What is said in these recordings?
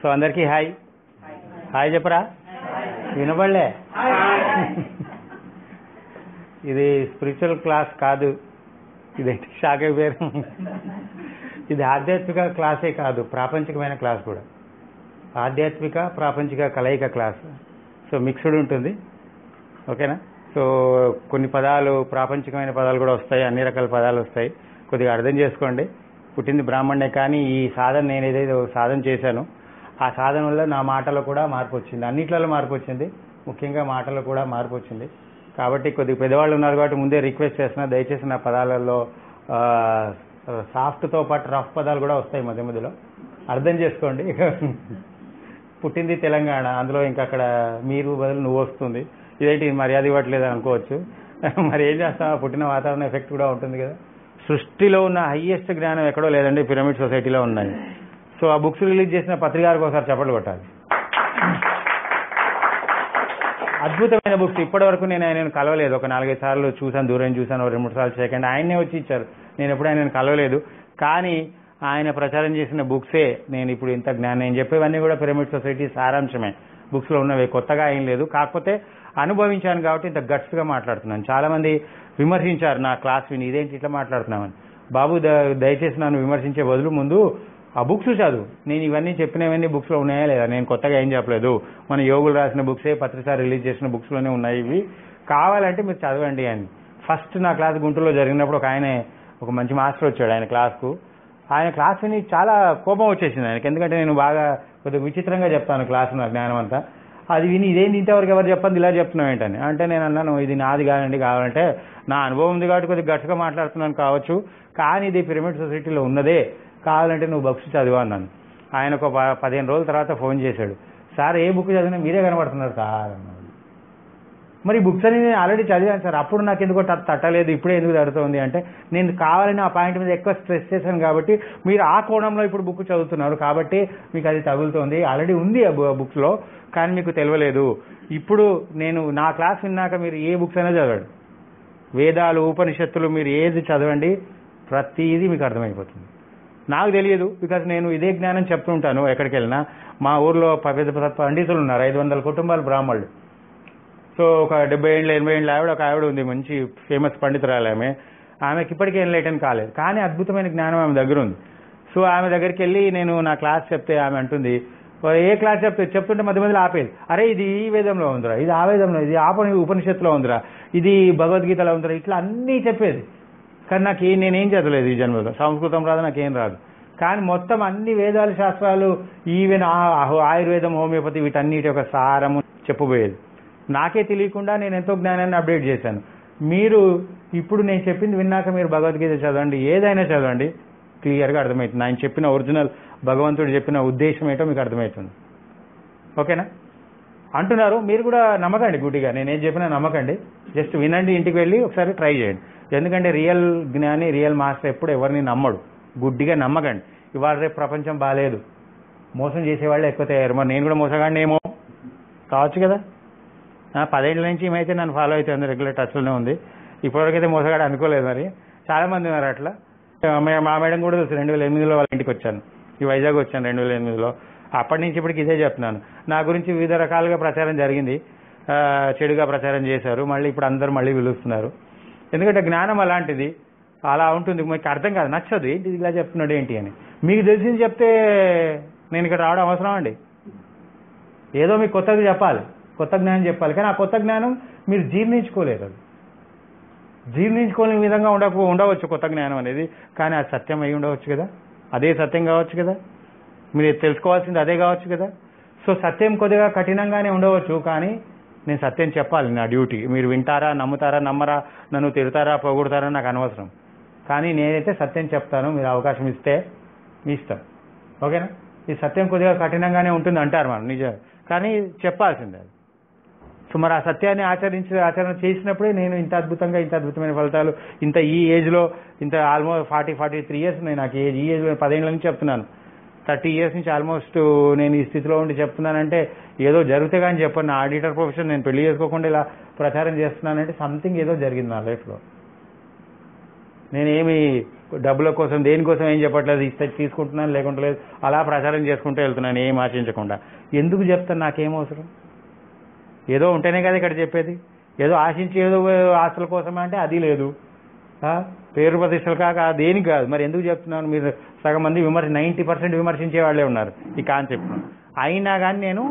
So అందరికీ hi hi చెప్పరా, వినబడలే? ఇది స్పిరిచువల్ క్లాస్ కాదు, ఇదేంటి షాకే పేరు. ఇది ఆధ్యాత్మిక క్లాసే కాదు, ప్రాపంచికమైన క్లాస్ కూడా. ఆధ్యాత్మిక ప్రాపంచిక కలయిక క్లాస్. సో మిక్స్డ్ ఉంటుంది, ఓకేనా? సో కొన్ని పదాలు, ప్రాపంచికమైన పదాలు కూడా వస్తాయి, అన్ని రకాల పదాలు వస్తాయి. కొద్దిగా అర్థం చేసుకోండి. పుట్టింది బ్రాహ్మణే, కానీ ఈ సాధన నేను ఏదైతే సాధన చేశానో ఆ సాధన వల్ల నా మాటలో కూడా మార్పు వచ్చింది, అన్నిట్లలో మార్పు వచ్చింది, ముఖ్యంగా మాటలో కూడా మార్పు వచ్చింది. కాబట్టి కొద్దిగా పెద్దవాళ్ళు ఉన్నారు కాబట్టి ముందే రిక్వెస్ట్ చేస్తున్నా, దయచేసి నా పదాలలో సాఫ్ట్తో పాటు రఫ్ పదాలు కూడా వస్తాయి మధ్య మధ్యలో, అర్థం చేసుకోండి. పుట్టింది తెలంగాణ, అందులో ఇంకా అక్కడ మీరు బదులు నువ్వు వస్తుంది, ఇదేంటి మర్యాద ఇవ్వట్లేదు అనుకోవచ్చు. మరి ఏం చేస్తాం, పుట్టిన వాతావరణ ఎఫెక్ట్ కూడా ఉంటుంది కదా. సృష్టిలో ఉన్న హైయెస్ట్ జ్ఞానం ఎక్కడో లేదండి, పిరమిడ్ సొసైటీలో ఉన్నాయి. సో ఆ బుక్స్ రిలీజ్ చేసిన పత్రికారికి ఒకసారి చప్పట్లు కొట్టాలి. అద్భుతమైన బుక్స్. ఇప్పటి వరకు నేను ఆయనను కలవలేదు, ఒక 4-5 సార్లు చూసాను, దూరం చూసాను, 2-3 సార్లు చేయకండి, ఆయన్నే వచ్చి ఇచ్చారు. నేను ఎప్పుడు ఆయనను కలవలేదు, కానీ ఆయన ప్రచారం చేసిన బుక్సే నేను ఇప్పుడు ఇంత జ్ఞానం. నేను చెప్పేవన్నీ కూడా పిరమిడ్ సొసైటీ సారాంశమే, బుక్స్లో ఉన్నవి, కొత్తగా ఏం లేదు. కాకపోతే అనుభవించాను కాబట్టి ఇంత గట్స్గా మాట్లాడుతున్నాను. చాలా మంది విమర్శించారు నా క్లాస్ విని, ఇదేంటి ఇట్లా మాట్లాడుతున్నామని. బాబు దయచేసి నన్ను విమర్శించే బదులు ముందు ఆ బుక్స్ చదువు. నేను ఇవన్నీ చెప్పినవన్నీ బుక్స్లో ఉన్నాయా లేదా, నేను కొత్తగా ఏం చెప్పలేదు, మన యోగులు రాసిన బుక్సే, పత్రిసారి రిలీజ్ చేసిన బుక్స్లోనే ఉన్నాయి, ఇవి కావాలంటే మీరు చదవండి అని. ఫస్ట్ నా క్లాస్ గుంటూరులో జరిగినప్పుడు ఒక మంచి మాస్టర్ వచ్చాడు ఆయన క్లాస్కు. ఆయన క్లాస్ విని చాలా కోపం వచ్చేసింది ఆయనకి, ఎందుకంటే నేను బాగా కొద్దిగా విచిత్రంగా చెప్తాను క్లాస్, నా జ్ఞానం అంతా. అది విని ఇదేంటి ఇంతవరకు ఎవరు చెప్పండి, ఇలా చెప్తున్నావు ఏంటని. అంటే నేను అన్నాను, ఇది నాది కాదండి, కావాలంటే నా అనుభవం ఉంది కాబట్టి కొద్దిగా గట్టిగా మాట్లాడుతున్నాను కావచ్చు, కానీ ఇది పిరమిడ్ సొసైటీలో ఉన్నదే, కావాలంటే నువ్వు బుక్స్ చదివా అన్నాను. ఆయన ఒక 15 రోజుల తర్వాత ఫోన్ చేశాడు, సార్ ఏ బుక్ చదివినా మీరే కనబడుతున్నారు సార్ అన్నాడు. మరి బుక్స్ అని నేను ఆల్రెడీ చదివాను సార్, అప్పుడు నాకు ఎందుకో తట్టలేదు, ఇప్పుడే ఎందుకు తడుతుంది అంటే, నేను కావాలని ఆ పాయింట్ మీద ఎక్కువ స్ట్రెస్ చేశాను కాబట్టి మీరు ఆ కోణంలో ఇప్పుడు బుక్ చదువుతున్నారు కాబట్టి మీకు అది తగులుతోంది, ఆల్రెడీ ఉంది ఆ బుక్స్లో, కానీ మీకు తెలియలేదు. ఇప్పుడు నేను నా క్లాస్ విన్నాక మీరు ఏ బుక్స్ అయినా చదవండి, వేదాలు, ఉపనిషత్తులు, మీరు ఏది చదవండి, ప్రతిదీ మీకు అర్థమైపోతుంది. నాకు తెలియదు, బికాజ్ నేను ఇదే జ్ఞానం చెప్తుంటాను ఎక్కడికి వెళ్ళినా. మా ఊర్లో పెద్ద పండితులు ఉన్నారు, 500 కుటుంబాలు బ్రాహ్మణులు. సో ఒక 70 ఏళ్ళ 80 ఏళ్ళ ఒక ఆవిడ ఉంది, మంచి ఫేమస్ పండితురాలు ఆమెకి ఇప్పటికే ఎన్లైటన్ కాలేదు, కానీ అద్భుతమైన జ్ఞానం ఆమె దగ్గర ఉంది. సో ఆమె దగ్గరికి వెళ్ళి నేను నా క్లాస్ చెప్తే ఆమె అంటుంది, ఏ క్లాస్ చెప్తుంటే మధ్య మధ్యలో ఆపేది, అరే ఇది ఈ వేదంలో ఉందిరా, ఇది ఆ వేదంలో, ఇది ఉపనిషత్తులో ఉందిరా, ఇది భగవద్గీతలో ఉందిరా, ఇట్లా అన్నీ చెప్పేది. కానీ నేనేం చదవలేదు ఈ జన్మలో, సంస్కృతం రాదు, నాకేం రాదు, కానీ మొత్తం అన్ని వేదాలు, శాస్త్రాలు, ఈవెన్ ఆయుర్వేదం, హోమియోపతి, వీటన్నిటి యొక్క సారము చెప్పబోయేది. నాకే తెలియకుండా నేను ఎంతో జ్ఞానాన్ని అప్డేట్ చేశాను. మీరు ఇప్పుడు నేను చెప్పింది విన్నాక మీరు భగవద్గీత చదవండి, ఏదైనా చదవండి, క్లియర్గా అర్థమవుతుంది. ఆయన చెప్పిన ఒరిజినల్ భగవంతుడు చెప్పిన ఉద్దేశం ఏంటో మీకు అర్థమవుతుంది, ఓకేనా? అంటున్నారు, మీరు కూడా నమ్మకండి, గుడ్డిగా నేనేం చెప్పినా నమ్మకండి, జస్ట్ వినండి, ఇంటికి వెళ్ళి ఒకసారి ట్రై చేయండి. ఎందుకంటే రియల్ జ్ఞాని, రియల్ మాస్టర్ ఎప్పుడు ఎవరిని నమ్మడు, గుడ్డిగా నమ్మకండి. ఇవాళ రేపు ప్రపంచం బాగాలేదు, మోసం చేసేవాళ్ళు ఎక్కువ తయారు. మరి నేను కూడా మోసగాడిని ఏమో కావచ్చు కదా. 10 ఏళ్ళ నుంచి ఏమైతే నన్ను ఫాలో అయితే ఉంది, రెగ్యులర్ టచ్లోనే ఉంది. ఇప్పటివరకైతే మోసగాడు అనుకోలేదు. మరి చాలా మంది ఉన్నారు అట్లా. మా మేడం కూడా తెలుసు, 2008లో వాళ్ళ ఇంటికి వచ్చాను, ఈ వైజాగ్ వచ్చాను 2008లో. అప్పటి నుంచి ఇప్పటికి ఇదే చెప్తున్నాను. నా గురించి వివిధ రకాలుగా ప్రచారం జరిగింది, చెడుగా ప్రచారం చేశారు, మళ్ళీ ఇప్పుడు అందరూ మళ్ళీ పిలుస్తున్నారు. ఎందుకంటే జ్ఞానం అలాంటిది, అలా ఉంటుంది, మీకు అర్థం కాదు, నచ్చదు, ఏంటి ఇలా చెప్తున్నాడు ఏంటి అని. మీకు తెలిసింది చెప్తే నేను ఇక్కడ రావడం అవసరం అండి? ఏదో మీకు కొత్తగా చెప్పాలి, కొత్త జ్ఞానం చెప్పాలి, కానీ ఆ కొత్త జ్ఞానం మీరు జీర్ణించుకోలేరు. అది జీర్ణించుకోలేని విధంగా ఉండవచ్చు కొత్త జ్ఞానం అనేది, కానీ అది సత్యం అయి ఉండవచ్చు కదా, అదే సత్యం కావచ్చు కదా, మీరు తెలుసుకోవాల్సింది అదే కావచ్చు కదా. సో సత్యం కొద్దిగా కఠినంగానే ఉండవచ్చు, కానీ నేను సత్యం చెప్పాలి, నా డ్యూటీ. మీరు వింటారా, నమ్ముతారా, నమ్మరా, నన్ను తిడతారా, పొగుడతారా, నాకు అనవసరం, కానీ నేనైతే సత్యం చెప్తాను. మీరు అవకాశం ఇస్తే మీ ఇష్టం, ఓకేనా? ఈ సత్యం కొద్దిగా కఠినంగానే ఉంటుంది అంటారు మనం, నిజం, కానీ చెప్పాల్సిందే. సో మరి ఆ సత్యాన్ని ఆచరణ చేసినప్పుడే నేను ఇంత అద్భుతమైన ఫలితాలు, ఈ ఏజ్లో, ఆల్మోస్ట్ 43 ఇయర్స్ నాకు ఈ ఏజ్లో, 10 ఏళ్ళ నుంచి చెప్తున్నాను, 30 ఇయర్స్ నుంచి ఆల్మోస్ట్ నేను ఈ స్థితిలో ఉండి చెప్తున్నానంటే ఏదో జరిగితే కానీ చెప్పను. నా ఆడిటర్ ప్రొఫెషన్, నేను పెళ్లి చేసుకోకుండా ఇలా ప్రచారం చేస్తున్నానంటే సంథింగ్ ఏదో జరిగింది నా లైఫ్లో. నేనేమి డబ్బుల కోసం దేనికోసం ఏం చెప్పట్లేదు, ఇస్తే తీసుకుంటున్నాను లేకుంటే లేదు, అలా ప్రచారం చేసుకుంటూ వెళ్తున్నాను ఏం ఆశించకుండా. ఎందుకు చెప్తాను, నాకేం అవసరం? ఏదో ఉంటేనే కదా ఇక్కడ చెప్పేది. ఏదో ఆశించి ఏదో ఆస్తుల కోసమే అంటే అది లేదు, పేరు ప్రతిష్టలు కాక దేనికి కాదు. మరి ఎందుకు చెప్తున్నాను? మీరు సగం మంది 90% విమర్శించే వాళ్ళే ఉన్నారు ఈ కాన్సెప్ట్. అయినా కానీ నేను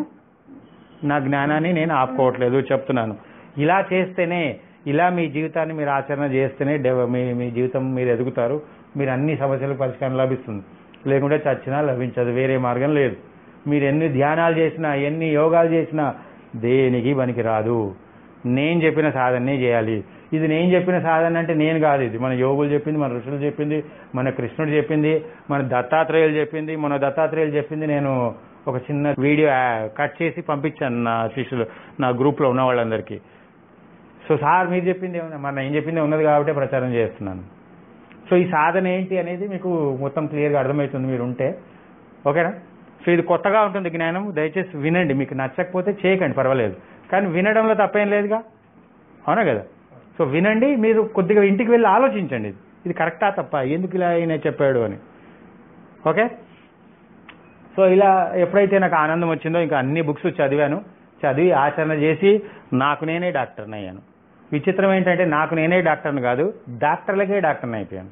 నా జ్ఞానాన్ని నేను ఆపుకోవట్లేదు, చెప్తున్నాను. ఇలా చేస్తేనే, ఇలా మీ జీవితాన్ని మీరు ఆచరణ చేస్తేనే మీ జీవితం మీరు ఎదుగుతారు, మీరు అన్ని సమస్యలకు పరిష్కారం లభిస్తుంది. లేకుంటే చచ్చినా లభించదు, వేరే మార్గం లేదు. మీరు ఎన్ని ధ్యానాలు చేసినా, ఎన్ని యోగాలు చేసినా దేనికి పనికి రాదు. నేను చెప్పిన సాధనే చేయాలి. ఇది నేను చెప్పిన సాధన అంటే నేను కాదు, ఇది మన యోగులు చెప్పింది, మన ఋషులు చెప్పింది, మన కృష్ణుడు చెప్పింది, మన దత్తాత్రేయులు చెప్పింది. మన దత్తాత్రేయులు చెప్పింది నేను ఒక చిన్న వీడియో కట్ చేసి పంపించాను నా శిష్యులు, నా గ్రూప్లో ఉన్న వాళ్ళందరికీ. సో సార్ మీరు చెప్పింది ఏమన్నా, మరి నేను చెప్పింది ఉన్నది కాబట్టి ప్రచారం చేస్తున్నాను. సో ఈ సాధన ఏంటి అనేది మీకు మొత్తం క్లియర్గా అర్థమవుతుంది మీరు ఉంటే, ఓకేనా? సో ఇది కొత్తగా ఉంటుంది జ్ఞానం, దయచేసి వినండి. మీకు నచ్చకపోతే చేయకండి, పర్వాలేదు, కానీ వినడంలో తప్పేం లేదుగా, అవునా కదా? సో వినండి, మీరు కొద్దిగా ఇంటికి వెళ్ళి ఆలోచించండి, ఇది కరెక్టా తప్ప, ఎందుకు ఇలా ఆయన చెప్పాడు అని. ఓకే, సో ఇలా ఎప్పుడైతే నాకు ఆనందం వచ్చిందో ఇంకా అన్ని బుక్స్ చదివి ఆచరణ చేసి నాకు నేనే డాక్టర్ని అయ్యాను. విచిత్రం ఏంటంటే నాకు నేనే డాక్టర్ని కాదు, డాక్టర్లకే డాక్టర్ని అయిపోయాను.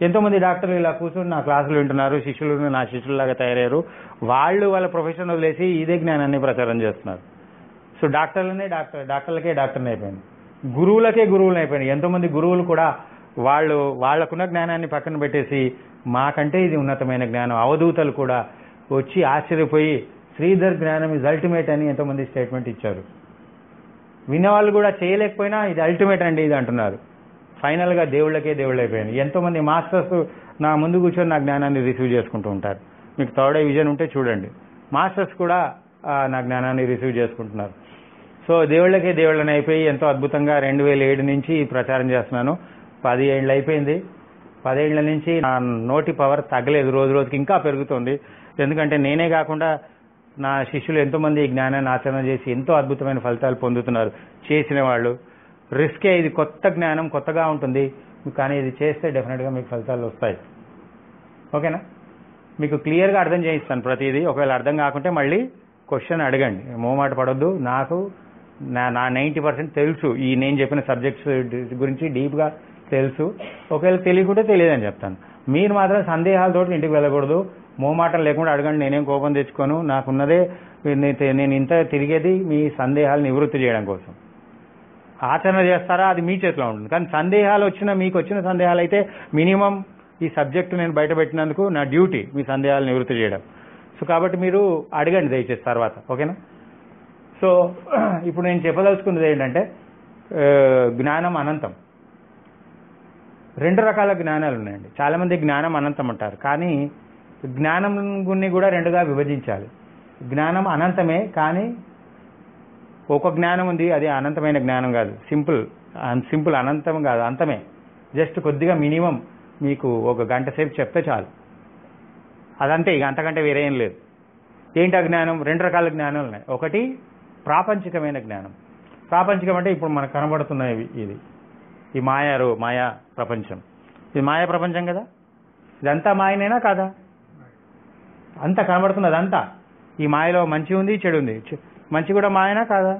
ఎంతోమంది డాక్టర్లు ఇలా కూర్చొని నా క్లాసులు వింటున్నారు, శిష్యులు నా శిష్యుల్లాగా తయారయ్యారు. వాళ్ళు వాళ్ళ ప్రొఫెషన్ వదిలేసి ఇదే జ్ఞానాన్ని ప్రచారం చేస్తున్నారు. సో డాక్టర్లకే డాక్టర్ని అయిపోయాను, గురువులకే గురువులు అయిపోయాను. ఎంతోమంది గురువులు కూడా వాళ్ళకున్న జ్ఞానాన్ని పక్కన పెట్టేసి మాకంటే ఇది ఉన్నతమైన జ్ఞానం, అవధూతలు కూడా వచ్చి ఆశ్చర్యపోయి శ్రీధర్ జ్ఞానం ఇస్ అల్టిమేట్ అని ఎంతోమంది స్టేట్మెంట్ ఇచ్చారు. విన్నవాళ్ళు కూడా చేయలేకపోయినా ఇది అల్టిమేట్ అండి ఇది అంటున్నారు. ఫైనల్గా దేవుళ్ళకే దేవుళ్ళు అయిపోయాను. ఎంతోమంది మాస్టర్స్ నా ముందు కూర్చొని నా జ్ఞానాన్ని రిసీవ్ చేసుకుంటూ ఉంటారు. మీకు థర్డ్ ఐ విజన్ ఉంటే చూడండి, మాస్టర్స్ కూడా నా జ్ఞానాన్ని రిసీవ్ చేసుకుంటున్నారు. సో దేవుళ్ళకే దేవుళ్ళని అయిపోయి ఎంతో అద్భుతంగా 2007 నుంచి ప్రచారం చేస్తున్నాను. 10 ఏళ్ళు అయిపోయింది. 10 ఏళ్ల నుంచి నా నోటి పవర్ తగ్గలేదు, రోజు రోజుకి ఇంకా పెరుగుతుంది. ఎందుకంటే నేనే కాకుండా నా శిష్యులు ఎంతోమంది ఈ జ్ఞానాన్ని ఆచరణ చేసి ఎంతో అద్భుతమైన ఫలితాలు పొందుతున్నారు. చేసిన వాళ్ళు రిస్కే, ఇది కొత్త జ్ఞానం, కొత్తగా ఉంటుంది, కానీ ఇది చేస్తే డెఫినెట్గా మీకు ఫలితాలు వస్తాయి. ఓకేనా? మీకు క్లియర్గా అర్థం చేయిస్తాను ప్రతిదీ. ఒకవేళ అర్థం కాకుంటే మళ్ళీ క్వశ్చన్ అడగండి, మోమాట పడొద్దు. నాకు నా 90% తెలుసు, ఈ నేను చెప్పిన సబ్జెక్ట్స్ గురించి డీప్గా తెలుసు. ఒకవేళ తెలియకుంటే తెలియదని చెప్తాను. మీరు మాత్రం సందేహాలతో ఇంటికి వెళ్ళకూడదు, మోమాటం లేకుండా అడగండి. నేనేం కోపం తెచ్చుకోను, నాకున్నదే నేను ఇంత తిరిగేది మీ సందేహాలు నివృత్తి చేయడం కోసం. ఆచరణ చేస్తారా అది మీ చేతిలో ఉంటుంది, కానీ సందేహాలు వచ్చినా, మీకు వచ్చిన సందేహాలు అయితే మినిమం ఈ సబ్జెక్టు నేను బయటపెట్టినందుకు నా డ్యూటీ మీ సందేహాలు నివృత్తి చేయడం. సో కాబట్టి మీరు అడగండి దయచేసి తర్వాత, ఓకేనా? సో ఇప్పుడు నేను చెప్పదలుచుకున్నది ఏంటంటే జ్ఞానం అనంతం. 2 రకాల జ్ఞానాలు ఉన్నాయండి. చాలామంది జ్ఞానం అనంతం అంటారు, కానీ జ్ఞానం గున్ని కూడా 2గా విభజించాలి. జ్ఞానం అనంతమే, కానీ ఒక జ్ఞానం ఉంది, అది అనంతమైన జ్ఞానం కాదు. సింపుల్ అనంతం కాదు, అంతమే. జస్ట్ కొద్దిగా మినిమం మీకు 1 గంట సేపు చెప్తే చాలు, అదంతే, ఇక అంతకంటే వేరే ఏం లేదు. ఏంటి ఆ జ్ఞానం? 2 రకాల జ్ఞానాలు ఉన్నాయి. ఒకటి ప్రాపంచికమైన జ్ఞానం. ప్రాపంచికం అంటే ఇప్పుడు మనకు కనబడుతున్నవి, ఈ మాయా ప్రపంచం. ఇది మాయా ప్రపంచం కదా, ఇదంతా మాయనేనా కాదా? అంతా కనబడుతున్నది అంతా ఈ మాయలో మంచి ఉంది, చెడు ఉంది. మంచి కూడా మాయనా కాదా?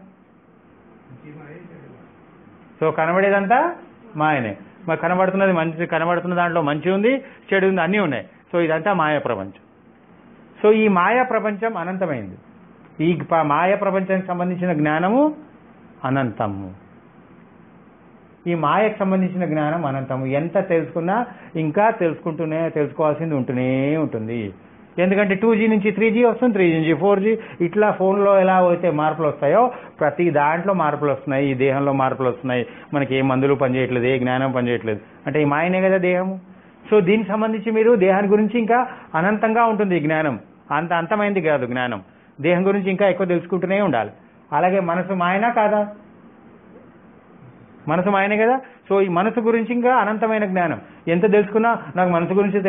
సో కనబడేదంతా మాయనే. మరి కనబడుతున్నది మంచి, కనబడుతున్న దాంట్లో మంచి ఉంది, చెడు ఉంది, అన్నీ ఉన్నాయి. సో ఇదంతా మాయా ప్రపంచం. సో ఈ మాయా ప్రపంచం అనంతమైంది. ఈ మాయా ప్రపంచానికి సంబంధించిన జ్ఞానము అనంతము. ఈ మాయకు సంబంధించిన జ్ఞానం అనంతము. ఎంత తెలుసుకున్నా ఇంకా తెలుసుకోవాల్సింది ఉంటూనే ఉంటుంది. ఎందుకంటే 2G నుంచి 3G వస్తుంది, 3G నుంచి 4G, ఇట్లా ఫోన్లో ఎలా అయితే మార్పులు వస్తాయో ప్రతి దాంట్లో మార్పులు వస్తున్నాయి. ఈ దేహంలో మార్పులు వస్తున్నాయి. మనకి ఏ మందులు పనిచేయట్లేదు, ఏ జ్ఞానం పనిచేయట్లేదు. అంటే ఈ మాయనే కదా దేహము. సో దీనికి సంబంధించి మీరు దేహాన్ని గురించి ఇంకా అనంతంగా ఉంటుంది ఈ జ్ఞానం. అంతమైంది కాదు జ్ఞానం. దేహం గురించి ఇంకా ఎక్కువ తెలుసుకుంటూనే ఉండాలి. అలాగే మనసు మాయనా కాదా? మనసు మాయనే కదా. సో ఈ మనసు గురించి ఇంకా అనంతమైన జ్ఞానం. ఎంత తెలుసుకున్నా నాకు మనసు గురించి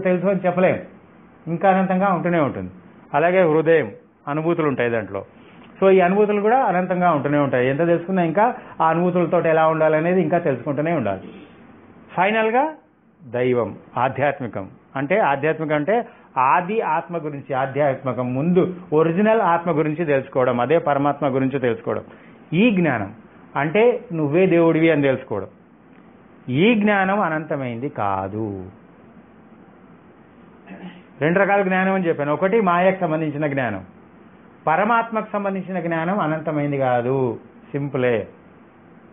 తెలుసు అని చెప్పలేము, ఇంకా అనంతంగా ఉంటూనే ఉంటుంది. అలాగే హృదయం, అనుభూతులు ఉంటాయి దాంట్లో. సో ఈ అనుభూతులు కూడా అనంతంగా ఉంటూనే ఉంటాయి. ఎంత తెలుసుకున్నా ఇంకా ఆ అనుభూతులతో ఎలా ఉండాలనేది ఇంకా తెలుసుకుంటూనే ఉండాలి. ఫైనల్గా దైవం, ఆధ్యాత్మికం. అంటే ఆధ్యాత్మికం అంటే ఆది ఆత్మ గురించి, ఆధ్యాత్మికం ముందు ఒరిజినల్ ఆత్మ గురించి తెలుసుకోవడం, అదే పరమాత్మ గురించి తెలుసుకోవడం. ఈ జ్ఞానం అంటే నువ్వే దేవుడివి అని తెలుసుకోవడం. ఈ జ్ఞానం అనంతమైంది కాదు. రెండు రకాల జ్ఞానం అని చెప్పాను. ఒకటి మాయకు సంబంధించిన జ్ఞానం, పరమాత్మకు సంబంధించిన జ్ఞానం అనంతమైంది కాదు. సింపులే,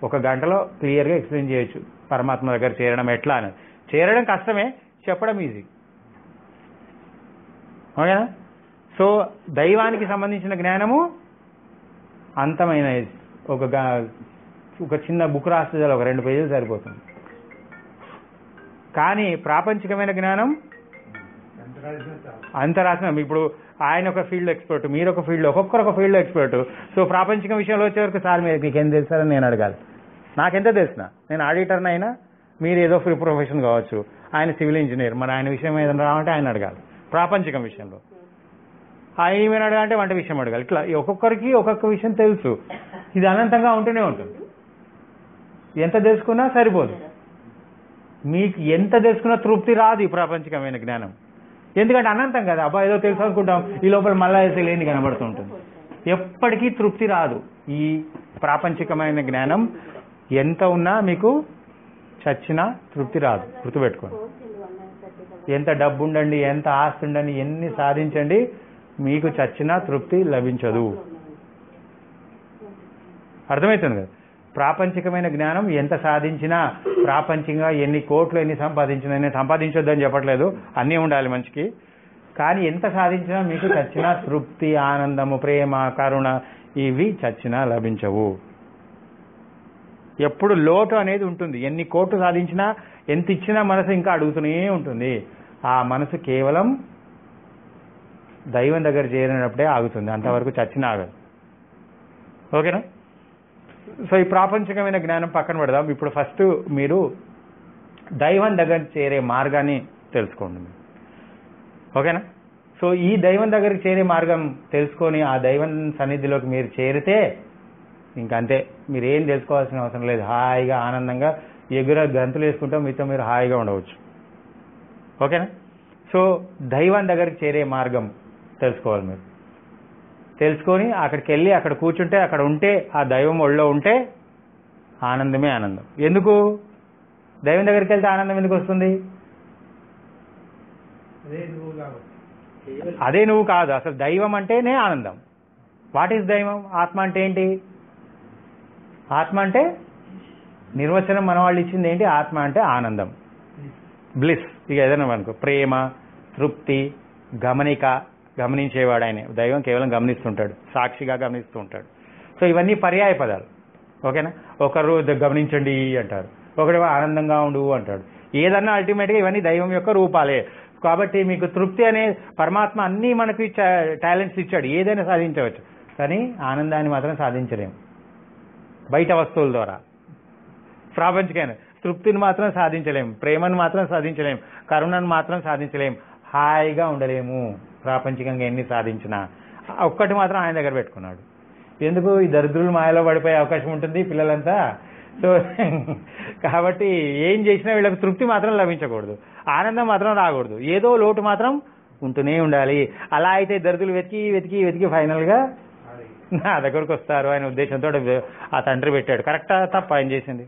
ఒక గంటలో క్లియర్గా ఎక్స్ప్లెయిన్ చేయొచ్చు పరమాత్మ దగ్గర చేరడం ఎట్లా అని. చేరడం కష్టమే, చెప్పడం ఈజీ. ఓకేనా? సో దైవానికి సంబంధించిన జ్ఞానము అంతమైన ఒక చిన్న బుక్ రాస్తే ఒక 2 పేజీలు సరిపోతుంది. కానీ ప్రాపంచికమైన జ్ఞానం అంత రాసిన. ఇప్పుడు ఆయన ఒక ఫీల్డ్ ఎక్స్పర్ట్, మీరు ఒక ఫీల్డ్, ఒక్కొక్కరు ఒక ఫీల్డ్ ఎక్స్పర్ట్. సో ప్రాపంచిక విషయంలో వచ్చేవరకు సార్ మీకు ఏం తెలుసారని నేను అడగాలి. నాకెంత తెలిసిన, నేను ఆడిటర్ని అయినా, మీరు ఏదో ఫ్రీ ప్రొఫెషన్ కావచ్చు, ఆయన సివిల్ ఇంజనీర్, మరి ఆయన విషయం ఏదైనా రావంటే ఆయన అడగాలి. ప్రాపంచికం విషయంలో ఆయన ఏమైనా అడగాలంటే వంట విషయం అడగాలి. ఇట్లా ఒక్కొక్కరికి ఒక్కొక్క విషయం తెలుసు. ఇది అనంతంగా ఉంటూనే ఉంటుంది. ఎంత తెలుసుకున్నా సరిపోదు. మీకు ఎంత తెలుసుకున్నా తృప్తి రాదు ఈ ప్రాపంచికమైన జ్ఞానం. ఎందుకంటే అనంతం కదా. అబ్బా ఏదో తెలుసు అనుకుంటాం, ఈ లోపల మళ్ళా తెలియని కనబడుతూ ఉంటుంది. ఎప్పటికీ తృప్తి రాదు. ఈ ప్రాపంచికమైన జ్ఞానం ఎంత ఉన్నా మీకు చచ్చినా తృప్తి రాదు. గుర్తుపెట్టుకోండి. ఎంత డబ్బు ఉండండి, ఎంత ఆస్తి ఉండండి, ఎన్ని సాధించండి, మీకు చచ్చినా తృప్తి లభించదు. అర్థమవుతుంది కదా? ప్రాపంచికమైన జ్ఞానం ఎంత సాధించినా, ప్రాపంచికంగా ఎన్ని కోట్లు ఎన్ని సంపాదించినా, నేను సంపాదించొద్దని చెప్పట్లేదు, అన్నీ ఉండాలి మంచికి, కానీ ఎంత సాధించినా మీకు చచ్చినా తృప్తి, ఆనందము, ప్రేమ, కరుణ ఇవి చచ్చినా లభించవు. ఎప్పుడు లోటు అనేది ఉంటుంది. ఎన్ని కోట్లు సాధించినా, ఎంత ఇచ్చినా మనసు ఇంకా అడుగుతూనే ఉంటుంది. ఆ మనసు కేవలం దైవం దగ్గర చేరినప్పుడే ఆగుతుంది, అంతవరకు చచ్చినా ఆగదు. ఓకేనా? సో ఈ ప్రాపంచికమైన జ్ఞానం పక్కన పెడదాం. ఇప్పుడు ఫస్ట్ మీరు దైవం దగ్గర చేరే మార్గాన్ని తెలుసుకోండి. ఓకేనా? సో ఈ దైవం దగ్గరికి చేరే మార్గం తెలుసుకొని ఆ దైవం సన్నిధిలోకి మీరు చేరితే ఇంకంతే, మీరు ఏం తెలుసుకోవాల్సిన అవసరం లేదు. హాయిగా ఆనందంగా గంతులు వేసుకుంటూ మీతో మీరు హాయిగా ఉండవచ్చు. ఓకేనా? సో దైవం దగ్గరికి చేరే మార్గం తెలుసుకోవాలి. మీరు తెలుసుకొని అక్కడికి వెళ్ళి అక్కడ కూర్చుంటే, అక్కడ ఉంటే, ఆ దైవం ఒళ్ళో ఉంటే ఆనందమే ఆనందం. ఎందుకు? దైవం దగ్గరికి వెళ్తే ఆనందం ఎందుకు వస్తుంది? అదే నువ్వు కాదు, అసలు దైవం అంటేనే ఆనందం. వాట్ ఈస్ దైవం? ఆత్మ అంటే ఏంటి? ఆత్మ అంటే నిర్వచనం మన వాళ్ళు ఇచ్చింది ఏంటి? ఆత్మ అంటే ఆనందం, బ్లిస్. ఇక ఏదైనా అనుకో, ప్రేమ, తృప్తి, గమనిక, గమనించేవాడు ఆయన. దైవం కేవలం గమనిస్తుంటాడు, సాక్షిగా గమనిస్తూ ఉంటాడు. సో ఇవన్నీ పర్యాయ పదాలు. ఓకేనా? ఒకరు గమనించండి అంటారు, ఒకడు ఆనందంగా ఉండు అంటాడు. ఏదన్నా అల్టిమేట్గా ఇవన్నీ దైవం యొక్క రూపాలే. కాబట్టి మీకు తృప్తి అనే పరమాత్మ అన్నీ మనకి టాలెంట్స్ ఇచ్చాడు, ఏదైనా సాధించవచ్చు. కానీ ఆనందాన్ని మాత్రం సాధించలేము బయట వస్తువుల ద్వారా. ప్రాపంచికమైన తృప్తిని మాత్రం సాధించలేము, ప్రేమను మాత్రం సాధించలేము, కరుణను మాత్రం సాధించలేము, హాయిగా ఉండలేము ప్రాపంచికంగా ఎన్ని సాధించినా. ఒక్కటి మాత్రం ఆయన దగ్గర పెట్టుకున్నాడు. ఎందుకు? ఈ దరిద్రులు మాయలో పడిపోయే అవకాశం ఉంటుంది పిల్లలంతా. సో కాబట్టి ఏం చేసినా వీళ్ళకి తృప్తి మాత్రం లభించకూడదు, ఆనందం మాత్రం రాకూడదు, ఏదో లోటు మాత్రం ఉంటూనే ఉండాలి. అలా అయితే దరిద్రులు వెతికి వెతికి వెతికి ఫైనల్గా నా దగ్గరకు వస్తారు ఆయన ఉద్దేశంతో ఆ తండ్రి పెట్టాడు. కరెక్టా తప్ప ఆయన చేసింది?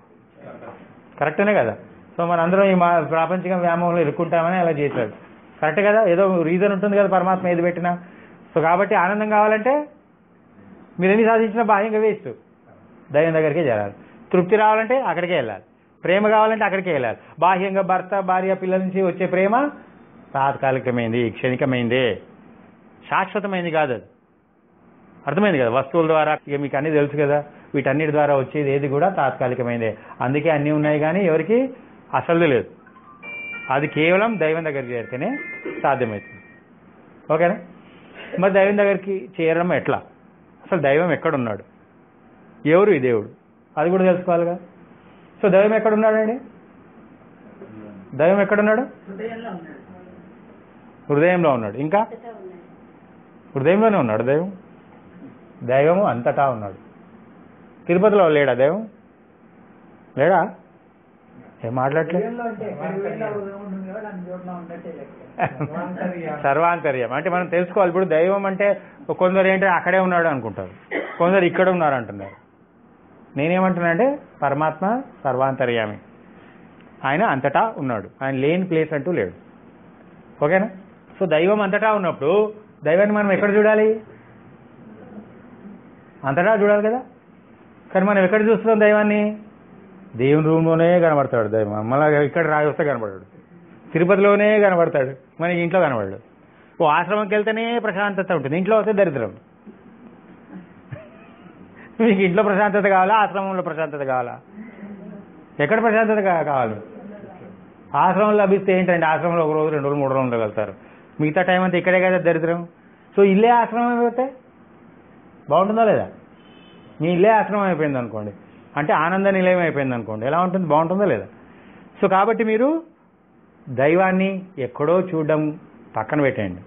కరెక్టనే కదా. సో మనందరం ఈ ప్రాపంచిక వ్యామోహంలో ఇరుక్కుంటామని అలా చేశాడు. కరెక్ట్ కదా? ఏదో రీజన్ ఉంటుంది కదా పరమాత్మ ఏది పెట్టినా. సో కాబట్టి ఆనందం కావాలంటే మీరు ఎన్ని సాధించినా బాహ్యంగా వేస్ట్, దైవం దగ్గరికే చేరాలి. తృప్తి రావాలంటే అక్కడికే వెళ్ళాలి, ప్రేమ కావాలంటే అక్కడికే వెళ్ళాలి. బాహ్యంగా భర్త, భార్య, పిల్లల నుంచి వచ్చే ప్రేమ తాత్కాలికమైంది, క్షణికమైందే, శాశ్వతమైంది కాదు. అది అర్థమైంది కదా? వస్తువుల ద్వారా ఇక మీకు అన్నీ తెలుసు కదా, వీటన్నిటి ద్వారా వచ్చేది ఏది కూడా తాత్కాలికమైందే. అందుకే అన్నీ ఉన్నాయి కానీ ఎవరికి అసలు లేదు. అది కేవలం దైవం దగ్గరికి చేరితేనే సాధ్యమవుతుంది. ఓకేనా? మరి దైవం దగ్గరికి చేరడం ఎట్లా? అసలు దైవం ఎక్కడున్నాడు? ఎవరు ఈ దేవుడు? అది కూడా తెలుసుకోవాలిగా. సో దైవం ఎక్కడున్నాడండి? దైవం ఎక్కడున్నాడు? హృదయంలో ఉన్నాడు. ఇంకా హృదయంలోనే ఉన్నాడు దైవం. దైవము అంతటా ఉన్నాడు. తిరుపతిలో లేడా దైవం? లేడా? ఏం మాట్లాడలేదు. సర్వాంతర్యం అంటే మనం తెలుసుకోవాలి. ఇప్పుడు దైవం అంటే కొందరు ఏంటంటే అక్కడే ఉన్నాడు అనుకుంటారు, కొందరు ఇక్కడ ఉన్నారు అంటున్నారు. నేనేమంటున్నానంటే పరమాత్మ సర్వాంతర్యామి, ఆయన అంతటా ఉన్నాడు, ఆయన లేని ప్లేస్ అంటూ లేడు. ఓకేనా? సో దైవం అంతటా ఉన్నప్పుడు దైవాన్ని మనం ఎక్కడ చూడాలి? అంతటా చూడాలి కదా. కానీ మనం ఎక్కడ చూస్తున్నాం దైవాన్ని? దేవుని రూమ్లోనే కనబడతాడు దైవం. మళ్ళీ ఇక్కడ రాజొస్తే కనబడాడు, తిరుపతిలోనే కనబడతాడు, మనకి ఇంట్లో కనబడాడు. ఓ ఆశ్రమంకి వెళ్తేనే ప్రశాంతత ఉంటుంది, ఇంట్లో వస్తే దరిద్రం. మీకు ఇంట్లో ప్రశాంతత కావాలా, ఆశ్రమంలో ప్రశాంతత కావాలా? ఎక్కడ ప్రశాంతత కావాలి? ఆశ్రమంలో లభిస్తే ఏంటంటే ఆశ్రమంలో 1 రోజు 2 రోజులు 3 రోజులు వెళ్తారు, మిగతా టైం అంతా ఇక్కడే కదా దరిద్రం. సో ఇల్లే ఆశ్రమం అయిపోతే బాగుంటుందా లేదా? మీ ఇల్లే ఆశ్రమం అయిపోయింది అనుకోండి, అంటే ఆనంద నిలయం అయిపోయింది అనుకోండి, ఎలా ఉంటుంది? బాగుంటుందా లేదా? సో కాబట్టి మీరు దైవాన్ని ఎక్కడో చూడడం పక్కన పెట్టండి,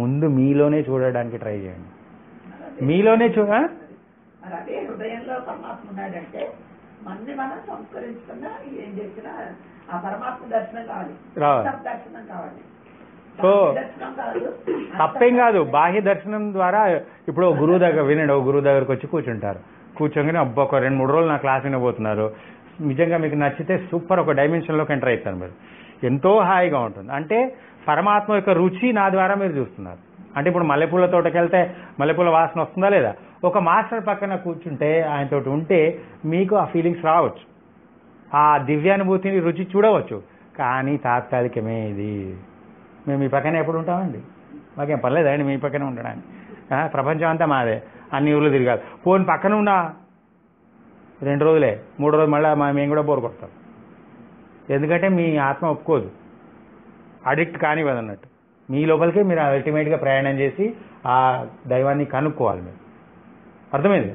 ముందు మీలోనే చూడడానికి ట్రై చేయండి. మీలోనే అదే హృదయంలో పరమాత్మ ఉన్నాడంటే మన్ని మనం సంస్కరించుకున్నా ఏం చేసినా ఆ పరమాత్మ దర్శనం కావాలి, దర్శనం కావాలి. సో తప్పేం కాదు, బాహ్య దర్శనం ద్వారా. ఇప్పుడు గురువు దగ్గర వినండి, గురువు దగ్గరకు వచ్చి కూర్చుంటారు, కూర్చోగానే అబ్బా ఒక 2-3 రోజులు నా క్లాస్ వినబోతున్నారు, నిజంగా మీకు నచ్చితే సూపర్ ఒక డైమెన్షన్లోకి ఎంటర్ అవుతారు మీరు, ఎంతో హాయిగా ఉంటుంది. అంటే పరమాత్మ యొక్క రుచి నా ద్వారా మీరు చూస్తున్నారు. అంటే ఇప్పుడు మల్లెపూల తోటకి వెళ్తే మల్లెపూల వాసన వస్తుందా లేదా? ఒక మాస్టర్ పక్కన కూర్చుంటే ఆయనతో ఉంటే మీకు ఆ ఫీలింగ్స్ రావచ్చు, ఆ దివ్యానుభూతిని రుచి చూడవచ్చు. కానీ తాత్కాలికమే ఇది. మేము మీ పక్కన ఎప్పుడు ఉంటామండి, మాకేం పర్లేదండి మీ పక్కనే ఉండడానికి. ప్రపంచం అంతా మాదే, అన్ని ఊర్లు తిరగాలి. ఫోన్ పక్కన ఉన్నా 2 రోజులే, 3 రోజులు మళ్ళీ మేము కూడా బోర్ కొడతాం. ఎందుకంటే మీ ఆత్మ ఒప్పుకోదు, అడిక్ట్ కానివ్వదన్నట్టు. మీ లోపలికి మీరు అల్టిమేట్గా ప్రయాణం చేసి ఆ దైవాన్ని కనుక్కోవాలి మీరు. అర్థమైంది?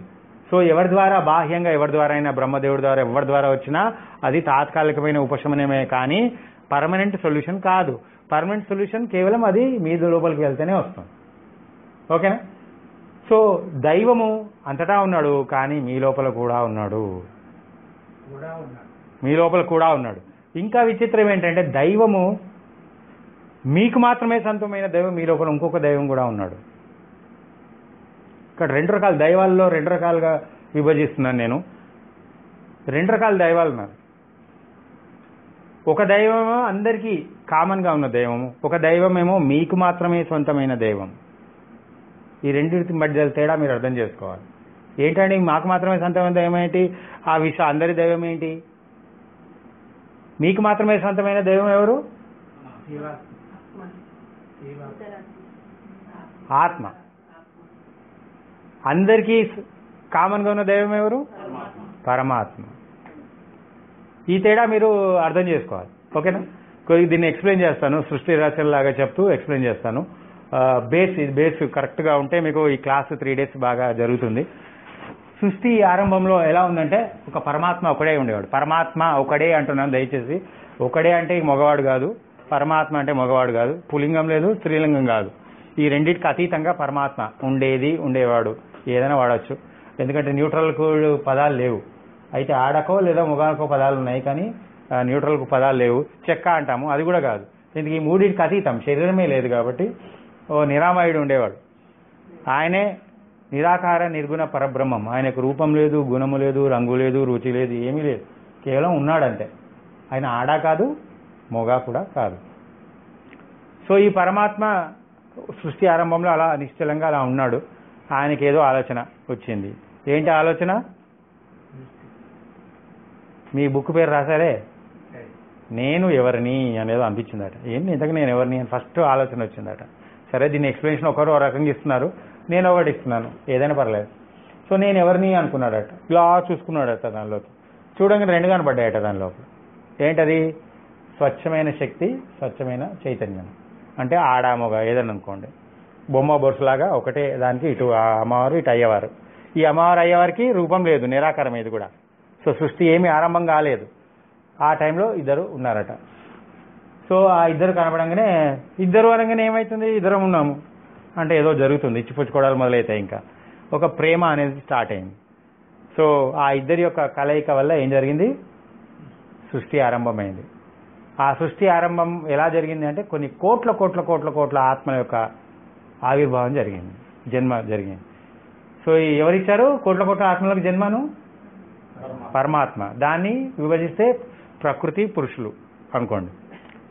సో ఎవరి ద్వారా, బాహ్యంగా ఎవరి ద్వారా అయినా, బ్రహ్మదేవుడి ద్వారా ఎవరి ద్వారా వచ్చినా అది తాత్కాలికమైన ఉపశమనమే కానీ పర్మనెంట్ సొల్యూషన్ కాదు. పర్మనెంట్ సొల్యూషన్ కేవలం అది మీ లోపలికి వెళ్తేనే వస్తుంది. ఓకేనా? సో దైవము అంతటా ఉన్నాడు, కానీ మీ లోపల కూడా ఉన్నాడు, మీ లోపల కూడా ఉన్నాడు. ఇంకా విచిత్రం ఏంటంటే దైవము మీకు మాత్రమే సొంతమైన దైవం, మీ లోపల ఇంకొక దైవం కూడా ఉన్నాడు. ఇక్కడ 2 రకాల దైవాల్లో 2 రకాలుగా విభజిస్తున్నాను నేను. 2 రకాల దైవాలు ఉన్నారు. ఒక దైవమేమో అందరికీ కామన్గా ఉన్న దైవము, ఒక దైవమేమో మీకు మాత్రమే సొంతమైన దైవం. ఈ రెండింటి మధ్య తేడా మీరు అర్థం చేసుకోవాలి. ఏంటంటే మాకు మాత్రమే సొంతమైన దైవం ఏంటి? ఆ అందరి దైవం ఏంటి? మీకు మాత్రమే సొంతమైన దైవం ఎవరు? ఆత్మ. అందరికీ కామన్గా ఉన్న దైవం ఎవరు? పరమాత్మ. ఈ తేడా మీరు అర్థం చేసుకోవాలి. ఓకేనా? దీన్ని ఎక్స్ప్లెయిన్ చేస్తాను, సృష్టి రచనలాగా చెప్తూ ఎక్స్ప్లెయిన్ చేస్తాను. బేస్ కరెక్ట్గా ఉంటే మీకు ఈ క్లాస్ 3 days బాగా జరుగుతుంది. సృష్టి ఆరంభంలో ఎలా ఉందంటే ఒక పరమాత్మ ఒకడే ఉండేవాడు. పరమాత్మ ఒకడే అంటున్నాను దయచేసి. ఒకడే అంటే మగవాడు కాదు, పరమాత్మ అంటే మగవాడు కాదు, పులింగం లేదు, స్త్రీలింగం కాదు. ఈ రెండింటికి అతీతంగా పరమాత్మ ఉండేది, ఉండేవాడు, ఏదైనా వాడచ్చు. ఎందుకంటే న్యూట్రల్ పదాలు లేవు. అయితే ఆడకో లేదా మొగానికో పదాలు ఉన్నాయి, కానీ న్యూట్రల్కు పదాలు లేవు. చెక్క అంటాము, అది కూడా కాదు. ఎందుకు? ఈ మూడింటికి అతీతం, శరీరమే లేదు కాబట్టి. నిరామయుడు ఉండేవాడు. ఆయనే నిరాకార నిర్గుణ పరబ్రహ్మం. ఆయనకు రూపం లేదు, గుణము లేదు, రంగు లేదు, రుచి లేదు, ఏమీ లేదు, కేవలం ఉన్నాడంతే. ఆయన ఆడా కాదు, మొగా కూడా కాదు. సో ఈ పరమాత్మ సృష్టి ఆరంభంలో అలా నిశ్చలంగా అలా ఉన్నాడు. ఆయనకి ఏదో ఆలోచన వచ్చింది. ఏంటి ఆలోచన? మీ బుక్ పేరు రాశారే, నేను ఎవరిని అనేదో అనిపించిందట. ఏంటి ఇంతకు నేను ఎవరిని అని ఫస్ట్ ఆలోచన వచ్చిందట. సరే, దీన్ని ఎక్స్ప్లెనేషన్ ఒకరు ఒక రకంగా ఇస్తున్నారు, నేను ఒకటి ఇస్తున్నాను, ఏదైనా పర్లేదు. సో నేను ఎవరిని అనుకున్నాడట. ఇలా చూసుకున్నాడట, దానిలోకి చూడంగానే 2 కనబడ్డాయట దాని లోపల. ఏంటది? స్వచ్ఛమైన శక్తి, స్వచ్ఛమైన చైతన్యం. అంటే ఆడామొగ ఏదైనా అనుకోండి, బొమ్మ బొరుసులాగా ఒకటే దానికి, ఇటు అమ్మవారు ఇటు అయ్యవారు. ఈ అమ్మవారు అయ్యవారికి రూపం లేదు, నిరాకారం ఇది కూడా. సో సృష్టి ఏమీ ఆరంభం కాలేదు. ఆ టైంలో ఇద్దరు ఉన్నారట. సో ఆ ఇద్దరు కనపడంగానే, ఇద్దరు అనగానే ఏమవుతుంది? ఇద్దరం ఉన్నాము అంటే ఏదో జరుగుతుంది, ఇచ్చిపుచ్చుకోవడాలు మొదలవుతాయి. ఇంకా ఒక ప్రేమ అనేది స్టార్ట్ అయింది. సో ఆ ఇద్దరి యొక్క కలయిక వల్ల ఏం జరిగింది? సృష్టి ఆరంభమైంది. ఆ సృష్టి ఆరంభం ఎలా జరిగింది అంటే కొన్ని కోట్ల కోట్ల కోట్ల కోట్ల ఆత్మల యొక్క ఆవిర్భావం జరిగింది, జన్మ జరిగింది. సో ఎవరిచ్చారు కోట్ల కోట్ల ఆత్మలకు జన్మను? పరమాత్మ. దాన్ని విభజిస్తే ప్రకృతి పురుషులు అనుకోండి.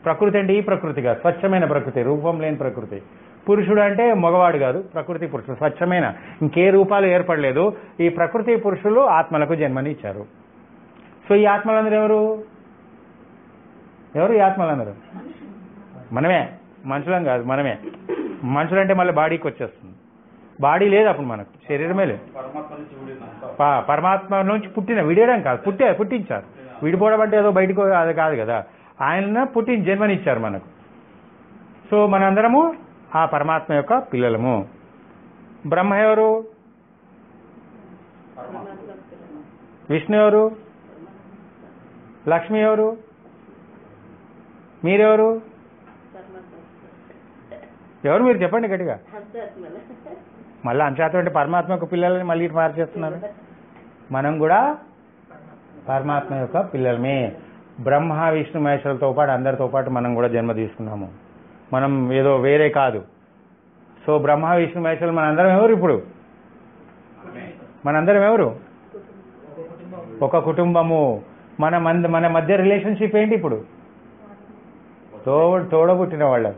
ప్రకృతి అంటే ఈ ప్రకృతిగా స్వచ్ఛమైన ప్రకృతి, రూపం లేని ప్రకృతి. పురుషుడు అంటే మగవాడు కాదు, ప్రకృతి పురుషుడు స్వచ్ఛమైన, ఇంకే రూపాలు ఏర్పడలేదు. ఈ ప్రకృతి పురుషులు ఆత్మలకు జన్మని ఇచ్చారు. సో ఈ ఆత్మలందరూ ఎవరు? ఎవరు ఈ ఆత్మలందరూ? మనమే. మనుషులం కాదు, మనమే. మనుషులంటే మళ్ళీ బాడీకి వచ్చేస్తుంది. బాడీ లేదు అప్పుడు మనకు, శరీరమే లేదు. పరమాత్మ నుంచి పుట్టిన, విడియడం కాదు, పుట్టించారు. విడిపోవడం అంటే ఏదో బయటకు అది కాదు కదా, ఆయన జన్మనిచ్చారు మనకు. సో మనందరము ఆ పరమాత్మ యొక్క పిల్లలము. బ్రహ్మ ఎవరు? విష్ణు ఎవరు? లక్ష్మి ఎవరు? మీరెవరు? ఎవరు మీరు చెప్పండి గట్టిగా. మళ్ళీ అంశాతం అంటే పరమాత్మ యొక్క పిల్లలని మళ్ళీ మార్చేస్తున్నారు. మనం కూడా పరమాత్మ యొక్క పిల్లలమే. బ్రహ్మ విష్ణు మహేశ్వరులతో పాటు అందరితో పాటు మనం కూడా జన్మ తీసుకున్నాము. మనం ఏదో వేరే కాదు. సో బ్రహ్మ విష్ణు మహేశ్వరులు మనందరం ఎవరు? ఇప్పుడు మనందరం ఎవరు? ఒక కుటుంబము. మన మధ్య రిలేషన్షిప్ ఏంటి ఇప్పుడు? తోడబుట్టిన వాళ్ళం,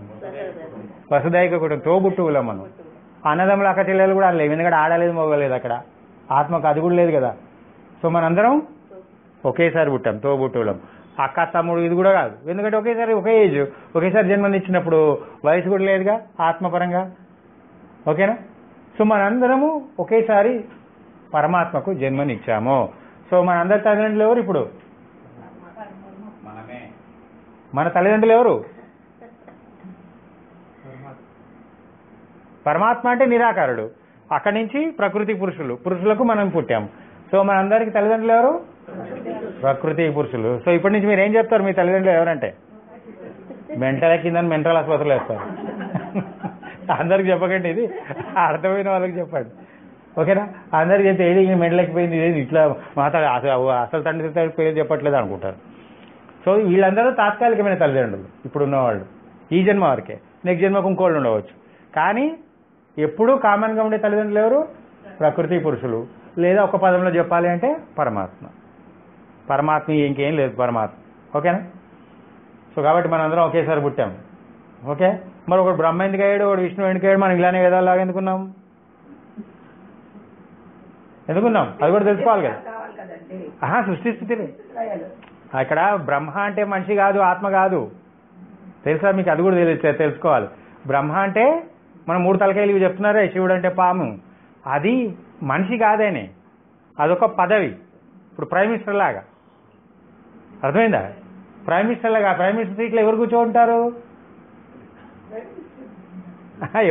వసుదైక కుటుంబం, తోబుట్టువులం. మనం అన్నదమ్ముల అక్క చెల్లెలు కూడా లేవు, ఎందుకంటే ఆడలేదు మోగలేదు అక్కడ, ఆత్మకు అది కూడా లేదు కదా. సో మనందరం ఒకేసారి పుట్టాం, తోబుట్టువులం. అక్క తమ్ముడు ఇది కూడా కాదు, ఎందుకంటే ఒకేసారి ఒకే ఏజ్, ఒకేసారి జన్మనిచ్చినప్పుడు వయసు కూడా లేదుగా ఆత్మపరంగా. ఓకేనా? సో మనందరము ఒకేసారి పరమాత్మకు జన్మనిచ్చాము. సో మనందరి తల్లిదండ్రులు ఎవరు ఇప్పుడు? మన తల్లిదండ్రులు ఎవరు? పరమాత్మ అంటే నిరాకారుడు, అక్కడి నుంచి ప్రకృతి పురుషులు, పురుషులకు మనం పుట్టాము. సో మనందరికి తల్లిదండ్రులు ఎవరు? ప్రకృతి పురుషులు. సో ఇప్పటి నుంచి మీరు ఏం చెప్తారు మీ తల్లిదండ్రులు ఎవరంటే? మెంటల్ కిందని మెంటల్ ఆసుపత్రులు వేస్తారు. అందరికి చెప్పకండి, ఇది అర్థమైన వాళ్ళకి చెప్పండి. ఓకేనా? అందరికి చెప్తే ఏది మెంటల్ ఎక్కిపోయింది, ఏది ఇట్లా అసలు తండ్రి పేరు చెప్పట్లేదు అనుకుంటారు. సో వీళ్ళందరూ తాత్కాలికమైన తల్లిదండ్రులు ఇప్పుడున్న వాళ్ళు, ఈ జన్మ వరకే. నెక్స్ట్ జన్మకు ఇంకోళ్ళు ఉండవచ్చు. కానీ ఎప్పుడూ కామన్గా ఉండే తల్లిదండ్రులు ఎవరు? ప్రకృతి పురుషులు. లేదా ఒక పదంలో చెప్పాలి అంటే పరమాత్మ. పరమాత్మ ఇంకేం లేదు, పరమాత్మ. ఓకేనా? సో కాబట్టి మనందరం ఒకేసారి పుట్టాం. ఓకే, మరి ఒకడు బ్రహ్మ ఎందుకు అయ్యాడు, ఒకడు విష్ణు ఎందుకు అయ్యాడు, మనం ఇలానే వేదాలాగా ఎందుకున్నాం? అది కూడా తెలుసుకోవాలి కదా. సృష్టి స్థితిని అక్కడ బ్రహ్మ అంటే మనిషి కాదు, ఆత్మ కాదు, తెలుసా మీకు? అది కూడా తెలుసుకోవాలి. బ్రహ్మ అంటే మనం 3 తలకాయలు ఇవి చెప్తున్నారే, శివుడు అంటే పాము, అది మనిషి కాదేనే, అదొక పదవి. ఇప్పుడు ప్రైమ్ మినిస్టర్ లాగా, అర్థమైందా? ప్రైమ్ మినిస్టర్ లాగా, ప్రైమ్ మినిస్టర్ సీట్లో ఎవరు కూర్చోంటారు?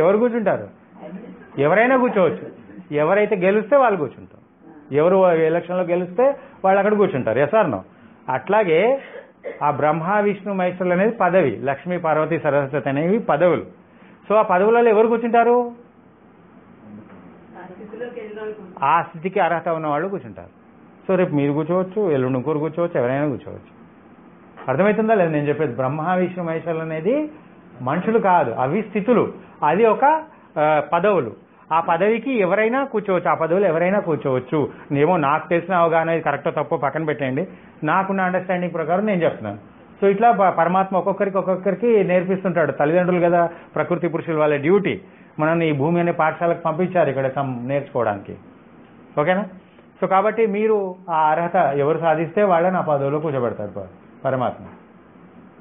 ఎవరు కూర్చుంటారు? ఎవరైనా కూర్చోవచ్చు. ఎవరైతే గెలిస్తే వాళ్ళు కూర్చుంటారు. ఎవరు ఎలక్షన్లో గెలిస్తే వాళ్ళు అక్కడ కూర్చుంటారు. Yes or no? అట్లాగే ఆ బ్రహ్మ విష్ణు మహేశ్వరులు అనేది పదవి, లక్ష్మీ పార్వతి సరస్వతి అనేవి పదవులు. సో ఆ పదవులలో ఎవరు కూర్చుంటారు? ఆ స్థితికి అర్హత ఉన్న వాళ్ళు కూర్చుంటారు. సో రేపు మీరు కూర్చోవచ్చు, ఎల్లుండి ఇంకోరు కూర్చోవచ్చు, ఎవరైనా కూర్చోవచ్చు. అర్థమవుతుందా లేదు నేను చెప్పేది? బ్రహ్మ విష్ణు మహేశ్వరులు అనేది మనుషులు కాదు, అవి స్థితులు, అది ఒక పదవులు. ఆ పదవికి ఎవరైనా కూర్చోవచ్చు, ఆ పదవులు ఎవరైనా కూర్చోవచ్చు. ఏమో నాకు తెలిసిన అవగాహన కరెక్టో తప్పో పక్కన పెట్టండి, నాకున్న అండర్స్టాండింగ్ ప్రకారం నేను చెప్తున్నాను. సో ఇట్లా పరమాత్మ ఒక్కొక్కరికి నేర్పిస్తుంటాడు. తల్లిదండ్రులు కదా ప్రకృతి పురుషులు, వాళ్ళ డ్యూటీ మనల్ని ఈ భూమి అనే పాఠశాలకు పంపించారు ఇక్కడ నేర్చుకోవడానికి. ఓకేనా? సో కాబట్టి మీరు ఆ అర్హత ఎవరు సాధిస్తే వాళ్ళని ఆ పదవిలో కూర్చోబెడతారు పరమాత్మ.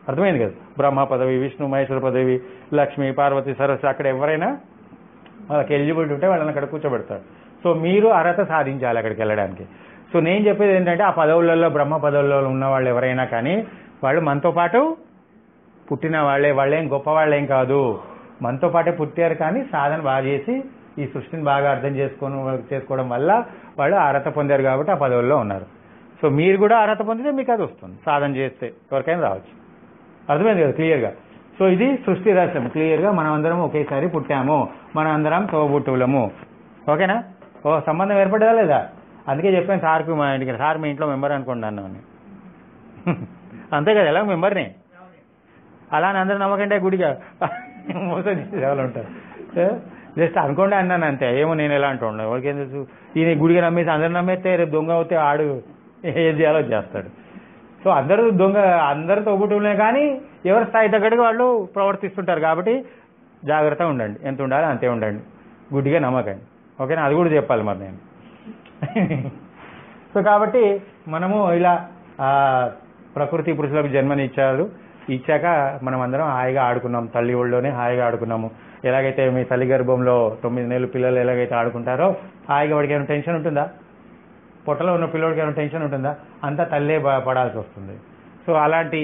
అర్థమైంది కదా? బ్రహ్మ పదవి, విష్ణు మహేశ్వర పదవి, లక్ష్మి పార్వతి సరస్వతి, అక్కడ ఎవరైనా వాళ్ళకి ఎలిజిబిలిటీ ఉంటే వాళ్ళని అక్కడ కూర్చోబెడతాడు. సో మీరు అర్హత సాధించాలి అక్కడికి వెళ్ళడానికి. సో నేను చెప్పేది ఏంటంటే ఆ పదవులలో, బ్రహ్మ పదవులలో ఉన్న వాళ్ళు ఎవరైనా కానీ వాళ్ళు మనతో పాటు పుట్టిన వాళ్ళేం గొప్ప వాళ్ళేం కాదు, మనతో పాటే పుట్టారు. కానీ సాధన బాగా చేసి ఈ సృష్టిని బాగా అర్థం చేసుకోవడం వల్ల వాళ్ళు అర్హత పొందారు కాబట్టి ఆ పదవుల్లో ఉన్నారు. సో మీరు కూడా అర్హత పొందితే మీకు అది వస్తుంది, సాధన చేస్తే ఎవరికైనా రావచ్చు. అర్థమైంది కదా క్లియర్గా? సో ఇది సృష్టి రహస్యం. క్లియర్గా మనం అందరం ఒకేసారి పుట్టాము, మనం అందరం తోబుట్టువులము. ఓకేనా? సంబంధం ఏర్పడదా లేదా? అందుకే చెప్పాను సార్కి, మా ఇంటికి సార్ మీ ఇంట్లో మెంబర్ అనుకోండి అన్నాను. అంతే కదా, ఎలా మెంబర్ని అలా అని అందరూ నమ్మకంటే గుడిగా మోసం చేసే వాళ్ళు ఉంటారు. జస్ట్ అనుకోండి అన్నాను అంతే, ఏమో నేను ఎలా అంటుండే ఎవరికేం తెలుసు. ఈయన గుడిగా నమ్మేసి అందరు నమ్మేస్తే రేపు దొంగ అవుతే ఆడు ఏం చేయాలో చేస్తాడు. సో అందరూ దొంగ, అందరూ తోబుట్టులే, కానీ ఎవరి స్థాయి తగ్గట్టుగా వాళ్ళు ప్రవర్తిస్తుంటారు. కాబట్టి జాగ్రత్తగా ఉండండి, ఎంత ఉండాలో అంతే ఉండండి, గుడ్డిగా నమ్మకండి. ఓకేనా, అది కూడా చెప్పాలి మరి నేను. సో కాబట్టి మనము ఇలా ప్రకృతి పురుషులకు జన్మనిచ్చారు, ఇచ్చాక మనం అందరం హాయిగా ఆడుకున్నాం, తల్లి ఒళ్ళోనే హాయిగా ఆడుకున్నాము. ఎలాగైతే మీ తల్లి గర్భంలో 9 నెలలు పిల్లలు ఎలాగైతే ఆడుకుంటారో హాయిగా, వాడికి ఏమైనా టెన్షన్ ఉంటుందా? పొట్టలో ఉన్న పిల్లడికి ఏమైనా టెన్షన్ ఉంటుందా? అంతా తల్లే పడాల్సి వస్తుంది. సో అలాంటి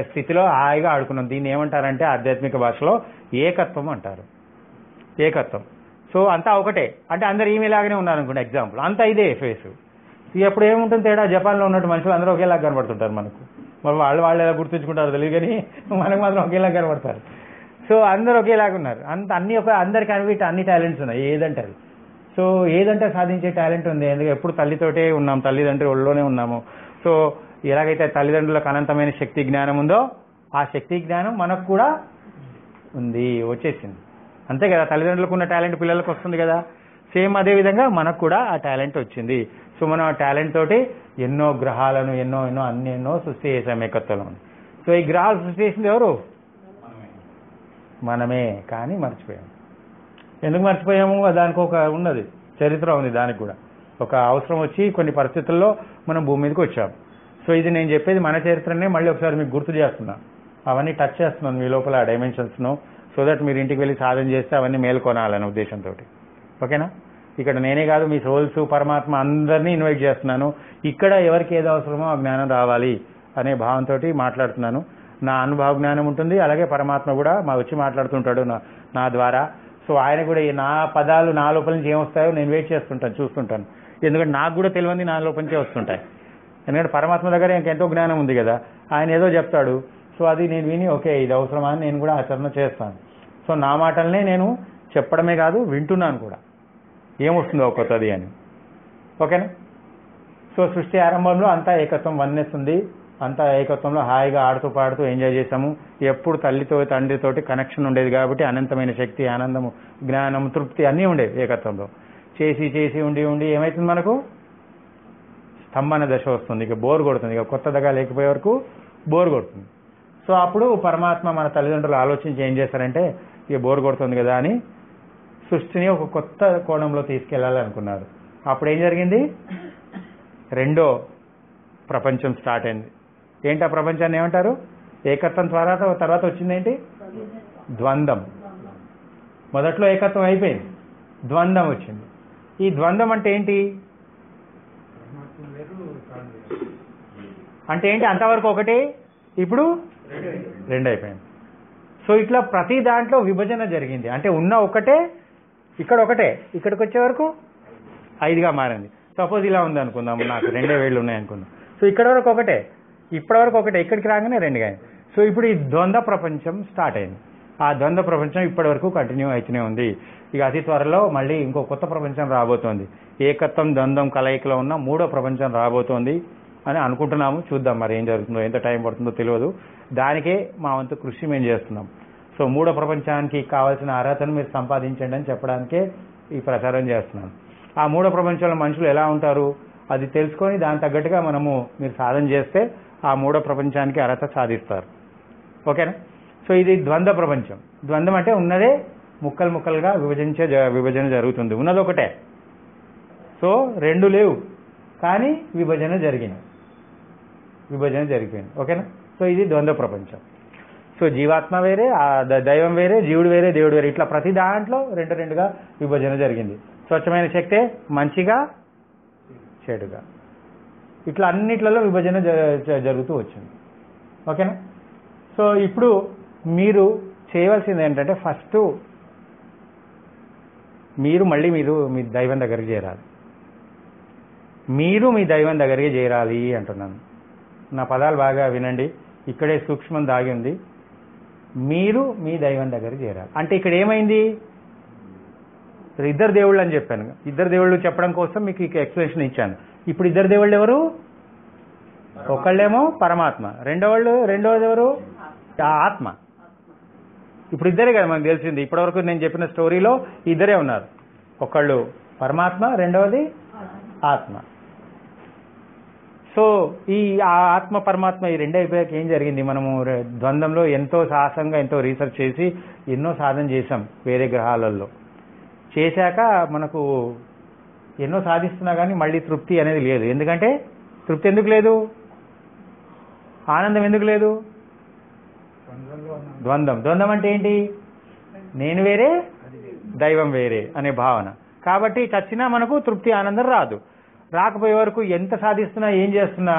స్థితిలో హాయిగా ఆడుకున్నాం. దీన్ని ఏమంటారంటే ఆధ్యాత్మిక భాషలో ఏకత్వం అంటారు. ఏకత్వం. సో అంతా ఒకటే, అంటే అందరు ఈమెలాగానే ఉన్నారనుకోండి ఎగ్జాంపుల్, అంతా ఇదే ఫేస్. ఎప్పుడు ఏముంటుంది తేడా? జపాన్లో ఉన్నట్టు మనుషులు అందరూ ఒకేలా కనబడుతుంటారు మనకు. మరి వాళ్ళు ఎలా గుర్తుంచుకుంటారు తెలియదు, కానీ మనకు మాత్రం ఒకేలా కనబడతారు. సో అందరూ ఒకేలాగా ఉన్నారు, అన్ని అందరికి అన్ని టాలెంట్స్ ఉన్నాయి, ఏదంటే అది. సో ఏదంటే సాధించే టాలెంట్ ఉంది, ఎందుకంటే ఎప్పుడు తల్లితోటే ఉన్నాం, తల్లిదండ్రుల ఒళ్ళోనే ఉన్నాము. సో ఎలాగైతే తల్లిదండ్రులకు అనంతమైన శక్తి జ్ఞానం ఉందో ఆ శక్తి జ్ఞానం మనకు కూడా ఉంది, వచ్చేసింది. అంతే కదా, తల్లిదండ్రులకు ఉన్న టాలెంట్ పిల్లలకు వస్తుంది కదా, సేమ్ అదే విధంగా మనకు కూడా ఆ టాలెంట్ వచ్చింది. సో మనం ఆ టాలెంట్ తోటి ఎన్నో గ్రహాలను ఎన్నో సృష్టి చేసాం ఏకత్వంలో. సో ఈ గ్రహాలు సృష్టి చేసింది ఎవరు? మనమే. కానీ మర్చిపోయాము. ఎందుకు మర్చిపోయాము? దానికి ఒక ఉన్నది చరిత్ర ఉంది, దానికి కూడా ఒక అవసరం వచ్చి కొన్ని పరిస్థితుల్లో మనం భూమి మీదకి వచ్చాం. సో ఇది నేను చెప్పేది మన చరిత్రనే మళ్ళీ ఒకసారి మీకు గుర్తు చేస్తున్నా, అవన్నీ టచ్ చేస్తున్నాను మీ లోపల ఆ డైమెన్షన్స్ను, సో దట్ మీరు ఇంటికి వెళ్ళి సాధన చేస్తే అవన్నీ మేల్కొనాలనే ఉద్దేశంతో. ఓకేనా? ఇక్కడ నేనే కాదు, మీ సోల్స్, పరమాత్మ అందరినీ ఇన్వైట్ చేస్తున్నాను. ఇక్కడ ఎవరికి ఏదో అవసరమో ఆ జ్ఞానం రావాలి అనే భావంతో మాట్లాడుతున్నాను. నా అనుభవ జ్ఞానం ఉంటుంది, అలాగే పరమాత్మ కూడా వచ్చి మాట్లాడుతుంటాడు నా ద్వారా. సో ఆయన కూడా నా పదాలు నా లోపల నుంచి ఏమొస్తాయో నేను వెయిట్ చేస్తుంటాను, చూస్తుంటాను. ఎందుకంటే నాకు కూడా తెలియంది నా లోపల నుంచే వస్తుంటాయి. ఎందుకంటే పరమాత్మ దగ్గర ఇంకెంతో జ్ఞానం ఉంది కదా, ఆయన ఏదో చెప్తాడు. సో అది నేను విని ఓకే ఇది అవసరమా అని నేను కూడా ఆచరణ చేస్తాను. సో నా మాటలనే నేను చెప్పడమే కాదు, వింటున్నాను కూడా ఏమొస్తుందో కొత్తది అని. ఓకేనా? సో సృష్టి ఆరంభంలో అంతా ఏకత్వం, వన్నెస్ ఉంది, అంతా ఏకత్వంలో హాయిగా ఆడుతూ పాడుతూ ఎంజాయ్ చేసాము. ఎప్పుడు తల్లితో తండ్రితోటి కనెక్షన్ ఉండేది కాబట్టి అనంతమైన శక్తి, ఆనందము, జ్ఞానం, తృప్తి అన్నీ ఉండేవి ఏకత్వంలో. చేసి ఉండి ఏమవుతుంది, మనకు స్తంభన దశ వస్తుంది, ఇక బోర్ కొడుతుంది. ఇక కొత్తగా లేకపోయే వరకు బోర్ కొడుతుంది. సో అప్పుడు పరమాత్మ మన తల్లిదండ్రులు ఆలోచించి ఏం చేస్తారంటే, ఇక బోర్ కొడుతుంది కదా అని సృష్టిని ఒక కొత్త కోణంలో తీసుకెళ్లాలనుకున్నారు. అప్పుడు ఏం జరిగింది? రెండో ప్రపంచం స్టార్ట్ అయింది. ఏంటి ఆ ప్రపంచాన్ని ఏమంటారు? ఏకత్వం తర్వాత వచ్చింది ఏంటి? ద్వంద్వం. మొదట్లో ఏకత్వం అయిపోయింది, ద్వంద్వం వచ్చింది. ఈ ద్వంద్వం అంటే ఏంటి? అంటే ఏంటి? అంతవరకు ఒకటే, ఇప్పుడు రెండు అయిపోయింది. సో ఇట్లా ప్రతి దాంట్లో విభజన జరిగింది. అంటే ఉన్న ఒకటే, ఇక్కడ ఒకటే, ఇక్కడికి వచ్చే వరకు 5గా మారింది. సపోజ్ ఇలా ఉంది అనుకుందాం, నాకు 2 వేళ్ళు ఉన్నాయి అనుకుందాం. సో ఇక్కడ వరకు ఒకటే, ఇప్పటి వరకు ఒకటే, ఇక్కడికి రాగానే 2గా అయింది. సో ఇప్పుడు ఈ ద్వంద్వ ప్రపంచం స్టార్ట్ అయింది. ఆ ద్వంద్వ ప్రపంచం ఇప్పటి వరకు కంటిన్యూ అవుతూనే ఉంది. ఇక అతి త్వరలో మళ్ళీ ఇంకో కొత్త ప్రపంచం రాబోతోంది. ఏకత్వం ద్వంద్వం కలయికలో ఉన్న 3వ ప్రపంచం రాబోతోంది అని అనుకుంటున్నాము. చూద్దాం మరి ఏం జరుగుతుందో, ఎంత టైం పడుతుందో తెలియదు. దానికే మా వంతు కృషి మేము చేస్తున్నాం. సో 3వ ప్రపంచానికి కావాల్సిన అర్హతను మీరు సంపాదించండి అని చెప్పడానికే ఈ ప్రచారం చేస్తున్నాను. ఆ 3వ ప్రపంచంలో మనుషులు ఎలా ఉంటారు అది తెలుసుకొని దాని తగ్గట్టుగా మీరు సాధన చేస్తే ఆ 3వ ప్రపంచానికి అర్హత సాధిస్తారు. ఓకేనా? సో ఇది ద్వంద్వ ప్రపంచం. ద్వంద్వం అంటే ఉన్నదే ముక్కలుగా విభజన జరుగుతుంది. ఉన్నది ఒకటే, సో 2 లేవు, కానీ విభజన జరిగిపోయింది. ఓకేనా? సో ఇది ద్వంద్వ ప్రపంచం. సో జీవాత్మ వేరే, దైవం వేరే, జీవుడు వేరే, దేవుడు వేరే, ఇట్లా ప్రతి దాంట్లో 2గా విభజన జరిగింది. స్వచ్ఛమైన శక్తే మంచిగా చెడుగా, ఇట్లా అన్నిట్లలో విభజన జరుగుతూ వచ్చింది. ఓకేనా? సో ఇప్పుడు మీరు చేయవలసింది ఏంటంటే, ఫస్ట్ మీరు మీ దైవం దగ్గరికి చేరాలి. మీరు మీ దైవం దగ్గరికి చేరాలి అంటున్నాను. నా పదాలు బాగా వినండి, ఇక్కడే సూక్ష్మం దాగి ఉంది. మీరు మీ దైవం దగ్గరికి చేరాలి అంటే ఇక్కడ ఏమైంది? 2 దేవుళ్ళు అని చెప్పాను. 2 దేవుళ్ళు చెప్పడం కోసం మీకు ఎక్స్ప్లెనేషన్ ఇచ్చాను. ఇప్పుడు 2 దేవుళ్ళు ఎవరు? ఒకళ్ళేమో పరమాత్మ, రెండవది ఎవరు? ఆత్మ. ఇప్పుడు ఇద్దరే కదా మనకు తెలిసింది. ఇప్పటివరకు నేను చెప్పిన స్టోరీలో ఇద్దరే ఉన్నారు. ఒకళ్ళు పరమాత్మ, రెండవది ఆత్మ. సో ఈ ఆత్మ పరమాత్మ ఈ రెండు అయిపోయాక ఏం జరిగింది? మనము ద్వంద్వంలో ఎంతో సాహసంగా ఎంతో రీసెర్చ్ చేసి ఎన్నో సాధన చేశాం వేరే గ్రహాలలో. చేశాక మనకు ఎన్నో సాధిస్తున్నా కానీ మళ్ళీ తృప్తి అనేది లేదు. ఎందుకంటే తృప్తి ఎందుకు లేదు? ఆనందం ఎందుకు లేదు? ద్వంద్వం అంటే ఏంటి? నేను వేరే, దైవం వేరే అనే భావన. కాబట్టి చచ్చినా మనకు తృప్తి ఆనందం రాదు. రాకపోయే వరకు ఎంత సాధిస్తున్నా ఏం చేస్తున్నా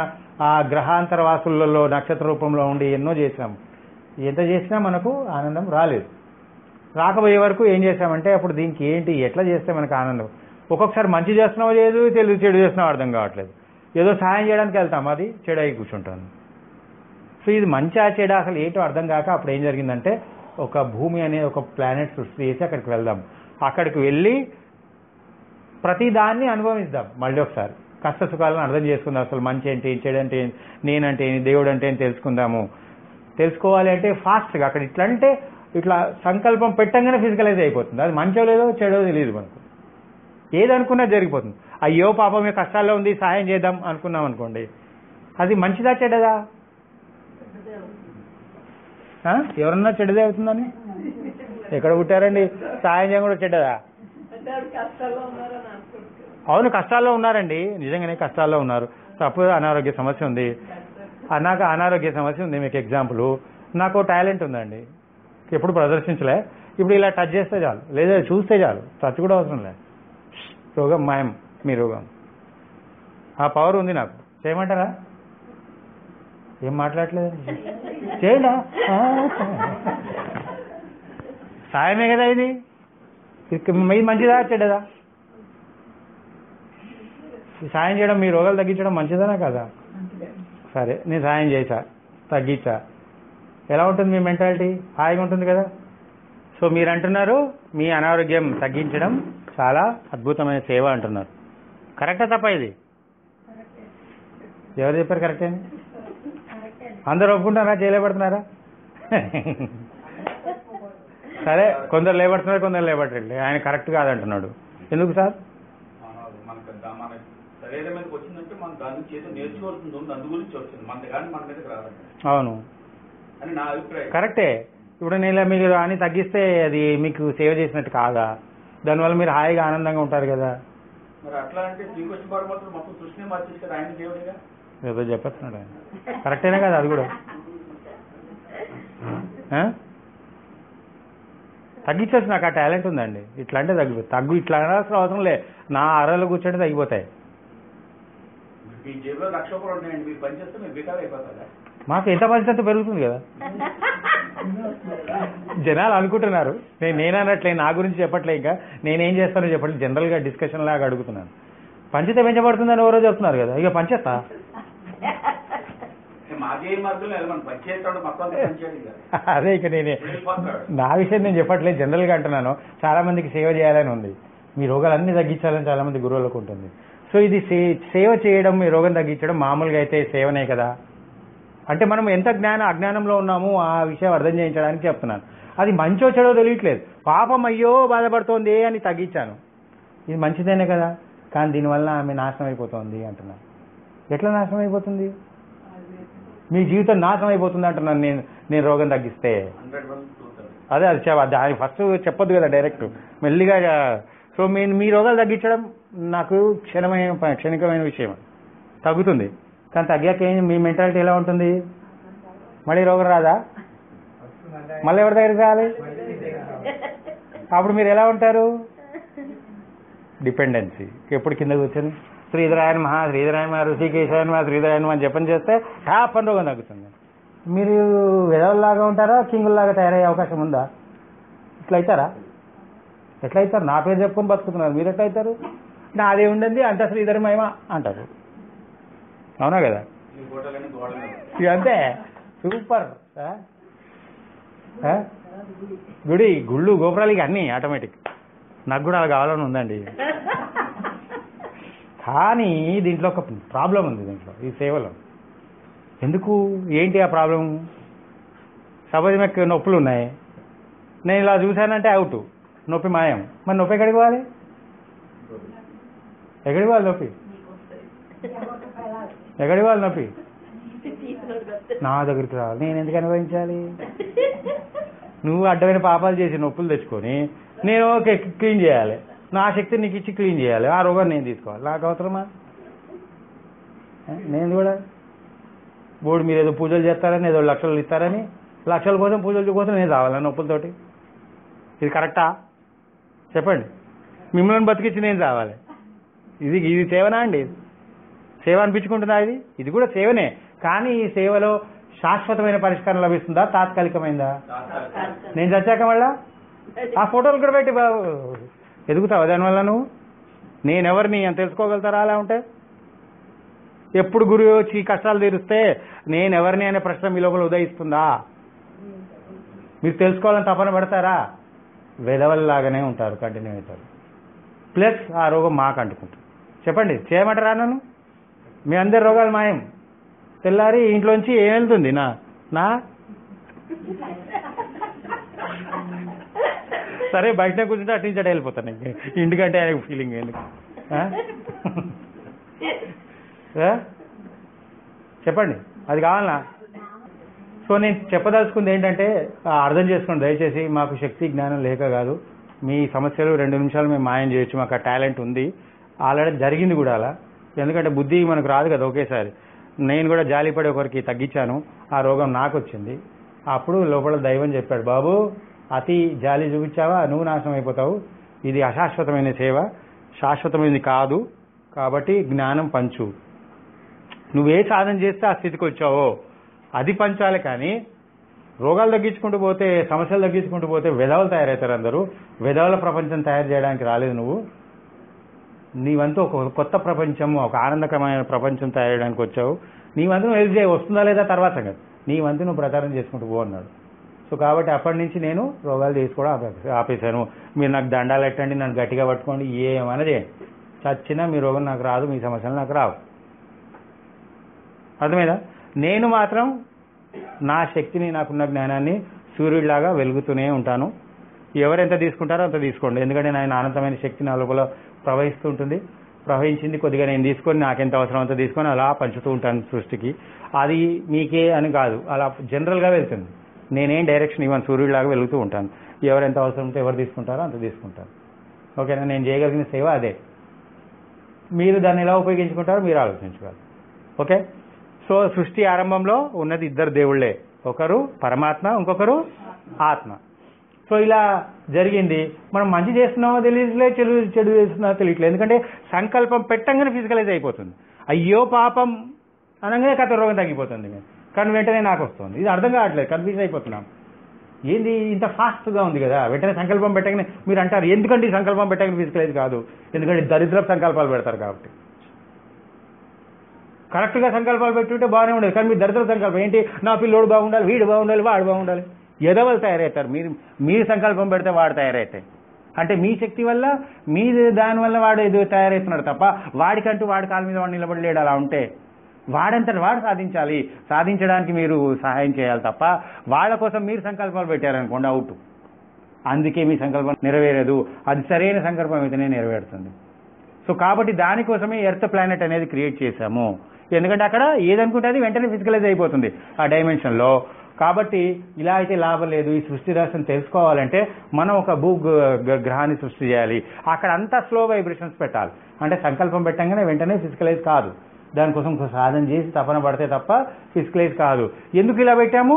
ఆ గ్రహాంతర వాసులలో నక్షత్ర రూపంలో ఉండి ఎన్నో చేశాం. ఎంత చేసినా మనకు ఆనందం రాలేదు. రాకపోయే వరకు ఏం చేశామంటే అప్పుడు దీనికి ఏంటి, ఎట్లా చేస్తే మనకు ఆనందం? ఒక్కొక్కసారి మంచి చేస్తున్నావో లేదు, చెడు చేస్తున్నావో అర్థం కావట్లేదు. ఏదో సహాయం చేయడానికి వెళ్తాం, అది చెడు అయి కూర్చుంటాను. సో ఇది మంచి ఆ చెడు అసలు ఏంటో అర్థం కాక అప్పుడు ఏం జరిగిందంటే ఒక భూమి అనే ఒక ప్లానెట్ సృష్టి చేసి అక్కడికి వెళ్దాం. అక్కడికి వెళ్ళి ప్రతి దాన్ని అనుభవిద్దాం. మళ్ళీ ఒకసారి కష్ట సుఖాలను అర్థం చేసుకుందాం. అసలు మంచి ఏంటి, చెడు అంటే, నేనంటే దేవుడు అంటే తెలుసుకుందాము. తెలుసుకోవాలి అంటే ఫాస్ట్గా అక్కడ ఇట్లా అంటే ఇట్లా సంకల్పం పెట్టంగానే ఫిజికలైజ్ అయిపోతుంది. అది మంచో లేదో చెడో తెలియదు మనకు. ఏదనుకున్నా జరిగిపోతుంది. అయ్యో పాపం కష్టాల్లో ఉంది సహాయం చేద్దాం అనుకున్నాం అనుకోండి, అది మంచిదా చెడ్డదా? ఎవరన్నా చెడ్డదే అవుతుందని? ఎక్కడ పుట్టారండి? సహాయం చేయడం కూడా చెడ్డదా? అవును, కష్టాల్లో ఉన్నారండి, నిజంగానే కష్టాల్లో ఉన్నారు. సపోజ్ అనారోగ్య సమస్య ఉంది, నాకు అనారోగ్య సమస్య ఉంది. మీకు ఎగ్జాంపుల్, నాకు టాలెంట్ ఉందండి, ఎప్పుడు ప్రదర్శించలే. ఇప్పుడు ఇలా టచ్ చేస్తే చాలు, లేదా చూస్తే చాలు, టచ్ కూడా అవసరం లేదు. రోగం మాయం, మీ రోగం. ఆ పవర్ ఉంది నాకు. చేయమంటారా? ఏం మాట్లాడలేదు, చేయడా? సాయమే కదా ఇది. ఇది మంచిదా చెడ్డదా? సాయం చేయడం, మీ రోగాలు తగ్గించడం మంచిదనా కదా? సరే, నేను సాయం చేశా, తగ్గించా, ఎలా ఉంటుంది మీ మెంటాలిటీ? హాయిగా ఉంటుంది కదా. సో మీరు అంటున్నారు మీ అనారోగ్యం తగ్గించడం చాలా అద్భుతమైన సేవ అంటున్నారు. కరెక్టా తప్ప ఇది? ఎవరు చెప్పారు కరెక్టే? అందరూ ఒప్పుకుంటారా? చేయలేబడుతున్నారా? సరే, కొందరు లేబడుతున్నారు, కొందరు లేబట్టండి. ఆయన కరెక్ట్ కాదంటున్నాడు. ఎందుకు సార్? అవును, కరెక్టే. ఇప్పుడు నేను మీరు అని తగ్గిస్తే అది మీకు సేవ చేసినట్టు కాదా? దానివల్ల మీరు హాయిగా ఆనందంగా ఉంటారు కదా. ఏదో చెప్పేస్తున్నాడు ఆయన. కరెక్టేనే కదా అది కూడా? తగ్గించవచ్చు, నాకు ఆ టాలెంట్ ఉందండి. ఇట్లా అంటే ఇట్లా అనాల్సిన అవసరం లే. నా అరలో కూర్చొని తగ్గిపోతాయి. మాకు ఎంత పరిస్థితి పెరుగుతుంది కదా. జనాలు అనుకుంటున్నారు నేనన్నట్లే, నా గురించి చెప్పట్లే, ఇంకా నేనేం చేస్తానో చెప్పట్లేదు, జనరల్ గా డిస్కషన్ లాగా అడుగుతున్నాను. పంచితే పెంచబడుతుందని ఎవరో చెప్తున్నారు కదా, ఇక పంచేస్తా. అదే ఇక నేనే నా విషయం నేను చెప్పట్లేదు, జనరల్ గా అంటున్నాను. చాలా మందికి సేవ చేయాలని ఉంది, మీ రోగాలన్నీ తగ్గించాలని చాలా మంది గురువులకు ఉంటుంది. సో ఇది సేవ చేయడం, మీ రోగం తగ్గించడం మామూలుగా అయితే సేవనే కదా. అంటే మనం ఎంత అజ్ఞానంలో ఉన్నామో ఆ విషయం అర్థం చేయించడానికి చెప్తున్నాను. అది మంచో చెడో తెలియట్లేదు, పాపం అయ్యో బాధపడుతోంది అని తగ్గించాను, ఇది మంచిదేనే కదా. కానీ దీనివల్ల ఆమె నాశనం అయిపోతుంది అంటున్నాను. ఎట్లా నాశనం అయిపోతుంది? మీ జీవితం నాశనం అయిపోతుంది అంటున్నాను నేను రోగం తగ్గిస్తే. అదే అది ఫస్ట్ చెప్పొద్దు కదా డైరెక్ట్, మెల్లిగా. సో మీ రోగాలు తగ్గించడం నాకు క్షణికమైన విషయం. తగ్గుతుంది, కానీ తగ్గాక మీ మెంటాలిటీ ఎలా ఉంటుంది? మళ్ళీ రోగం రాదా? మళ్ళీ ఎవరి దగ్గరికి రావాలి? అప్పుడు మీరు ఎలా ఉంటారు? డిపెండెన్సీ. ఎప్పుడు కింద కూర్చొని శ్రీధరాయన మహా, శ్రీధరాయన మహా, ఋషికేశాయన మహా, శ్రీధరాయన మహా జపం చేస్తే హ్యాపీ రోగం తగ్గుతుంది. మీరు వెదవల్లాగా ఉంటారా, కింగుల్లాగా తయారయ్యే అవకాశం ఉందా? ఇట్లా అవుతారా? ఎట్లా అవుతారు? నా పేరు చెప్పుకొని బతుకుతున్నారు, మీరు ఎట్లా అవుతారు? నాదే ఉండండి అంత శ్రీధర మహిమ అంటారు. అవునా కదా? అంతే, సూపర్. గుళ్ళు గోపురాలు ఇక అన్నీ ఆటోమేటిక్. నాకు కూడా అలా కావాలని ఉందండి. కానీ దీంట్లో ఒక ప్రాబ్లం ఉంది, దీంట్లో ఈ సేవలో ఎందుకు? ఏంటి ఆ ప్రాబ్లం? సపోజ్ మీకు నొప్పులు ఉన్నాయి, నేను ఇలా చూశానంటే అవుట్, నొప్పి మాయం. మరి నొప్పి ఎక్కడికి పోవాలి? ఎక్కడికి పోవాలి నొప్పి? ఎక్కడికి పోవాలి నొప్పి? నా దగ్గరికి రావాలి. నేను ఎందుకు అనుభవించాలి? నువ్వు అడ్డమైన పాపాలు చేసి నొప్పులు తెచ్చుకొని నేను క్లీన్ చేయాలి, నా శక్తిని నీకు ఇచ్చి క్లీన్ చేయాలి, ఆ రోగాన్ని నేను తీసుకోవాలి. నాకు అవసరమా? నేను కూడా బోర్డు మీరు ఏదో పూజలు చేస్తారని, ఏదో లక్షలు ఇస్తారని, లక్షల కోసం పూజల కోసం నేను రావాలి నొప్పులతోటి. ఇది కరెక్టా? చెప్పండి. మిమ్మల్ని బతికించి నేను రావాలి. ఇది సేవనా అండి? సేవ అనిపించుకుంటుందా? ఇది కూడా సేవనే. కానీ ఈ సేవలో శాశ్వతమైన పరిష్కారం లభిస్తుందా, తాత్కాలికమైందా? నేను చచ్చాక మళ్ళా ఆ ఫోటోలు కూడా పెట్టి ఎదుగుతావా దానివల్ల? నువ్వు నేనెవరిని అని తెలుసుకోగలుగుతారా అలా ఉంటే? ఎప్పుడు గురువు వచ్చి కష్టాలు తీరుస్తే నేనెవరిని అనే ప్రశ్న మీ లోపల ఉదయిస్తుందా? మీరు తెలుసుకోవాలని తపన పడతారా? వెదవల్లాగానే ఉంటారు, కంటిన్యూ అవుతారు. ప్లస్ ఆ రోగం మాకు అంటుకుంటుంది. చెప్పండి, చేయమంటారా? నన్ను మీ అందరి రోగాలు మాయం. తెల్లారి ఇంట్లోంచి ఏం వెళ్తుంది? నా సరే బయటనే కూర్చుంటే అటు నుంచి అటు వెళ్ళిపోతాను. ఇంటికంటే ఆయనకు ఫీలింగ్ ఎందుకు? చెప్పండి, అది కావాలనా? సో నేను చెప్పదలుచుకుంది ఏంటంటే, అర్థం చేసుకోండి దయచేసి. మాకు శక్తి జ్ఞానం లేక కాదు. మీ సమస్యలు 2 నిమిషాలు మేము మాయం చేయొచ్చు, మాకు ఆ టాలెంట్ ఉంది, ఆల్రెడీ జరిగింది కూడా అలా. ఎందుకంటే బుద్ధి మనకు రాదు కదా ఒకేసారి. నేను కూడా జాలిపడి ఒకరికి తగ్గించాను, ఆ రోగం నాకు వచ్చింది. అప్పుడు లోపల దైవం చెప్పాడు, బాబు అతి జాలి చూపించావా, నువ్వు నాశనం అయిపోతావు. ఇది అశాశ్వతమైన సేవ, శాశ్వతమైనది కాదు. కాబట్టి జ్ఞానం పంచు. నువ్వే సాధన చేస్తే ఆ స్థితికి వచ్చావో అది పంచాలి. కానీ రోగాలు తగ్గించుకుంటూ పోతే, సమస్యలు తగ్గించుకుంటూ పోతే వెధవలు తయారవుతారు అందరూ. వెధవల ప్రపంచం తయారు చేయడానికి రాలేదు నువ్వు. నీ వంతు ఒక కొత్త ప్రపంచం, ఒక ఆనందకరమైన ప్రపంచం తయారు చేయడానికి వచ్చావు. నీ వంతు నువ్వు హెల్ప్ చేయ, వస్తుందా లేదా తర్వాత కదా, నీ వంతు నువ్వు ప్రచారం చేసుకుంటూ పో అన్నాడు. సో కాబట్టి అప్పటి నుంచి నేను రోగాలు తీసుకోవడం ఆపేశాను. మీరు నాకు దండాలు ఎట్టండి, నన్ను గట్టిగా పట్టుకోండి, ఏమన్నా చేయండి, చచ్చినా మీ రోగం నాకు రాదు, మీ సమస్యలు నాకు రావు. అర్థమైందా? నేను మాత్రం నా శక్తిని, నాకున్న జ్ఞానాన్ని సూర్యుడిలాగా వెలుగుతూనే ఉంటాను. ఎవరెంత తీసుకుంటారో అంత తీసుకోండి. ఎందుకంటే నేను అనంతమైన శక్తి నా లోపల ప్రవహిస్తూ ఉంటుంది. ప్రవహించింది కొద్దిగా నేను తీసుకొని, నాకెంత అవసరం అంత తీసుకొని అలా పంచుతూ ఉంటాను సృష్టికి. అది మీకే అని కాదు, అలా జనరల్గా వెళ్తుంది. నేనేం డైరెక్షన్ ఇవ్వను, సూర్యుడిలాగా వెలుగుతూ ఉంటాను. ఎవరెంత అవసరం ఉంటే ఎవరు తీసుకుంటారో అంత తీసుకుంటాను. ఓకేనా? నేను చేయగలిగిన సేవ అదే. మీరు దాన్ని ఎలా ఉపయోగించుకుంటారో మీరు ఆలోచించుకోవాలి. ఓకే? సో సృష్టి ఆరంభంలో ఉన్నది 2 దేవుళ్లే, ఒకరు పరమాత్మ, ఇంకొకరు ఆత్మ. సో ఇలా జరిగింది. మనం మంచి చేస్తున్నామో తెలియట్లేదు, చెడు చేస్తున్నామో తెలియట్లేదు. ఎందుకంటే సంకల్పం పెట్టంగానే ఫిజికలైజ్ అయిపోతుంది. అయ్యో పాపం అనగానే కథ రోగం తగ్గిపోతుంది. కానీ వెంటనే నాకు వస్తుంది. ఇది అర్థం కావట్లేదు, కన్ఫ్యూజ్ అయిపోతున్నాం. ఏంది ఇంత ఫాస్ట్గా ఉంది కదా, వెంటనే సంకల్పం పెట్టగానే. మీరు అంటారు ఎందుకంటే ఈ సంకల్పం పెట్టగానే ఫిజికలైజ్ కాదు, ఎందుకంటే దరిద్ర సంకల్పాలు పెడతారు కాబట్టి. కరెక్ట్గా సంకల్పాలు పెట్టుంటే బాగానే ఉండేది. కానీ మీరు దరిద్ర సంకల్పం ఏంటి, నా పిల్లోడు బాగుండాలి, వీడు బాగుండాలి, వాడు బాగుండాలి, ఎదవలు తయారవుతారు. మీరు సంకల్పం పెడితే వాడు తయారవుతాయి. అంటే మీ శక్తి వల్ల, మీ దానివల్ల వాడు ఏదో తయారవుతున్నాడు తప్ప వాడికంటూ వాడి కాళ్ళ మీద వాడు నిలబడలేడు. అలా ఉంటే వాడంతటి వాడు సాధించాలి. సాధించడానికి మీరు సహాయం చేయాలి తప్ప వాళ్ళ కోసం మీరు సంకల్పాలు పెట్టారనుకోండి అవుట్. అందుకే మీ సంకల్పం నెరవేరదు. అది సరైన సంకల్పం అయితేనే నెరవేరుతుంది. సో కాబట్టి దానికోసమే ఎర్త్ ప్లానెట్ అనేది క్రియేట్ చేశాము. ఎందుకంటే అక్కడ ఏదనుకుంటే అది వెంటనే ఫిజికలైజ్ అయిపోతుంది ఆ డైమెన్షన్లో. కాబట్టి ఇలా అయితే లాభం లేదు. ఈ సృష్టి రహస్యం తెలుసుకోవాలంటే మనం ఒక గ్రహాన్ని సృష్టి చేయాలి. అక్కడ అంతా స్లో వైబ్రేషన్స్ పెట్టాలి. అంటే సంకల్పం పెట్టంగానే వెంటనే ఫిజికలైజ్ కాదు. దానికోసం సాధన చేసి తపన పడితే తప్ప ఫిజికలైజ్ కాదు. ఎందుకు ఇలా పెట్టాము,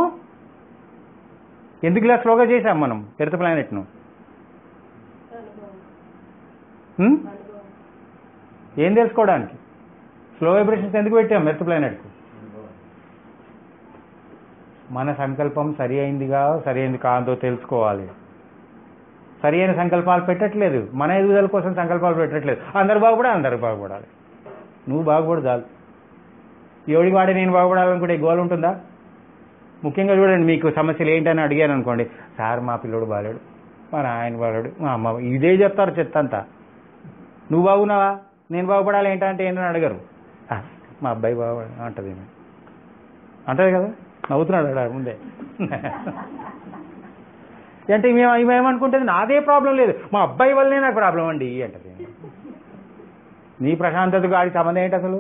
ఎందుకు ఇలా స్లోగా చేశాము మనం ఎర్త్ ప్లానెట్ను? ఏం తెలుసుకోవడానికి స్లో వైబ్రేషన్స్ ఎందుకు పెట్టాము ఎర్త్ ప్లానెట్కు? మన సంకల్పం సరి అయిందిగా సరి అయింది కాదో తెలుసుకోవాలి. సరి అయిన సంకల్పాలు పెట్టట్లేదు, మన ఎదుగుదల కోసం సంకల్పాలు పెట్టట్లేదు. అందరు బాగుపడాలి, అందరు బాగుపడాలి, నువ్వు బాగుపడు చాలు. ఎవడికి వాడే నేను బాగుపడాలనుకుంటే గోల్ ఉంటుందా? ముఖ్యంగా చూడండి, మీకు సమస్యలు ఏంటని అడిగాను అనుకోండి, సార్ మా పిల్లోడు బాగాలేడు, మా నాయన బాగాలేడు, మా అమ్మ, ఇదే చెప్తారు చెత్తంతా. నువ్వు బాగున్నావా, నేను బాగుపడాలి ఏంటంటే ఏంటని అడగరు. మా అబ్బాయి బాగుపడ అంటది. అంటారు కదా, నవ్వుతున్నాడు ముందే. అంటే ఇవేమనుకుంటుంది, నాదే ప్రాబ్లం లేదు, మా అబ్బాయి వల్లనే నాకు ప్రాబ్లం అండి అంటది. నీ ప్రశాంతతకు ఆడికి సంబంధం ఏంటి అసలు?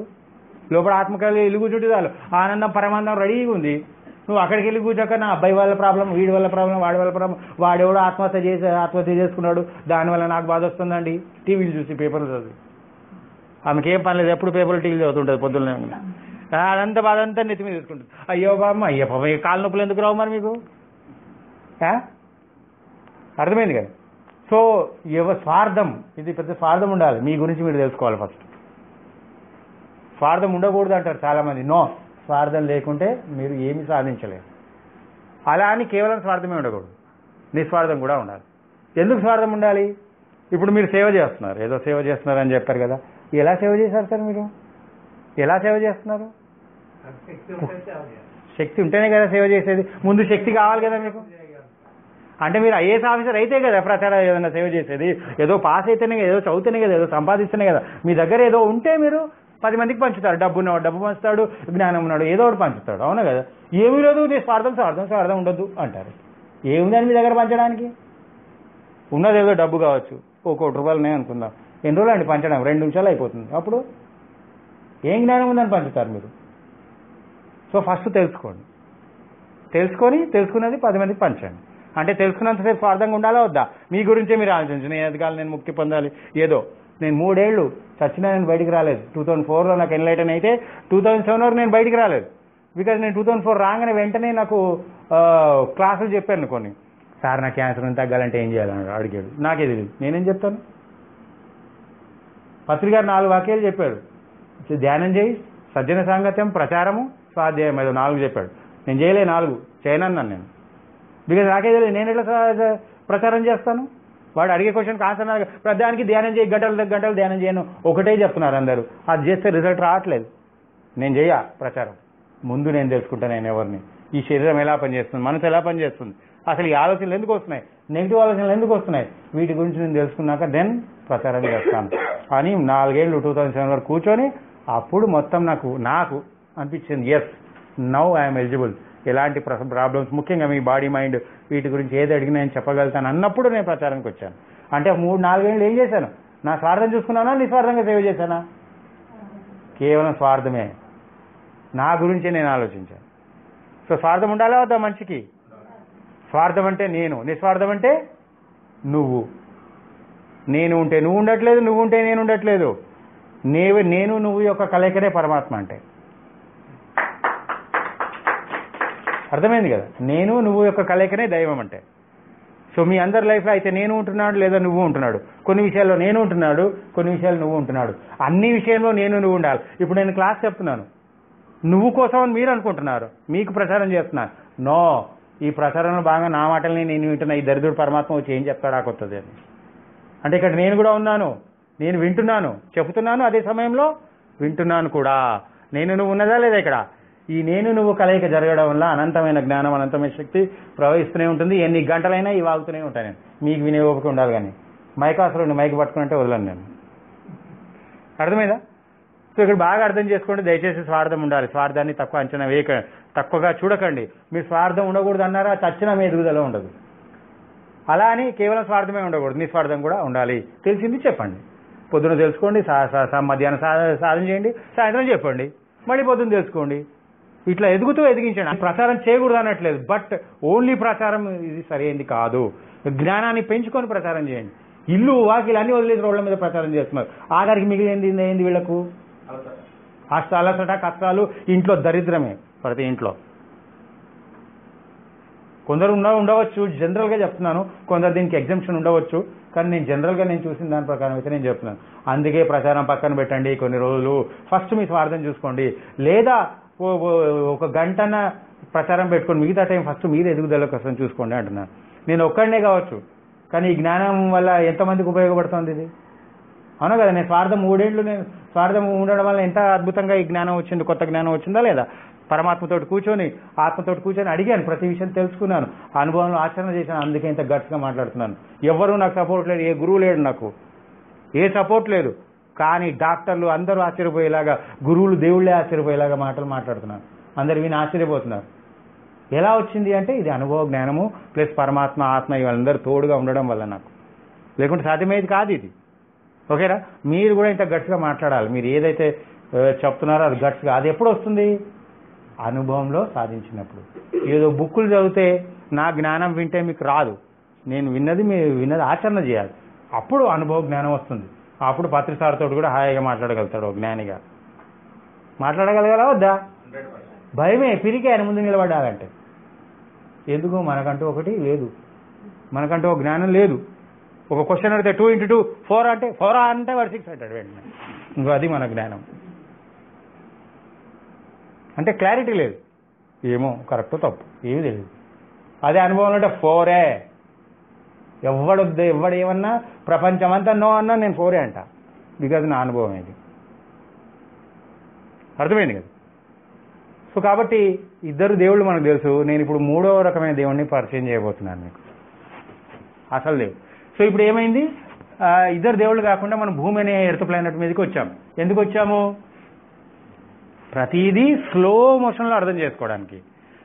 లోపల ఆత్మకళ ఇల్లు కూర్చుంటే చాలు, ఆనందం పరమానందం రెడీగా ఉంది. నువ్వు అక్కడికి వెళ్ళి కూర్చోక నా అబ్బాయి వల్ల ప్రాబ్లం, వీడి వల్ల ప్రాబ్లం, వాడి వల్ల ప్రాబ్లం, వాడెవడో ఆత్మహత్య చేసుకున్నాడు, దానివల్ల నాకు బాధ వస్తుందండి. టీవీలు చూసి, పేపర్లు చదివి, ఆమెకేం పని లేదు, ఎప్పుడు పేపర్లు టీవీలు చదువుతుంటుంది పొద్దున్నే. అదంతా బాధ అంతా నెత్తి మీద తీసుకుంటుంది. అయ్యో బామ్మ, అయ్యో పాప, కాళ్ళ నొప్పులు ఎందుకు రావు మరి మీకు? అర్థమైంది కదా? సో స్వార్థం, ఇది పెద్ద స్వార్థం ఉండాలి. మీ గురించి మీరు తెలుసుకోవాలి ఫస్ట్. స్వార్థం ఉండకూడదు అంటారు చాలామంది. నో, స్వార్థం లేకుంటే మీరు ఏమి సాధించలేరు. అలా అని కేవలం స్వార్థమే ఉండకూడదు, నిస్వార్థం కూడా ఉండాలి. ఎందుకు స్వార్థం ఉండాలి? ఇప్పుడు మీరు సేవ చేస్తున్నారు, ఏదో సేవ చేస్తున్నారు అని చెప్పారు కదా, ఎలా సేవ చేశారు సార్ మీరు? ఎలా సేవ చేస్తున్నారు? శక్తి ఉంటేనే కదా సేవ చేసేది. ముందు శక్తి కావాలి కదా మీకు. అంటే మీరు ఐఏఎస్ ఆఫీసర్ అయితే కదా ప్రచారం ఏదైనా సేవ చేసేది. ఏదో పాస్ అయితేనే కదా, ఏదో చదువుతూనే కదా, ఏదో సంపాదిస్తేనే కదా. మీ దగ్గర ఏదో ఉంటే మీరు 10 మందికి పంచుతారు. డబ్బు ఉన్నవాడు డబ్బు పంచుతాడు, జ్ఞానం ఉన్నాడు ఏదో ఒకటి పంచుతాడు. అవునా కదా? ఏమీ లేదు, నీ స్వార్థం ఉండొద్దు అంటారు. ఏముందని మీ దగ్గర పంచడానికి? ఉన్నది ఏదో డబ్బు కావచ్చు, ₹1 కోటి అనుకుందాం. ఎన్ని రోజులు అండి పంచడం? 2 నిమిషాలు అయిపోతుంది. అప్పుడు ఏం జ్ఞానం ఉందని పంచుతారు మీరు? సో ఫస్ట్ తెలుసుకోండి, తెలుసుకున్నది 10 మందికి పంచండి. అంటే తెలుసుకున్నంతసేపు స్వార్థంగా ఉండాలా వద్దా? మీ గురించే మీరు ఆలోచించండి. నేను ఎదగాలి, నేను ముక్తి పొందాలి. ఏదో నేను 3 ఏళ్ళు చచ్చినా నేను బయటికి రాలేదు. 2004లో నాకు ఎన్లైటన్ అయితే 2007 వరకు నేను బయటికి రాలేదు. బికాజ్ నేను 2004 రాగానే వెంటనే నాకు క్లాసులు చెప్పాను కొన్ని. సార్ నాకు క్యాన్సర్ తగ్గాలంటే ఏం చేయాలని అడిగాడు. నాకే తెలియదు, నేనేం చెప్తాను? పత్రి గారు 4 వాక్యాలు చెప్పాడు. ధ్యానం చేయి, సజ్జన సాంగత్యం, ప్రచారము, స్వాధ్యాయం, ఏదో 4 చెప్పాడు. నేను చేయలే, 4 చేయనన్నాను నేను. బికాజ్ నాకే తెలియదు, నేను ఎట్లా ప్రచారం చేస్తాను? వాడు అడిగే క్వశ్చన్కి ఆన్సర్ ప్రధానికి ధ్యానం చేయి, గంటలు ధ్యానం చేయను ఒకటే చెప్తున్నారు అందరూ. అది చేస్తే రిజల్ట్ రావట్లేదు. నేను చెయ్య ప్రచారం. ముందు నేను తెలుసుకుంటాను నేను ఎవరిని, ఈ శరీరం ఎలా పనిచేస్తుంది, మనసు ఎలా పనిచేస్తుంది, అసలు ఈ ఆలోచనలు ఎందుకు వస్తున్నాయి, నెగిటివ్ ఆలోచనలు ఎందుకు వస్తున్నాయి, వీటి గురించి నేను తెలుసుకున్నాక దెన్ ప్రచారం చేస్తాను అని 4 ఏళ్ళు 2007 వరకు కూర్చొని అప్పుడు మొత్తం నాకు అనిపించింది, ఎస్ నౌ ఐఎమ్ ఎలిజిబుల్. ఎలాంటి ప్రాబ్లమ్స్, ముఖ్యంగా మీ బాడీ మైండ్ వీటి గురించి ఏది అడిగినా నేను చెప్పగలుగుతాను అన్నప్పుడు నేను ప్రచారానికి వచ్చాను. అంటే 3-4 ఏళ్ళు ఏం చేశాను? నా స్వార్థం చూసుకున్నానా, నిస్వార్థంగా సేవ చేశానా? కేవలం స్వార్థమే. నా గురించే నేను ఆలోచించాను. సో స్వార్థం ఉండాలా వద్దా మనిషికి? స్వార్థం అంటే నేను, నిస్వార్థం అంటే నువ్వు. నేను ఉంటే నువ్వు ఉండట్లేదు, నువ్వు ఉంటే నేను ఉండట్లేదు. నేను నువ్వు యొక్క కలయికనే పరమాత్మ అంటే. అర్థమైంది కదా? నేను నువ్వు యొక్క కలయికనే దైవం అంటే. సో మీ అందరి లైఫ్లో అయితే నేను ఉంటున్నాడు లేదా నువ్వు ఉంటున్నాడు. కొన్ని విషయాల్లో నేను ఉంటున్నాడు, కొన్ని విషయాలు నువ్వు ఉంటున్నాడు. అన్ని విషయంలో నేను నువ్వు ఉండాలి. ఇప్పుడు నేను క్లాస్ చెప్తున్నాను, నువ్వు కోసం అని మీరు అనుకుంటున్నారు, మీకు ప్రచారం చేస్తున్నాను. నో, ఈ ప్రచారంలో బాగా నా మాటల్ని నేను వింటున్నా. ఈ దరిద్రుడు పరమాత్మ వచ్చి ఏం చెప్తాడా కొత్తది అని. అంటే ఇక్కడ నేను కూడా ఉన్నాను, నేను వింటున్నాను, చెబుతున్నాను, అదే సమయంలో వింటున్నాను కూడా. నేను నువ్వు ఉన్నదా లేదా ఇక్కడ? ఈ నేను నువ్వు కలయిక జరగడం వల్ల అనంతమైన జ్ఞానం, అనంతమైన శక్తి ప్రవహిస్తూనే ఉంటుంది. ఎన్ని గంటలైనా ఇవి వాగుతూనే ఉంటాయి. నేను మీకు వినే ఓపిక ఉండాలి, కానీ మైకాసురుని మైక్ పట్టుకుంటే వదలను నేను. అర్థమైందా? సో ఇక్కడ బాగా అర్థం చేసుకోండి. దయచేసి స్వార్థం ఉండాలి. స్వార్థాన్ని తక్కువ అంచనా తక్కువగా చూడకండి. మీరు స్వార్థం ఉండకూడదు అన్నారా, చచ్చిన మీ ఎదుగుదల ఉండదు. అలా అని కేవలం స్వార్థమే ఉండకూడదు, నిస్వార్థం కూడా ఉండాలి. తెలిసింది చెప్పండి. పొద్దున తెలుసుకోండి, మధ్యాహ్నం సాధన చేయండి, సాయంత్రం చెప్పండి, మళ్ళీ పొద్దున తెలుసుకోండి. ఇట్లా ఎదుగుతూ ఎదిగించండి. ప్రచారం చేయకూడదు అనట్లేదు, బట్ ఓన్లీ ప్రచారం ఇది సరైనది కాదు. జ్ఞానాన్ని పెంచుకొని ప్రచారం చేయండి. ఇల్లు వాకిలు అన్ని వదిలేసి రోడ్ల మీద ప్రచారం చేస్తున్నారు. ఆఖరికి మిగిలింది ఏంది వీళ్లకు? అలసట, కష్టాలు, ఇంట్లో దరిద్రమే. ప్రతి ఇంట్లో కొందరు ఉండవచ్చు, జనరల్ గా చెప్తున్నాను. కొందరు దీనికి ఎగ్జంప్షన్ ఉండవచ్చు, కానీ నేను జనరల్ గా నేను చూసిన దాని ప్రకారం అయితే నేను చెప్తున్నాను. అందుకే ప్రచారం పక్కన పెట్టండి కొన్ని రోజులు. ఫస్ట్ మీ స్వార్థం చూసుకోండి. లేదా ఒక గంటన ప్రచారం పెట్టుకొని మిగతా టైం ఫస్ట్ మీరు ఎదుగుదల కోసం చూసుకోండి అంటున్నాను. నేను ఒక్కడనే కావచ్చు, కానీ ఈ జ్ఞానం వల్ల ఎంతమందికి ఉపయోగపడుతుంది ఇది? అవునా కదా? నేను స్వార్థం 3 ఏళ్ళు నేను స్వార్థం ఉండడం వల్ల ఎంత అద్భుతంగా ఈ జ్ఞానం వచ్చింది, కొత్త జ్ఞానం వచ్చిందా లేదా? పరమాత్మతోటి కూర్చొని, ఆత్మతోటి కూర్చొని అడిగాను, ప్రతి విషయం తెలుసుకున్నాను, అనుభవంలో ఆచరణ చేశాను. అందుకే ఇంత గట్టిగా మాట్లాడుతున్నాను. ఎవరు నాకు సపోర్ట్ లేదు, ఏ గురువు లేడు, నాకు ఏ సపోర్ట్ లేదు. కానీ డాక్టర్లు అందరూ ఆశ్చర్యపోయేలాగా, గురువులు దేవుళ్లే ఆశ్చర్యపోయేలాగా మాటలు మాట్లాడుతున్నాను. అందరు విని ఆశ్చర్యపోతున్నారు. ఎలా వచ్చింది అంటే ఇది అనుభవ జ్ఞానము ప్లస్ పరమాత్మ ఆత్మ ఇవాళందరూ తోడుగా ఉండడం వల్ల నాకు, లేకుంటే సాధ్యమయ్యేది కాదు ఇది. ఓకేనా? మీరు కూడా ఇంత గట్స్గా మాట్లాడాలి. మీరు ఏదైతే చెప్తున్నారో అది గట్స్గా, అది ఎప్పుడు వస్తుంది? అనుభవంలో సాధించినప్పుడు. ఏదో బుక్కులు చదివితే నా జ్ఞానం వింటే మీకు రాదు. నేను మీరు విన్నది ఆచరణ చేయాలి, అప్పుడు అనుభవ జ్ఞానం వస్తుంది. అప్పుడు పత్రిసారితో కూడా హాయిగా మాట్లాడగలుగుతాడు జ్ఞానిగా. మాట్లాడగలగాలా వద్దా? భయమే, పిరికి ఆయన ముందు నిలబడాలంటే. ఎందుకు? మనకంటూ ఒకటి లేదు, మనకంటూ ఒక జ్ఞానం లేదు. ఒక క్వశ్చన్ అడిగితే 2 × 2 4 అంటే 4 అంటే వాడు 6 అంటాడు వెంటనే. ఇంకో అది మన జ్ఞానం. అంటే క్లారిటీ లేదు, ఏమో కరెక్ట్ తప్పు ఏమీ తెలియదు. అదే అనుభవం అంటే 4 ఎవడేమన్నా ప్రపంచం అంతా నో అన్నా నేను 4 అంట, బికాజ్ నా అనుభవం ఇది. అర్థమైంది కదా? సో కాబట్టి ఇద్దరు దేవుళ్ళు మనకు తెలుసు. నేను ఇప్పుడు 3వ రకమైన దేవుడిని పరిచయం చేయబోతున్నాను మీకు, అసలు దేవుడు. సో ఇప్పుడు ఏమైంది? ఇద్దరు దేవుళ్ళు కాకుండా మనం భూమి అనే ఎర్త్ ప్లానెట్ మీదకి వచ్చాము. ఎందుకు వచ్చాము? ప్రతిదీ స్లో మోషన్లో అర్థం చేసుకోవడానికి.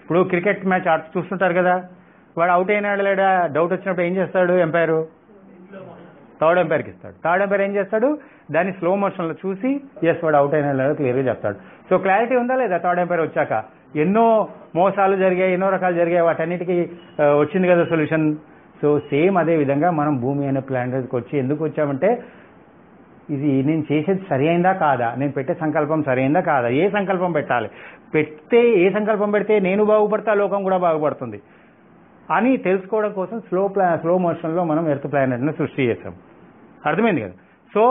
ఇప్పుడు క్రికెట్ మ్యాచ్ చూస్తుంటారు కదా, వాడు అవుట్ అయినాడు లేదా డౌట్ వచ్చినప్పుడు ఏం చేస్తాడు? ఎంపైర్ థర్డ్ ఎంపైర్కి ఇస్తాడు. థర్డ్ ఎంపైర్ ఏం చేస్తాడు? దాన్ని స్లో మోషన్లో చూసి ఎస్ వాడు అవుట్ అయినా లేదా క్లియర్గా చెప్తాడు. సో క్లారిటీ ఉందా లేదా? థర్డ్ ఎంపైర్ వచ్చాక ఎన్నో మోసాలు జరిగాయి, ఎన్నో రకాలు జరిగాయి, వాటన్నిటికీ వచ్చింది కదా సొల్యూషన్. సో సేమ్ అదే విధంగా మనం భూమి అనే ప్లానెట్కి వచ్చి ఎందుకు వచ్చామంటే, ఇది నేను చేసేది సరి అయిందా కాదా, నేను పెట్టే సంకల్పం సరైందా కాదా, ఏ సంకల్పం పెట్టాలి, ఏ సంకల్పం పెడితే నేను బాగుపడతా లోకం కూడా బాగుపడుతుంది అని తెలుసుకోవడం కోసం స్లో మోషన్లో మనం ఎర్త్ ప్లానెట్ని సృష్టి చేసాం. అర్థమైంది కదా? సో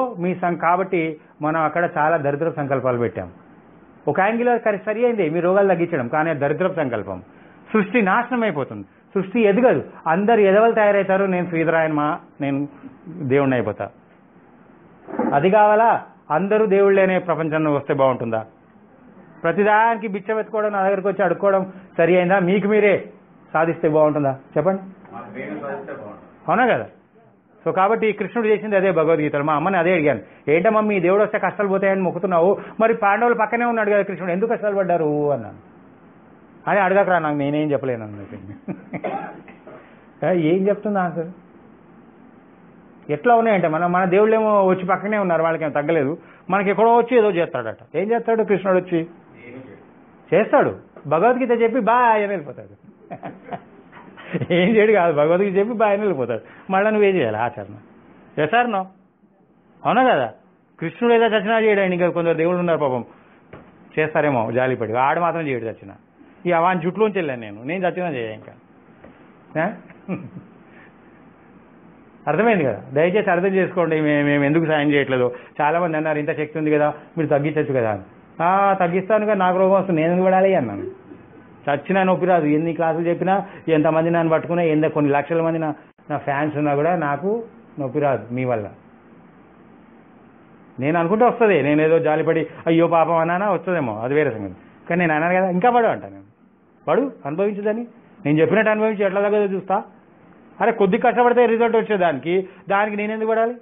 కాబట్టి మనం అక్కడ చాలా దరిద్రపు సంకల్పాలు పెట్టాం. ఒక యాంగిల్ సరి అయింది మీ రోగాలు తగ్గించడం, కానీ దరిద్రపు సంకల్పం సృష్టి నాశనం అయిపోతుంది, సృష్టి ఎదగదు, అందరు ఎదవలు తయారవుతారు, నేను శ్రీధరాయనమా నేను దేవుణ్ణి అయిపోతా. అది కావాలా? అందరూ దేవుళ్ళేనే ప్రపంచంలో వస్తే బాగుంటుందా? ప్రతిదానికి బిచ్చం ఎత్తుకోవడం, నా దగ్గరికి వచ్చి అడుక్కోవడం సరి అయిందా? మీకు మీరే సాధిస్తే బాగుంటుందా చెప్పండి? అవునా కదా? సో కాబట్టి కృష్ణుడు చేసింది అదే భగవద్గీతలో. మా అమ్మని అదే అడిగాను, ఏంటమ్మా మీ దేవుడు వస్తే కష్టాలు పోతాయని మొక్కుతున్నావు, మరి పాండవులు పక్కనే ఉన్నాడు కదా కృష్ణుడు, ఎందుకు కష్టాలు పడ్డారు అన్నాను. అని అడగకరా, నాకు నేనేం చెప్పలేను అన్నట్టు. ఏం చెప్తుంది ఆన్సర్? ఎట్లా ఉన్నాయంటే మన దేవుళ్ళు ఏమో వచ్చి పక్కనే ఉన్నారు, వాళ్ళకేమో తగ్గలేదు, మనకి ఎక్కడో వచ్చి ఏదో చేస్తాడట. ఏం చేస్తాడు కృష్ణుడు? వచ్చి చేస్తాడు, భగవద్గీత చెప్పి బాయ్ అని వెళ్ళిపోతాడు. ఏం చేయడు కాదు, భగవద్గీత చెప్పి బాయ్ అని వెళ్ళిపోతాడు. మళ్ళీ నువ్వేం చేయాలి? ఆచరణ చేస్తారనో. అవునా కదా? కృష్ణుడు ఏదో చచ్చినా చేయడండి, ఇంకా కొందరు దేవుళ్ళు ఉన్నారు పాపం చేస్తారేమో జాలిపడి, ఆడు మాత్రం చేయడు చచ్చిన. ఇక వాని జుట్లోంచి వెళ్ళాను నేను చచ్చినా చేయ ఇంకా. అర్థమైంది కదా? దయచేసి అర్థం చేసుకోండి, మేము ఎందుకు సాయం చేయట్లేదు. చాలా మంది అన్నారు ఇంత శక్తి ఉంది కదా మీరు తగ్గించచ్చు కదా అని. తగ్గిస్తాను కదా, నాకు రోగం వస్తుంది, నేను ఎందుకు పడాలి అన్నాను. చచ్చినా నొప్పి రాదు, ఎన్ని క్లాసులు చెప్పినా, ఎంతమంది నన్ను పట్టుకున్నా, కొన్ని లక్షల మంది నా ఫ్యాన్స్ ఉన్నా కూడా నాకు నొప్పి రాదు మీ వల్ల. నేను అనుకుంటే వస్తుంది, నేను ఏదో జాలిపడి అయ్యో పాపం అన్నానా వస్తుందేమో, అది వేరే సంగతి. కానీ నేను అన్నాను కదా, ఇంకా పడు అంటాను నేను. పడు, అనుభవించదని నేను చెప్పినట్టు అనుభవించి ఎట్లా తగ్గదో చూస్తా. అరే కొద్ది కష్టపడితే రిజల్ట్ వచ్చేదానికి నేను ఎందుకు పడాలి?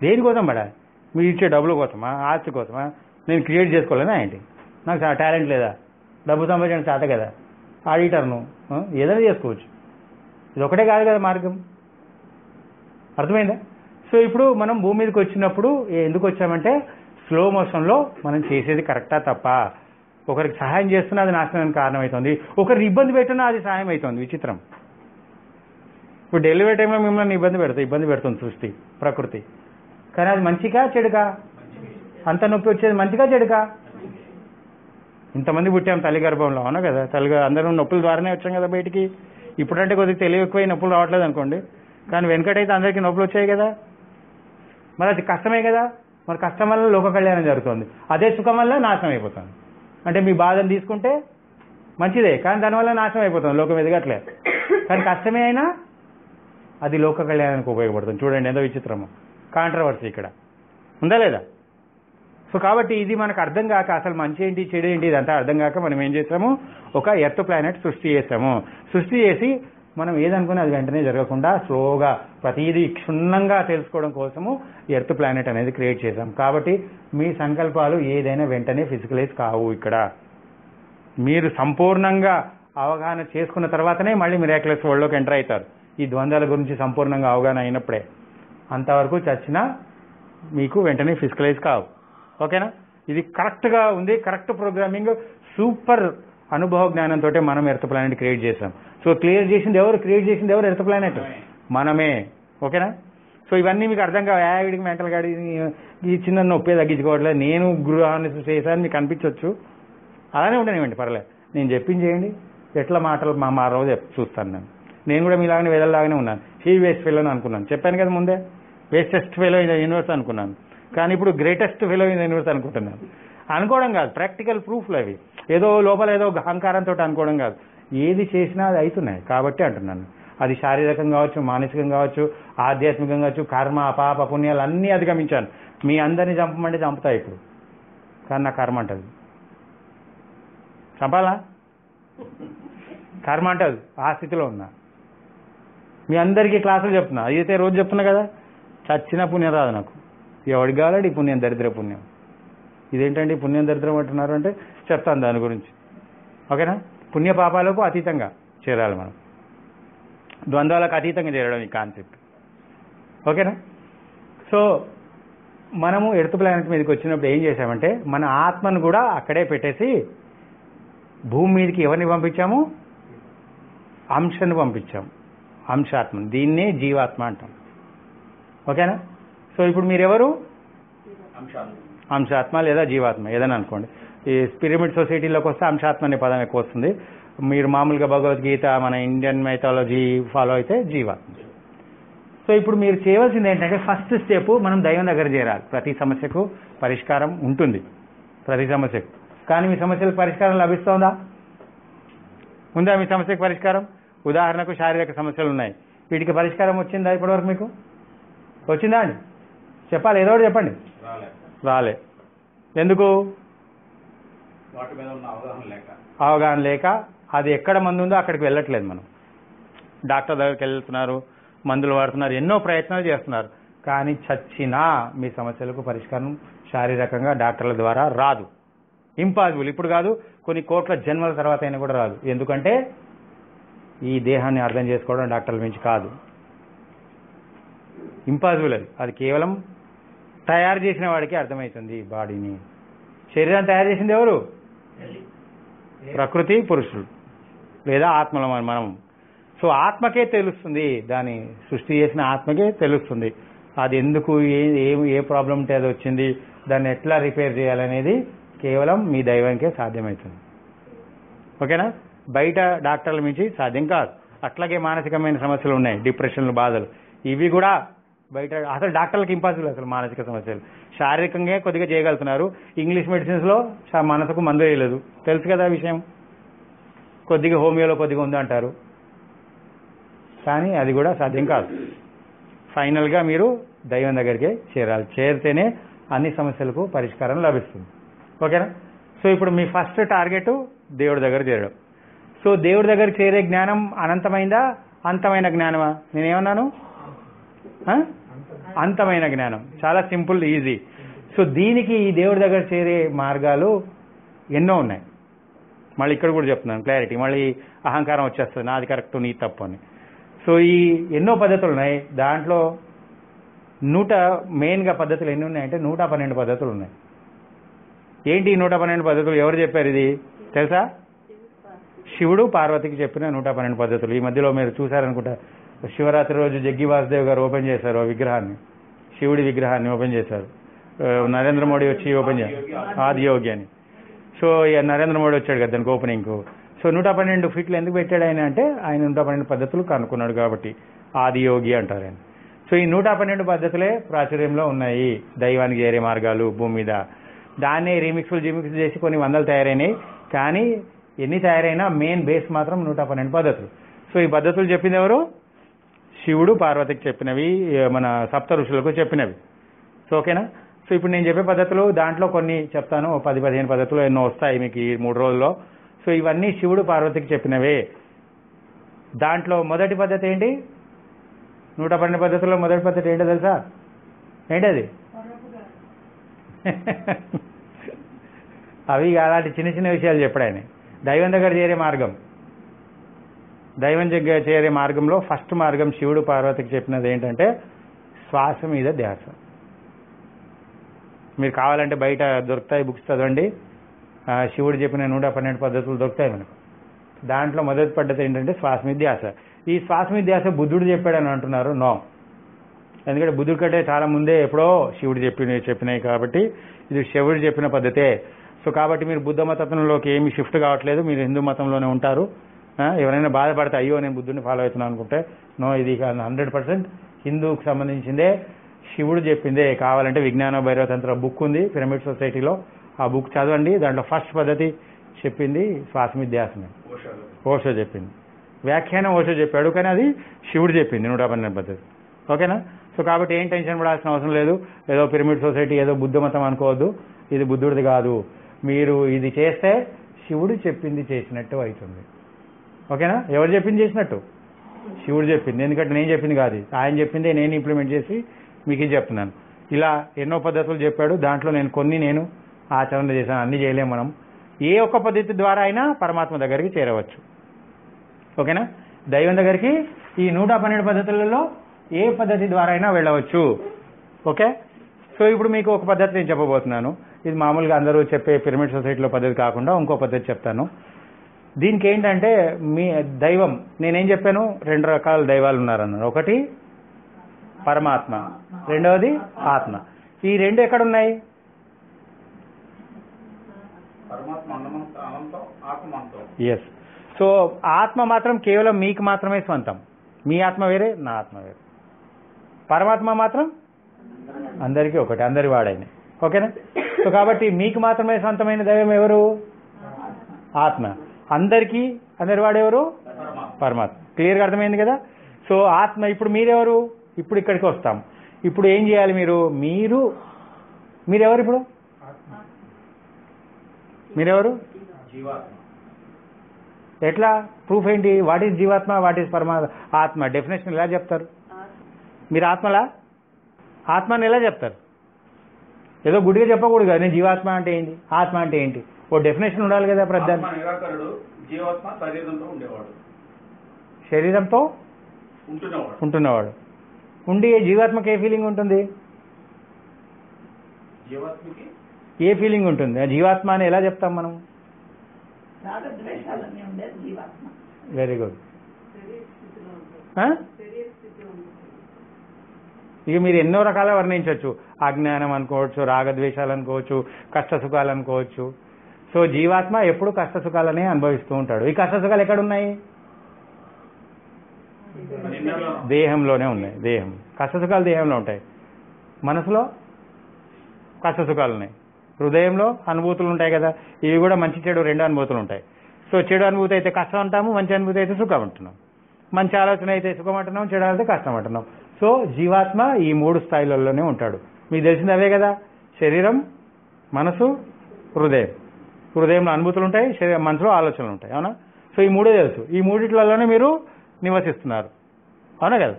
దేనికోసం పడాలి? మీరు ఇచ్చే డబ్బుల కోసమా, ఆస్తి కోసమా? నేను క్రియేట్ చేసుకోలేనా ఏంటి? నాకు టాలెంట్ లేదా? డబ్బు సంపాదించడం చేత కదా, ఆడిటర్ను ఏదైనా చేసుకోవచ్చు. ఇది ఒకటే కాదు కదా మార్గం. అర్థమైందా? సో ఇప్పుడు మనం భూమి మీదకి వచ్చినప్పుడు ఎందుకు వచ్చామంటే, స్లో మోషన్లో మనం చేసేది కరెక్టా తప్ప, ఒకరికి సహాయం చేస్తున్నా అది నాశనానికి కారణమవుతుంది, ఒకరికి ఇబ్బంది పెట్టినా అది సహాయం అవుతుంది. విచిత్రం. ఇప్పుడు డెలివరీ టైంలో మిమ్మల్ని ఇబ్బంది పెడుతుంది సృష్టి ప్రకృతి, కానీ అది మంచిగా చెడుకా? అంత నొప్పి వచ్చేది మంచిగా చెడుకా? ఇంతమంది పుట్టాం తల్లి గర్భంలో, అవునా కదా? అందరూ నొప్పుల ద్వారానే వచ్చాం కదా బయటికి. ఇప్పుడంటే కొద్దిగా తెలివి ఎక్కువై నొప్పులు రావట్లేదు అనుకోండి, కానీ వెనకటైతే అందరికీ నొప్పులు వచ్చాయి కదా. మరి అది కష్టమే కదా. మరి కష్టం వల్ల లోక కళ్యాణం జరుగుతుంది, అదే సుఖం వల్ల నాశనం అయిపోతుంది. అంటే మీ బాధను తీసుకుంటే మంచిదే, కానీ దానివల్ల నాశనం అయిపోతుంది, లోకం ఎదగట్లేదు. కానీ కష్టమే అయినా అది లోక కళ్యాణానికి ఉపయోగపడుతుంది. చూడండి ఎంత విచిత్రమో, కాంట్రవర్సీ ఇక్కడ ఉందా లేదా? సో కాబట్టి ఇది మనకు అర్థం కాక, అసలు మంచి ఏంటి చెడు ఏంటి ఇదంతా అర్థం కాక మనం ఏం చేస్తాము, ఒక ఎర్త్ ప్లానెట్ సృష్టి చేస్తాము. సృష్టి చేసి మనం ఏదనుకుని అది వెంటనే జరగకుండా స్లోగా ప్రతిదీ క్షుణ్ణంగా తెలుసుకోవడం కోసము ఎర్త్ ప్లానెట్ అనేది క్రియేట్ చేశాం. కాబట్టి మీ సంకల్పాలు ఏదైనా వెంటనే ఫిజికలైజ్ కావు. ఇక్కడ మీరు సంపూర్ణంగా అవగాహన చేసుకున్న తర్వాతనే మళ్ళీ మిరాక్యులస్ వరల్డ్లోకి ఎంటర్ అవుతారు. ఈ ద్వంద్వాల గురించి సంపూర్ణంగా అవగాహన అయినప్పుడే. అంతవరకు చచ్చినా మీకు వెంటనే ఫిజికలైజ్ కావు. ఓకేనా? ఇది కరెక్ట్గా ఉంది. కరెక్ట్ ప్రోగ్రామింగ్, సూపర్ అనుభవ జ్ఞానంతో మనం ఎర్త్ ప్లానెట్ క్రియేట్ చేసాం. సో క్రియేట్ చేసింది ఎవరు? ఎర్త్ ప్లానెట్ మనమే. ఓకేనా? సో ఇవన్నీ మీకు అర్థం కావు. వీడికి మెంటల్ గాడి ఈ చిన్న నొప్పి తగ్గించుకోవట్లేదు, నేను గృహాన్ని చేశాను మీకు అనిపించవచ్చు. అలానే ఉండనివ్వండి, పర్లేదు. నేను చెప్పింది చేయండి. ఎట్లా మాటలు మారో చూస్తాను. నేను కూడా మీలాగానే వేదల్లాగానే ఉన్నాను. వేస్ట్ ఫెలో అనుకున్నాను, చెప్పాను కదా ముందే. వేస్టెస్ట్ ఫెలో ఇన్ ద యూనివర్స్ అనుకున్నాను, కానీ ఇప్పుడు greatest fellow in the universe అనుకుంటున్నాను. అనుకోవడం కాదు, ప్రాక్టికల్ ప్రూఫ్లు అవి. ఏదో లోపల ఏదో అహంకారంతో అనుకోవడం కాదు. ఏది చేసినా అది అవుతున్నాయి కాబట్టి అంటున్నాను. అది శారీరకంగా కావచ్చు, మానసికంగా కావచ్చు, ఆధ్యాత్మికంగా కావచ్చు, కర్మ పాప పుణ్యాలు అన్నీ అధిగమించాను. మీ అందరినీ చంపమంటే చంపుతాయి ఇప్పుడు, కానీ నా కర్మ అంటది చంపాలా? కర్మ అంటది. ఆ స్థితిలో ఉన్నా. మీ అందరికీ క్లాసులు చెప్తున్నా, అయితే రోజు చెప్తున్నా కదా, చచ్చిన పుణ్యం రాదు నాకు. ఎవడికి కావాలండి ఈ పుణ్యం? దరిద్ర పుణ్యం. ఇదేంటండి పుణ్యం దరిద్రం అంటున్నారు అంటే చెప్తాను దాని గురించి. ఓకేనా? పుణ్య పాపాలకు అతీతంగా చేరాలి మనం, ద్వంద్వాలకు అతీతంగా చేరడం ఈ కాన్సెప్ట్. ఓకేనా? సో మనము ఎర్త్ ప్లానెట్ మీదకి వచ్చినప్పుడు ఏం చేశామంటే, మన ఆత్మను కూడా అక్కడే పెట్టేసి భూమి మీదకి ఎవరిని పంపించాము? అంశను పంపించాము, అంశాత్మను. దీన్నే జీవాత్మ అంటాం. ఓకేనా? సో ఇప్పుడు మీరెవరు? అంశాత్మ లేదా జీవాత్మ ఏదైనా అనుకోండి. ఈ పిరమిడ్ సొసైటీలోకి వస్తే అంశాత్మ అనే పదం ఎక్కువ వస్తుంది. మీరు మామూలుగా భగవద్గీత, మన ఇండియన్ మైథాలజీ ఫాలో అయితే జీవాత్మ. సో ఇప్పుడు మీరు చేయవలసింది ఏంటంటే, ఫస్ట్ స్టెప్ మనం దైవం దగ్గర చేరాలి. ప్రతి సమస్యకు పరిష్కారం ఉంటుంది, ప్రతి సమస్యకు. కానీ మీ సమస్యలకు పరిష్కారం లభిస్తోందా? ఉందా మీ సమస్యకు పరిష్కారం? ఉదాహరణకు శారీరక సమస్యలు ఉన్నాయి, వీటికి పరిష్కారం వచ్చిందా ఇప్పటివరకు? మీకు వచ్చిందా అండి? చెప్పాలి, ఏదో ఒకటి చెప్పండి. రాలే. ఎందుకు? వాటి మీద ఉన్న అవగాహన లేక. అది ఎక్కడ మందు ఉందో అక్కడికి వెళ్ళట్లేదు. మనం డాక్టర్ దగ్గరికి వెళ్తున్నారు, మందులు వాడుతున్నారు, ఎన్నో ప్రయత్నాలు చేస్తున్నారు, కానీ చచ్చినా మీ సమస్యలకు పరిష్కారం శారీరకంగా డాక్టర్ల ద్వారా రాదు. ఇంపాసిబుల్. ఇప్పుడు కాదు, కొన్ని కోట్ల జన్మల తర్వాత అయినా కూడా రాదు. ఎందుకంటే ఈ దేహాన్ని అర్థం చేసుకోవడం డాక్టర్ల నుంచి కాదు. ఇంపాసిబుల్. అది కేవలం తయారు చేసిన వాడికి అర్థమవుతుంది. బాడీని, శరీరాన్ని తయారు చేసింది ఎవరు? ప్రకృతి, పురుషుడు లేదా ఆత్మలో మనం. సో ఆత్మకే తెలుస్తుంది, దాన్ని సృష్టి చేసిన ఆత్మకే తెలుస్తుంది అది ఎందుకు, ఏ ప్రాబ్లం ఉంటే అది వచ్చింది, దాన్ని ఎట్లా రిపేర్ చేయాలనేది కేవలం మీ దైవానికే సాధ్యమవుతుంది. ఓకేనా? బయట డాక్టర్ల మించి సాధ్యం కాదు. అట్లాగే మానసికమైన సమస్యలు ఉన్నాయి, డిప్రెషన్లు, బాధలు. ఇవి కూడా బయట అసలు డాక్టర్లకు ఇంపాసిబుల్. అసలు మానసిక సమస్యలు శారీరకంగా కొద్దిగా చేయగలుగుతున్నారు. ఇంగ్లీష్ మెడిసిన్స్ లో మనసుకు మందు వేయలేదు, తెలుసు కదా విషయం. కొద్దిగా హోమియోలో కొద్దిగా ఉందంటారు, కానీ అది కూడా సాధ్యం కాదు. ఫైనల్ గా మీరు దైవం దగ్గరికే చేరాలి. చేరితేనే అన్ని సమస్యలకు పరిష్కారం లభిస్తుంది. ఓకేనా? సో ఇప్పుడు మీ ఫస్ట్ టార్గెట్ దేవుడి దగ్గర చేరడం. సో దేవుడి దగ్గర చేరే జ్ఞానం అనంతమైందా, అంతమైన జ్ఞానమా? నేనేమన్నాను? అంతమైన జ్ఞానం. చాలా సింపుల్, ఈజీ. సో దీనికి ఈ దేవుడి దగ్గర చేరే మార్గాలు ఎన్నో ఉన్నాయి. మళ్ళీ ఇక్కడ కూడా చెప్తున్నాను క్లారిటీ. మళ్ళీ అహంకారం వచ్చేస్తుంది, నాది కరెక్ట్ నీ తప్పు అని. సో ఈ ఎన్నో పద్ధతులు ఉన్నాయి. దాంట్లో మెయిన్గా పద్ధతులు ఎన్ని ఉన్నాయంటే 112 పద్ధతులు ఉన్నాయి. ఏంటి 112 పద్ధతులు? ఎవరు చెప్పారు ఇది తెలుసా? శివుడు పార్వతికి చెప్పిన 112 పద్ధతులు. ఈ మధ్యలో మీరు చూసారనుకుంటా, శివరాత్రి రోజు జగ్గి వాసుదేవ్ గారు ఓపెన్ చేశారు ఆ విగ్రహాన్ని, శివుడి విగ్రహాన్ని ఓపెన్ చేశారు. నరేంద్ర మోడీ వచ్చి ఓపెన్ చేశారు, ఆదియోగి అని. సో నరేంద్ర మోడీ వచ్చాడు కదా దానికి ఓపెనింగ్. సో 112 ఫీట్లు ఎందుకు పెట్టాడు ఆయన అంటే, ఆయన 112 పద్ధతులు కనుక్కున్నాడు కాబట్టి ఆదియోగి అంటారు ఆయన. సో ఈ 112 పద్ధతులే ప్రాచుర్యంలో ఉన్నాయి, దైవానికి చేరే మార్గాలు భూమి మీద. దాన్నే రీమిక్స్లు చేసి కొన్ని వందలు తయారైనాయి, కానీ ఎన్ని తయారైనా మెయిన్ బేస్ మాత్రం 112 పద్ధతులు. సో ఈ పద్ధతులు చెప్పింది ఎవరు? శివుడు పార్వతికి చెప్పినవి, మన సప్త ఋషులకు చెప్పినవి. సో ఓకేనా? సో ఇప్పుడు నేను చెప్పే పద్ధతులు దాంట్లో కొన్ని చెప్తాను, 10-15 పద్ధతులు ఎన్నో వస్తాయి మీకు ఈ 3 రోజుల్లో. సో ఇవన్నీ శివుడు పార్వతికి చెప్పినవే. దాంట్లో మొదటి పద్ధతి ఏంటి? 112 పద్ధతుల్లో మొదటి పద్ధతి ఏంటో తెలుసా? ఏంటది? అవి అలాంటి చిన్న చిన్న విషయాలు చెప్పడాయని. దైవం దగ్గర చేరే మార్గం, దైవం దగ్గర చేరే మార్గంలో ఫస్ట్ మార్గం శివుడు పార్వతికి చెప్పినది ఏంటంటే శ్వాస మీద ధ్యాస. మీరు కావాలంటే బయట దొరుకుతాయి, బుక్స్ చదవండి. శివుడు చెప్పిన 112 పద్ధతులు దొరుకుతాయి మనకు. దాంట్లో మొదటి పద్ధతి ఏంటంటే శ్వాస మీద ధ్యాస. ఈ శ్వాస మీద ధ్యాస బుద్ధుడు చెప్పాడని అంటున్నారు. నో, ఎందుకంటే బుద్ధుడి కంటే చాలా ముందే ఎప్పుడో శివుడు చెప్పినాయి కాబట్టి ఇది శివుడు చెప్పిన పద్ధతే. సో కాబట్టి మీరు బుద్ధ మతంలోకి ఏమి షిఫ్ట్ కావట్లేదు, మీరు హిందూ మతంలోనే ఉంటారు. ఎవరైనా బాధపడితే అయ్యో నేను బుద్ధుడిని ఫాలో అవుతున్నాను అనుకుంటే నో, ఇది 100% హిందూకి సంబంధించిందే, శివుడు చెప్పిందే. కావాలంటే విజ్ఞాన భైరవతంత్ర బుక్ ఉంది పిరమిడ్ సొసైటీలో, ఆ బుక్ చదవండి. దాంట్లో ఫస్ట్ పద్ధతి చెప్పింది శ్వాస మీద ధ్యాసమే. ఓషో చెప్పింది, వ్యాఖ్యానం ఓషో చెప్పాడు, కానీ అది శివుడు చెప్పింది 112 పద్ధతి. ఓకేనా? సో కాబట్టి ఏం టెన్షన్ పడాల్సిన అవసరం లేదు. ఏదో పిరమిడ్ సొసైటీ ఏదో బుద్ధ మతం అనుకోవద్దు, ఇది బుద్ధుడిది కాదు. మీరు ఇది చేస్తే శివుడు చెప్పింది చేసినట్టు అవుతుంది. ఓకేనా? ఎవరు చెప్పింది చేసినట్టు? శివుడు చెప్పింది. ఎందుకంటే నేను చెప్పింది కాదు, ఆయన చెప్పిందే నేను ఇంప్లిమెంట్ చేసి మీకు ఇది చెప్తున్నాను. ఇలా ఎన్నో పద్ధతులు చెప్పాడు, దాంట్లో నేను ఆచరణ చేశాను. అన్ని చేయలేము మనం. ఏ ఒక్క పద్ధతి ద్వారా అయినా పరమాత్మ దగ్గరికి చేరవచ్చు. ఓకేనా? దైవం దగ్గరికి ఈ 112 పద్ధతులలో ఏ పద్ధతి ద్వారా అయినా వెళ్ళవచ్చు. ఓకే? సో ఇప్పుడు మీకు ఒక పద్ధతి నేను చెప్పబోతున్నాను. ఇది మామూలుగా అందరూ చెప్పే పిరమిడ్ సొసైటీలో పద్ధతి కాకుండా ఇంకో పద్ధతి చెప్తాను. దీనికి ఏంటంటే మీ దైవం, నేనేం చెప్పాను, 2 రకాల దైవాలు ఉన్నారన్నారు. ఒకటి పరమాత్మ, రెండవది ఆత్మ. ఈ 2 ఎక్కడున్నాయి? ఎస్. సో ఆత్మ మాత్రం కేవలం మీకు మాత్రమే స్వంతం. మీ ఆత్మ వేరే, నా ఆత్మ వేరే. పరమాత్మ మాత్రం అందరికీ ఒకటి, అందరి వాడైన. ఓకేనా? సో కాబట్టి మీకు మాత్రమే సొంతమైన దైవం ఎవరు? ఆత్మ. అందరికీ అందరి వాడెవరు? పరమాత్మ. క్లియర్గా అర్థమైంది కదా? సో ఆత్మ. ఇప్పుడు మీరెవరు? ఇప్పుడు ఇక్కడికి వస్తాం. ఇప్పుడు ఏం చేయాలి? మీరెవరు? ఇప్పుడు మీరెవరు? ఎట్లా ప్రూఫ్ ఏంటి? వాట్ ఈజ్ జీవాత్మ, వాట్ ఈజ్ ఆత్మ? డెఫినేషన్ ఎలా చెప్తారు మీరు? ఆత్మని ఎలా చెప్తారు? ఏదో గుడిగా చెప్పకూడదు కదా, నేను జీవాత్మ అంటే ఏంటి, ఆత్మ అంటే ఏంటి, ఓ డెఫినేషన్ ఉండాలి కదా. జీవాత్మ శరీరంతో ఉండేవాడు, శరీరంతో ఉంటున్నవాడు. ఉండి జీవాత్మకి ఏ ఫీలింగ్ ఉంటుంది? జీవాత్మకి ఏ ఫీలింగ్ ఉంటుంది? జీవాత్మ అని ఎలా చెప్తాం మనం? Very good. ఇక మీరు ఎన్నో రకాల వర్ణించవచ్చు. అజ్ఞానం అనుకోవచ్చు, రాగద్వేషాలు అనుకోవచ్చు, కష్ట సుఖాలు అనుకోవచ్చు. సో జీవాత్మ ఎప్పుడు కష్ట సుఖాలనే అనుభవిస్తూ ఉంటాడు. ఈ కష్ట సుఖాలు ఎక్కడున్నాయి? దేహంలోనే ఉన్నాయి. దేహం కష్ట సుఖాలు దేహంలో ఉంటాయి. మనసులో కష్ట సుఖాలు ఉన్నాయి. హృదయంలో అనుభూతులు ఉంటాయి కదా, ఇవి కూడా మంచి చెడు 2 అనుభూతులు ఉంటాయి. సో చెడు అనుభూతి అయితే కష్టం అంటాము, మంచి అనుభూతి అయితే సుఖం అంటున్నాం. మంచి ఆలోచన అయితే సుఖం అంటున్నాం, చెడు అయితే కష్టం అంటున్నాం. సో జీవాత్మ ఈ 3 స్థాయిలలోనే ఉంటాడు. మీకు తెలిసింది అవే కదా, శరీరం, మనసు, హృదయం. హృదయంలో అనుభూతులు ఉంటాయి, మనసులో ఆలోచనలు ఉంటాయి. అవునా? సో ఈ 3 తెలుసు. ఈ 3 మీరు నివసిస్తున్నారు. అవునా కదా?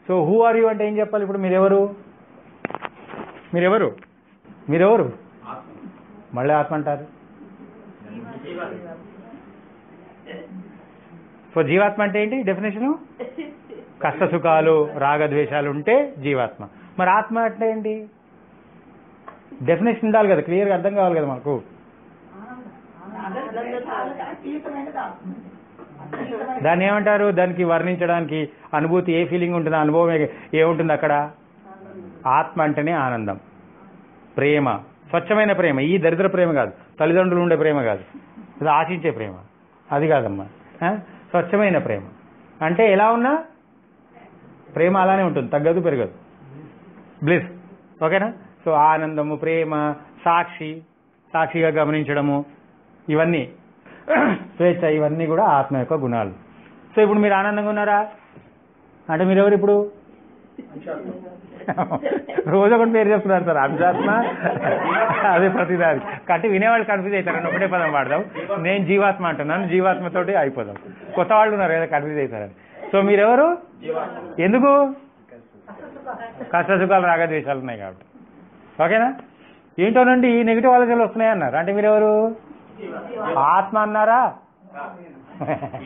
సో హూ ఆర్ యూ అంటే ఏం చెప్పాలి? ఇప్పుడు మీరెవరు? మళ్ళీ ఆత్మ అంటారు. సో జీవాత్మ అంటే ఏంటి డెఫినేషను? కష్ట సుఖాలు, రాగద్వేషాలు ఉంటే జీవాత్మ. మరి ఆత్మ అంటే ఏంటి? డెఫినేషన్ ఉండాలి కదా, క్లియర్గా అర్థం కావాలి కదా మాకు. దాన్ని ఏమంటారు? దానికి వర్ణించడానికి అనుభూతి, ఏ ఫీలింగ్ ఉంటుంది, అనుభవం ఏముంటుంది అక్కడ? ఆత్మ అంటేనే ఆనందం, ప్రేమ, స్వచ్ఛమైన ప్రేమ. ఈ దరిద్ర ప్రేమ కాదు, తల్లిదండ్రులు ఉండే ప్రేమ కాదు, అది ఆశించే ప్రేమ, అది కాదమ్మా. స్వచ్ఛమైన ప్రేమ అంటే ఎలా ఉన్నా ప్రేమ అలానే ఉంటుంది, తగ్గదు పెరగదు. బ్లిస్. ఓకేనా? సో ఆనందము, ప్రేమ, సాక్షిగా గమనించడము, ఇవన్నీ స్వేచ్ఛ, ఇవన్నీ కూడా ఆత్మ యొక్క గుణాలు. సో ఇప్పుడు మీరు ఆనందంగా ఉన్నారా అంటే మీరెవరు? ఇప్పుడు రోజు ఒకటి పేరు చెప్తున్నారు సార్, అంశాత్మ, అదే ప్రతిదాని కాబట్టి వినేవాళ్ళు కన్ఫ్యూజ్ అవుతారని ఒకటే పదం వాడదాం. నేను జీవాత్మ అంటున్నాను, జీవాత్మతోటి అయిపోదాం. కొత్త వాళ్ళు ఉన్నారు కదా, కన్ఫ్యూజ్ అవుతారని. సో మీరెవరు? ఎందుకు? కష్ట సుఖాలు, రాగద్వేషాలు ఉన్నాయి కాబట్టి. ఓకేనా? ఏంటోనండి నెగిటివ్ ఆలోచనలు వస్తున్నాయి అన్నారు అంటే మీరెవరు? ఆత్మ అన్నారా?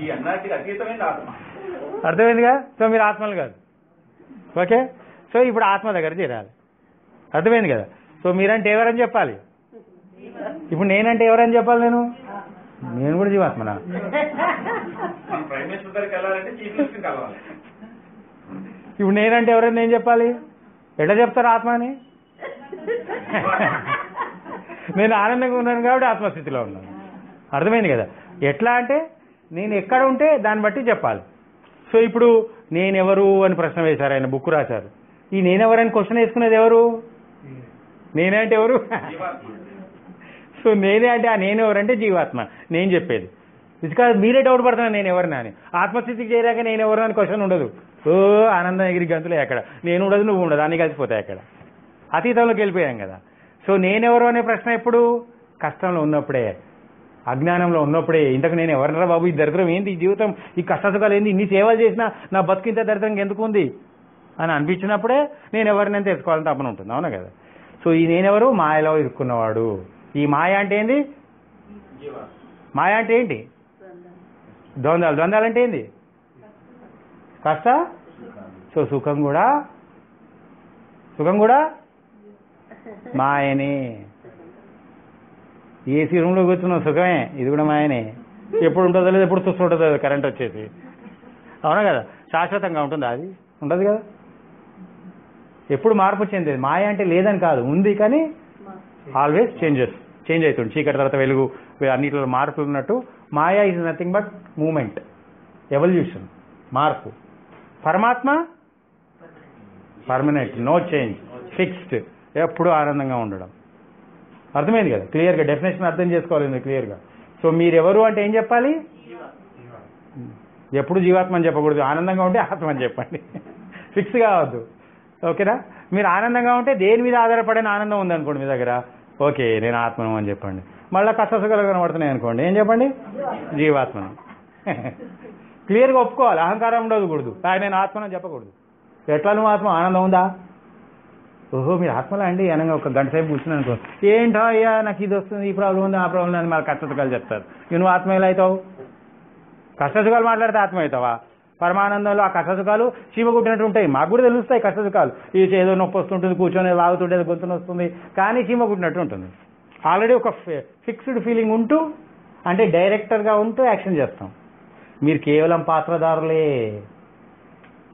ఈ అన్నాటికి అతీతమైన ఆత్మ. అర్థమైందిగా? సో మీరు ఆత్మలు కాదు. ఓకే, సో ఇప్పుడు ఆత్మ దగ్గర చేరాలి. అర్థమైంది కదా? సో మీరంటే ఎవరని చెప్పాలి? ఇప్పుడు నేనంటే ఎవరని చెప్పాలి? నేను కూడా జీవాత్మనా? మనం ప్రైమ్ మినిస్టర్ దగ్గరికి వెళ్ళాలంటే చీఫ్ మినిస్టర్ కలవాలి. ఇప్పుడు నేనంటే ఎవరని నేను చెప్పాలి? ఎట్లా చెప్తారు ఆత్మ అని? నేను ఆనందంగా ఉన్నాను కాబట్టి ఆత్మస్థితిలో ఉన్నాను. అర్థమైంది కదా? ఎట్లా అంటే నేను ఎక్కడ ఉంటే దాన్ని బట్టి చెప్పాలి. సో ఇప్పుడు నేనెవరు అని ప్రశ్న వేశారు, ఆయన బుక్ రాశారు. ఈ నేనెవరని క్వశ్చన్ వేసుకునేది ఎవరు? నేనే అంటే ఎవరు? సో నేనే అంటే ఆ నేనెవరంటే జీవాత్మ. నేను చెప్పేది ఇది కాదు. మీరే డౌట్ పడుతున్నారు నేను ఎవరినా అని. ఆత్మస్థితికి చేరాక నేను ఎవరు అని క్వశ్చన్ ఉండదు. ఓ ఆనందం ఎగిరి గంతులే అక్కడ. నేను ఉండదు, నువ్వు ఉండదు, అన్ని కలిసిపోతాయి అక్కడ. అతీతంలోకి వెళ్ళిపోయాం కదా. సో నేనెవరు అనే ప్రశ్న ఎప్పుడు? కష్టంలో ఉన్నప్పుడే, అజ్ఞానంలో ఉన్నప్పుడే. ఇంతకు నేను ఎవరినరా బాబు, ఈ దరిద్రం ఏంది, ఈ జీవితం, ఈ కష్టసుఖాలు ఏంది, ఇన్ని సేవలు చేసినా నా బతికింత దరిద్రం ఎందుకు ఉంది అని అనిపించినప్పుడే నేను ఎవరినైనా తెలుసుకోవాలని తప్పన ఉంటుంది. అవునా కదా? సో ఈ నేనెవరు? మాయలో ఇరుక్కున్నవాడు. ఈ మాయ అంటే ఏంది? మాయ అంటే ఏంటి? ద్వంద్వాలు. ద్వంద్వాలు అంటే ఏంది? కష్ట. సో సుఖం కూడా మాయనే. ఏసీ రూమ్లో కూర్చున్నాం, సుఖమే, ఇది కూడా మాయనే. ఎప్పుడు ఉంటుందో లేదు, ఎప్పుడు చూస్తూ ఉంటుందో కరెంట్ వచ్చేసి. అవునా కదా? శాశ్వతంగా ఉంటుందా? అది ఉండదు కదా. ఎప్పుడు మార్పు చెందేది. మాయ అంటే లేదని కాదు, ఉంది, కానీ ఆల్వేస్ చేంజ్ అవుతుంది. చీకటి తర్వాత వెలుగు, అన్నిటిలో మార్పులు ఉన్నట్టు మాయా is nothing but movement, evolution, మార్పు. పరమాత్మ పర్మనెంట్, నో చేంజ్, ఫిక్స్డ్, ఎప్పుడు ఆనందంగా ఉండడం. అర్థమైంది కదా? క్లియర్గా డెఫినేషన్ అర్థం చేసుకోవాలి మీరు క్లియర్గా. సో మీరెవరు అంటే ఏం చెప్పాలి? ఎప్పుడు జీవాత్మ అని చెప్పకూడదు. ఆనందంగా ఉంటే ఆత్మ అని చెప్పండి, ఫిక్స్ కావద్దు. ఓకేనా? మీరు ఆనందంగా ఉంటే దేని మీద ఆధారపడిన ఆనందం ఉందనుకోండి మీ దగ్గర, ఓకే నేను ఆత్మను అని చెప్పండి. మళ్ళీ కష్టసుఖాలు కనబడుతున్నాయి అనుకోండి, ఏం చెప్పండి? జీవాత్మను. క్లియర్గా ఒప్పుకోవాలి. అహంకారం ఉండకూడదు. నేను ఆత్మను చెప్పకూడదు. ఎట్లా నువ్వు ఆత్మ? ఆనందం ఉందా? ఓహో మీరు ఆత్మలా అండి అనగా ఒక గంట సేపు కూర్చున్నాను అనుకో, ఏంటో అయ్యా నాకు ఇది వస్తుంది, ఈ ప్రాబ్లం ఉంది, ఆ ప్రాబ్లం అని మళ్ళీ కష్టసుఖాలు చెప్తారు. నువ్వు ఆత్మ ఎలా అవుతావు? కష్టసుఖాలు మాట్లాడితే ఆత్మ అవుతావా? పరమానందంలో ఆ కష్టసుఖాలు చీమ కుట్టినట్టు ఉంటాయి. మాకు కూడా తెలుస్తాయి కష్టసుఖాలు. ఇది ఏదో నొప్పి వస్తుంటుంది, కూర్చొని లాగుతుంటే గొంతున వస్తుంది, కానీ చీమ కుట్టినట్టు ఉంటుంది. ఆల్రెడీ ఒక ఫిక్స్డ్ ఫీలింగ్ ఉంటూ, అంటే డైరెక్టర్గా ఉంటూ యాక్షన్ చేస్తాం. మీరు కేవలం పాత్రదారులే.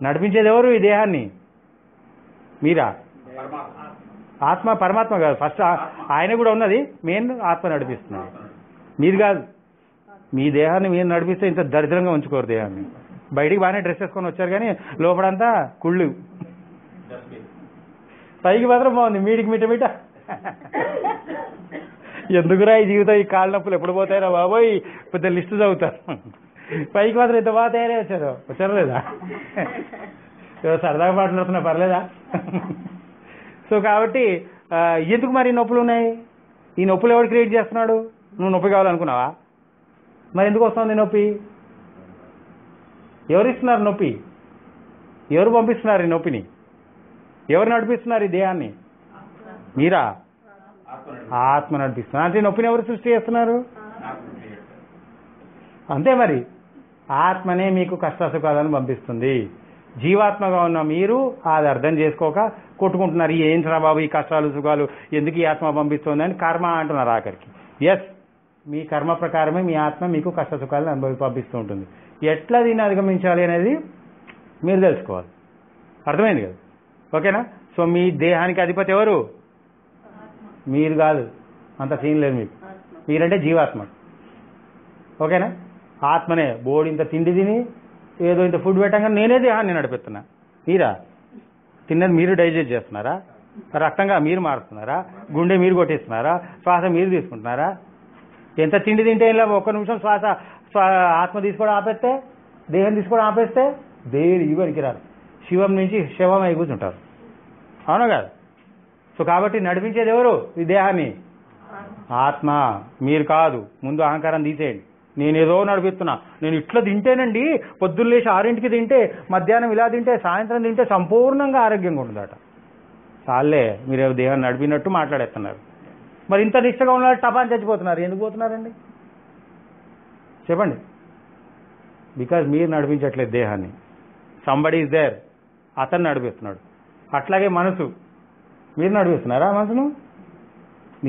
నడిపించేది ఎవరు? ఈ దేహాన్ని. మీరా? ఆత్మ. పరమాత్మ కాదు. ఫస్ట్ ఆయన కూడా ఉన్నది, మెయిన్ ఆత్మ నడిపిస్తున్నాడు, మీరు కాదు. మీ దేహాన్ని మీరు నడిపిస్తే ఇంత దరిద్రంగా ఉంచుకోరు దేహాన్ని. బయటికి బాగానే డ్రెస్ వేసుకొని వచ్చారు, కానీ లోపలంతా కుళ్ళు. పైకి మాత్రం బాగుంది, మీడికి మిట. ఎందుకురా ఈ జీవితం, ఈ కాళ్ళ నొప్పులు ఎప్పుడు పోతాయిరా బాబోయ్, పెద్ద లిస్టు చదువుతారు. పైకి మాత్రం ఇంత బాగా తయారై వచ్చారు లేదా? సరదాగా మాట్లాడుతున్నా, పర్లేదా? సో కాబట్టి ఎందుకు మరి నొప్పులు ఉన్నాయి? ఈ నొప్పులు ఎవరు క్రియేట్ చేస్తున్నాడు? నువ్వు నొప్పి కావాలనుకున్నావా? మరి ఎందుకు వస్తుంది నొప్పి? ఎవరు ఇస్తున్నారు నొప్పి? ఎవరు పంపిస్తున్నారు ఈ నొప్పిని? ఎవరు నడిపిస్తున్నారు ఈ దేహాన్ని? మీరా? ఆత్మ నడిపిస్తున్నారు. అంటే నొప్పిని ఎవరు సృష్టి చేస్తున్నారు? అంతే మరి. ఆత్మనే మీకు కష్టసుఖాలను పంపిస్తుంది. జీవాత్మగా ఉన్న మీరు అది అర్థం చేసుకోక కొట్టుకుంటున్నారు. ఏంట్రా బాబు ఈ కష్టాలు సుఖాలు, ఎందుకు ఈ ఆత్మ పంపిస్తుంది అని కర్మ అంటున్నారు ఆఖరికి. ఎస్, మీ కర్మ ప్రకారమే మీ ఆత్మ మీకు కష్టసుఖాలను పంపిస్తూ ఉంటుంది. ఎట్లా దీన్ని అధిగమించాలి అనేది మీరు తెలుసుకోవాలి. అర్థమైంది కదా? ఓకేనా? సో మీ దేహానికి అధిపతి ఎవరు? మీరు కాదు, అంత సీన్ లేదు మీకు. మీరంటే జీవాత్మ. ఓకేనా? ఆత్మనే. బోడి ఇంత తిండి తిని ఏదో ఇంత ఫుడ్ పెట్టంగా నేనే దేహాన్ని నడిపిస్తున్నా. మీరా? తిన్నది మీరు డైజెస్ట్ చేస్తున్నారా? రక్తంగా మీరు మారుస్తున్నారా? గుండె మీరు కొట్టేస్తున్నారా? శ్వాస మీరు తీసుకుంటున్నారా? ఎంత తిండి తింటే ఇలా ఒక్క నిమిషం శ్వాస ఆత్మ తీసుకోవడం ఆపేస్తే, దేహం తీసుకోవడం ఆపేస్తే దేని ఇవరికి రాదు. శివం నుంచి శవం అయి కూర్చుంటారు. అవునా కాదు? సో కాబట్టి నడిపించేది ఎవరు ఈ దేహాన్ని? ఆత్మ, మీరు కాదు. ముందు అహంకారం తీసేయండి. నేనేదో నడిపిస్తున్నా, నేను ఇట్లా తింటేనండి, పొద్దున్న లేచి 6ంటికి తింటే, మధ్యాహ్నం ఇలా తింటే, సాయంత్రం తింటే సంపూర్ణంగా ఆరోగ్యంగా ఉంటుందట. చాలే, మీరు దేహాన్ని నడిపినట్టు మాట్లాడేస్తున్నారు. మరి ఇంత నిష్టగా ఉన్న వాళ్ళు టపాని చచ్చిపోతున్నారు. ఎందుకు పోతున్నారండి చెప్పండి? బికాజ్ మీరు నడిపించట్లేదు దేహాన్ని. సంబడి ఈజ్ దేర్, అతను నడిపిస్తున్నాడు. అట్లాగే మనసు, మీరు నడిపిస్తున్నారా మనసును?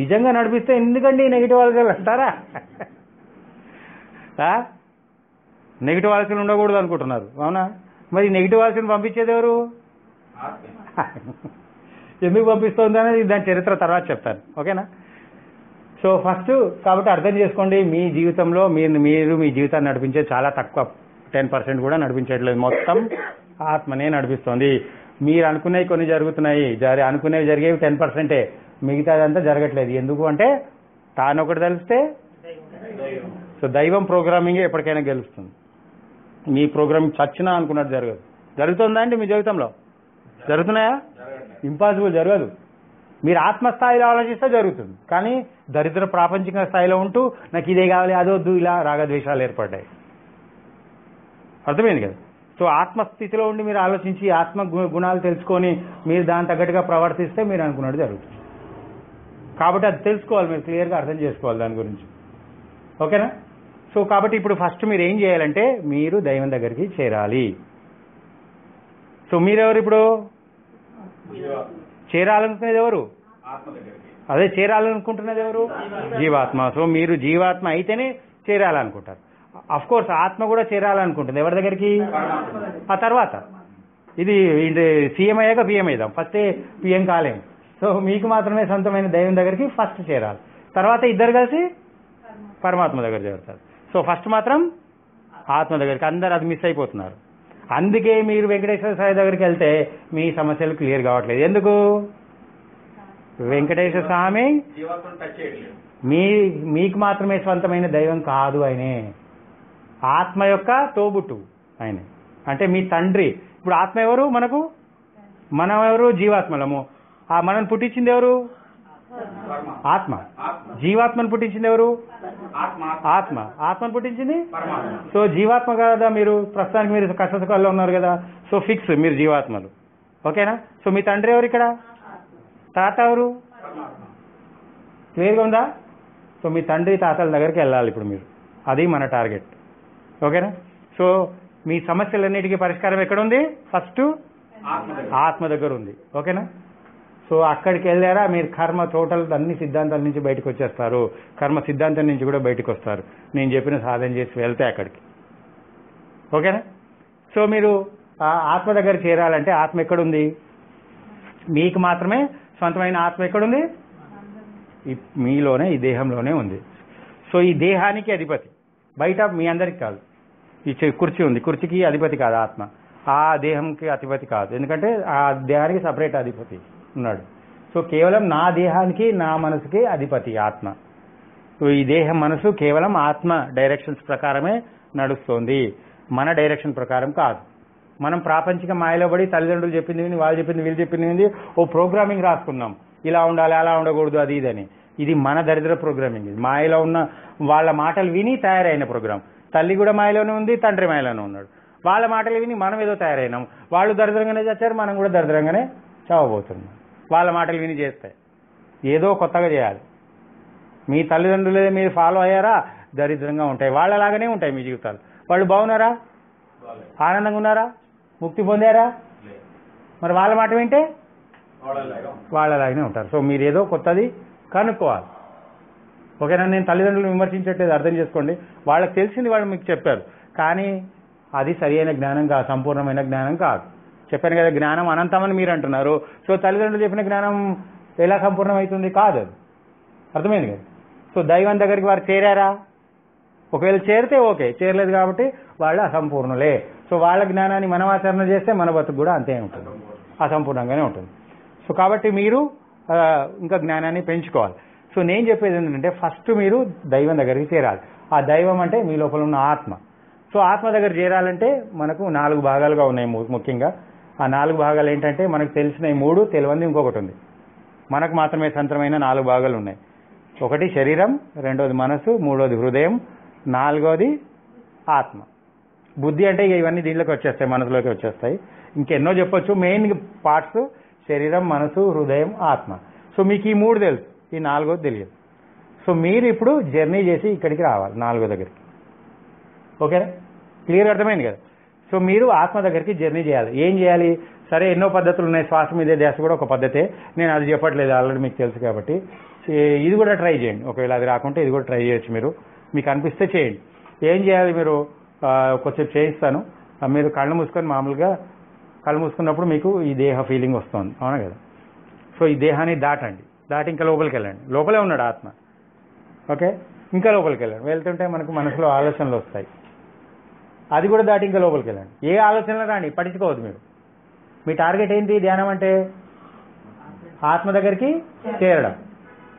నిజంగా నడిపిస్తే ఎందుకండి నెగిటివ్ ఆలోచనలు అంటారా? నెగిటివ్ ఆలోచనలు ఉండకూడదు అనుకుంటున్నారు, అవునా? మరి నెగిటివ్ ఆలోచన పంపించేది ఎవరు? ఎందుకు పంపిస్తుంది అనేది దాని చరిత్ర తర్వాత చెప్తాను, ఓకేనా? సో ఫస్ట్ కాబట్టి అర్థం చేసుకోండి, మీ జీవితంలో మీరు మీ జీవితాన్ని నడిపించే చాలా తక్కువ, 10% కూడా నడిపించట్లేదు. మొత్తం ఆత్మనే నడిపిస్తుంది. మీరు అనుకునేవి కొన్ని జరుగుతున్నాయి, అనుకునేవి జరిగేవి 10%, మిగతాదంతా జరగట్లేదు. ఎందుకు అంటే తానొకటి తెలిస్తే, సో దైవం ప్రోగ్రామింగే ఎప్పటికైనా గెలుస్తుంది. మీ ప్రోగ్రామింగ్ చచ్చినా అనుకున్నట్టు జరగదు. జరుగుతుందా అండి మీ జీవితంలో? జరుగుతున్నాయా? ఇంపాసిబుల్, జరగదు. మీరు ఆత్మస్థాయిలో ఆలోచిస్తే జరుగుతుంది, కానీ దరిద్ర ప్రాపంచిక స్థాయిలో ఉంటూ నాకు ఇదే కావాలి అదొద్దు, ఇలా రాగద్వేషాలు ఏర్పడ్డాయి. అర్థమైంది కదా? సో ఆత్మస్థితిలో ఉండి మీరు ఆలోచించి ఆత్మ గుణాలు తెలుసుకొని మీరు దాని తగ్గట్టుగా ప్రవర్తిస్తే మీరు అనుకున్నట్టు జరుగుతుంది. కాబట్టి అది తెలుసుకోవాలి, మీరు క్లియర్గా అర్థం చేసుకోవాలి దాని గురించి, ఓకేనా? సో కాబట్టి ఇప్పుడు ఫస్ట్ మీరు ఏం చేయాలంటే మీరు దైవం దగ్గరికి చేరాలి. సో మీరెవరు ఇప్పుడు? చేరాలనుకునేది ఎవరు? అదే చేరాలనుకుంటున్నది ఎవరు? జీవాత్మ. సో మీరు జీవాత్మ అయితేనే చేరాలనుకుంటారు. అఫ్ కోర్స్ ఆత్మ కూడా చేరాలనుకుంటుంది. ఎవరి దగ్గరికి? ఆ తర్వాత ఇది సీఎం అయ్యాక పిఎం అయిదాం, ఫస్టే పిఎం కాలేము. సో మీకు మాత్రమే సొంతమైన దైవం దగ్గరికి ఫస్ట్ చేరాలి, తర్వాత ఇద్దరు కలిసి పరమాత్మ దగ్గర చేరుతారు. సో ఫస్ట్ మాత్రం ఆత్మ దగ్గరికి. అందరు అది మిస్ అయిపోతున్నారు. అందుకే మీరు వెంకటేశ్వర స్వామి దగ్గరికి వెళ్తే మీ సమస్యలు క్లియర్ కావట్లేదు. ఎందుకు? వెంకటేశ్వర స్వామి మీకు మాత్రమే స్వంతమైన దైవం కాదు, ఆయనే ఆత్మ యొక్క తోబుట్టు ఆయన, అంటే మీ తండ్రి. ఇప్పుడు ఆత్మ ఎవరు మనకు? మనం ఎవరు? జీవాత్మలము. మనల్ని పుట్టించింది ఎవరు? ఆత్మ. జీవాత్మను పుట్టించింది ఎవరు? ఆత్మ. ఆత్మను పుట్టించింది. సో జీవాత్మ కదా మీరు. ప్రస్తుతానికి మీరు కష్టసుఖాల్లో ఉన్నారు కదా, సో ఫిక్స్ మీరు జీవాత్మలు, ఓకేనా? సో మీ తండ్రి ఎవరు ఇక్కడ? తాత ఎవరు? క్లియర్గా ఉందా? సో మీ తండ్రి తాతల దగ్గరికి వెళ్ళాలి ఇప్పుడు మీరు. అది మన టార్గెట్, ఓకేనా? సో మీ సమస్యలన్నిటికీ పరిష్కారం ఎక్కడుంది? ఫస్ట్ ఆత్మ దగ్గర ఉంది, ఓకేనా? సో అక్కడికి వెళ్ళారా మీరు కర్మ టోటల్ అన్ని సిద్ధాంతాల నుంచి బయటకు వచ్చేస్తారు, కర్మ సిద్ధాంతం నుంచి కూడా బయటకు వస్తారు, నేను చెప్పిన సాధన చేసి వెళ్తే అక్కడికి, ఓకేనా? సో మీరు ఆత్మ దగ్గర చేరాలంటే ఆత్మ ఎక్కడుంది? మీకు మాత్రమే సొంతమైన ఆత్మ ఎక్కడుంది? మీలోనే, ఈ దేహంలోనే ఉంది. సో ఈ దేహానికి అధిపతి, బయట మీ అందరికి కాదు. ఈ కుర్చీ ఉంది, కుర్చీకి అధిపతి కాదు ఆత్మ, ఆ దేహంకి అధిపతి కాదు, ఎందుకంటే ఆ దేహానికి సపరేట్ అధిపతి ఉన్నాడు. సో కేవలం నా దేహానికి, నా మనసుకి అధిపతి ఆత్మ. సో ఈ దేహం మనసు కేవలం ఆత్మ డైరెక్షన్స్ ప్రకారమే నడుస్తోంది, మన డైరెక్షన్ ప్రకారం కాదు. మనం ప్రాపంచిక మాయలో పడి తల్లిదండ్రులు చెప్పింది విని, వాళ్ళు చెప్పింది వీళ్ళు చెప్పింది విని ఓ ప్రోగ్రామింగ్ రాసుకున్నాం, ఇలా ఉండాలి అలా ఉండకూడదు అది ఇదని. ఇది మన దరిద్ర ప్రోగ్రామింగ్. ఇది మాయలో ఉన్న వాళ్ళ మాటలు విని తయారైన ప్రోగ్రామ్. తల్లి కూడా మాయలోనే ఉంది, తండ్రి మాయలోనే ఉన్నాడు. వాళ్ళ మాటలు విని మనం ఏదో తయారైనాం. వాళ్ళు దరిద్రంగానే చచ్చారు, మనం కూడా దరిద్రంగానే చావబోతున్నాం. వాళ్ళ మాటలు విని చేస్తే ఏదో కొత్తగా చేయాలి. మీ తల్లిదండ్రులే మీరు ఫాలో అయ్యారా, దరిద్రంగా ఉంటాయి, వాళ్ళలాగానే ఉంటాయి మీ జీవితాలు. వాళ్ళు బాగున్నారా? ఆనందంగా ఉన్నారా? ముక్తి పొందారా? మరి వాళ్ళ మాట వింటే వాళ్ళలాగానే ఉంటారు. సో మీరు ఏదో కొత్తది కనుక్కోవాలి, ఓకేనా? నేను తల్లిదండ్రులు విమర్శించట్లేదు, అర్థం చేసుకోండి. వాళ్ళకి తెలిసింది వాళ్ళు మీకు చెప్పారు, కానీ అది సరి అయిన జ్ఞానం కాదు, సంపూర్ణమైన జ్ఞానం కాదు. చెప్పాను కదా, జ్ఞానం అనంతమని మీరు అంటున్నారు. సో తల్లిదండ్రులు చెప్పిన జ్ఞానం ఎలా సంపూర్ణమవుతుంది? కాదు, అది అర్థమైంది కదా. సో దైవం దగ్గరికి వారు చేరారా? ఒకవేళ చేరితే ఓకే, చేరలేదు కాబట్టి వాళ్ళు అసంపూర్ణులే. సో వాళ్ళ జ్ఞానాన్ని మనం ఆచరణ చేస్తే మన బతుకు కూడా అంతే ఉంటుంది, అసంపూర్ణంగానే ఉంటుంది. సో కాబట్టి మీరు ఇంకా జ్ఞానాన్ని పెంచుకోవాలి. సో నేను చెప్పేది ఏంటంటే ఫస్ట్ మీరు దైవం దగ్గరికి చేరాలి. ఆ దైవం అంటే మీ లోపల ఉన్న ఆత్మ. సో ఆత్మ దగ్గర చేరాలంటే మనకు 4 భాగాలుగా ఉన్నాయి ముఖ్యంగా. ఆ 4 భాగాలు ఏంటంటే మనకు తెలిసిన 3, తెలియంది ఇంకొకటి ఉంది. మనకు మాత్రమే సొంతమైన 4 భాగాలు ఉన్నాయి. ఒకటి శరీరం, రెండోది మనసు, మూడోది హృదయం, నాలుగోది ఆత్మ. బుద్ధి అంటే ఇవన్నీ దీంట్లోకి వచ్చేస్తాయి, మనసులోకి వచ్చేస్తాయి. ఇంకెన్నో చెప్పొచ్చు. మెయిన్ పార్ట్స్ శరీరం, మనసు, హృదయం, ఆత్మ. సో మీకు ఈ 3 తెలుసు. ఈ 4వ తెలియదు. సో మీరు ఇప్పుడు జర్నీ చేసి ఇక్కడికి రావాలి 4వ దగ్గరికి. ఓకేనా? క్లియర్ అర్థమైంది కదా? సో మీరు ఆత్మ దగ్గరికి జర్నీ చేయాలి. ఏం చేయాలి? సరే, ఎన్నో పద్ధతులు ఉన్నాయి. శ్వాస మీద ధ్యాస కూడా ఒక పద్ధతే. నేను అది చెప్పట్లేదు, ఆల్రెడీ మీకు తెలుసు కాబట్టి. ఇది కూడా ట్రై చేయండి. ఒకవేళ అది రాకుంటే ఇది కూడా ట్రై చేయొచ్చు. మీకు అనిపిస్తే చేయండి. ఏం చేయాలి? మీరు కొంచెం చేయిస్తాను. మీరు కళ్ళు మూసుకొని మామూలుగా కళ్ళు మూసుకున్నప్పుడు మీకు ఈ దేహ ఫీలింగ్ వస్తుంది, అవునా కదా? సో ఈ దేహాన్ని దాటి ఇంకా లోపలికి వెళ్ళండి. లోపలే ఉన్నాడు ఆత్మ. ఓకే, ఇంకా లోపలికి వెళ్ళండి. వెళ్తుంటే మనకు మనసులో ఆలోచనలు వస్తాయి. అది కూడా దాటి ఇంకా లోపలికి వెళ్ళండి. ఏ ఆలోచనలు రాండి, పట్టించుకోవద్దు మీరు. మీ టార్గెట్ ఏంటి? ధ్యానం అంటే ఆత్మ దగ్గరికి చేరడం.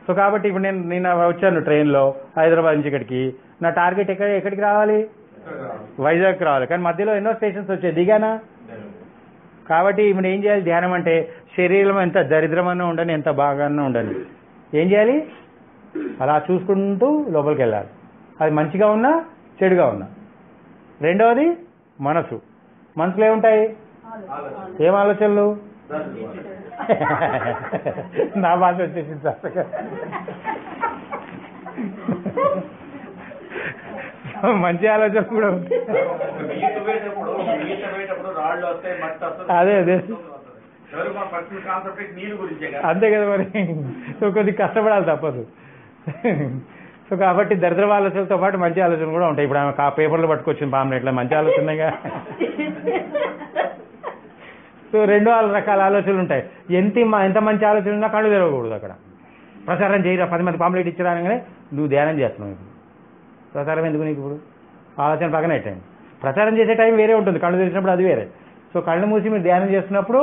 సో కాబట్టి ఇప్పుడు నేను వచ్చాను ట్రైన్లో హైదరాబాద్ నుంచి ఇక్కడికి. నా టార్గెట్ ఎక్కడికి రావాలి? వైజాగ్కి రావాలి. కానీ మధ్యలో ఎన్నో స్టేషన్స్ వచ్చాయి, దిగానా? కాబట్టి ఇప్పుడు ఏం చేయాలి? ధ్యానం అంటే శరీరం ఎంత దరిద్రమన్నా ఉండని, ఎంత బాగానో ఉండని, ఏం చేయాలి? అలా చూసుకుంటూ లోపలికి వెళ్ళాలి. అది మంచిగా ఉన్నా చెడుగా ఉన్నా. రెండవది మనసులో ఏముంటాయి? ఏం ఆలోచనలు? నా భాష వచ్చేసింది సార్. మంచి ఆలోచన కూడా ఉంది. అదే అంతే కదా మరి. సో కొద్దిగా కష్టపడాలి, తప్పదు. సో కాబట్టి దరిద్ర ఆలోచనలతో పాటు మంచి ఆలోచనలు కూడా ఉంటాయి. ఇప్పుడు ఆమె పేపర్లు పట్టుకొచ్చింది పాంప్లెట్లో, మంచి ఆలోచనగా. సో 2 రకాల ఆలోచనలు ఉంటాయి. ఎంత మంచి ఆలోచన ఉన్నా కళ్ళు తెరవకూడదు. అక్కడ ప్రచారం చేయరా, 10 మంది పాంప్లెట్ ఇచ్చారా అనగానే నువ్వు ధ్యానం చేస్తున్నావు. ఇప్పుడు ప్రచారం ఎందుకు నీకు? ఇప్పుడు ఆలోచన పక్కన పెట్టండి. ప్రచారం చేసే టైం వేరే ఉంటుంది, కళ్ళు తెరిచినప్పుడు అది వేరే. సో కళ్ళు మూసి మీరు ధ్యానం చేస్తున్నప్పుడు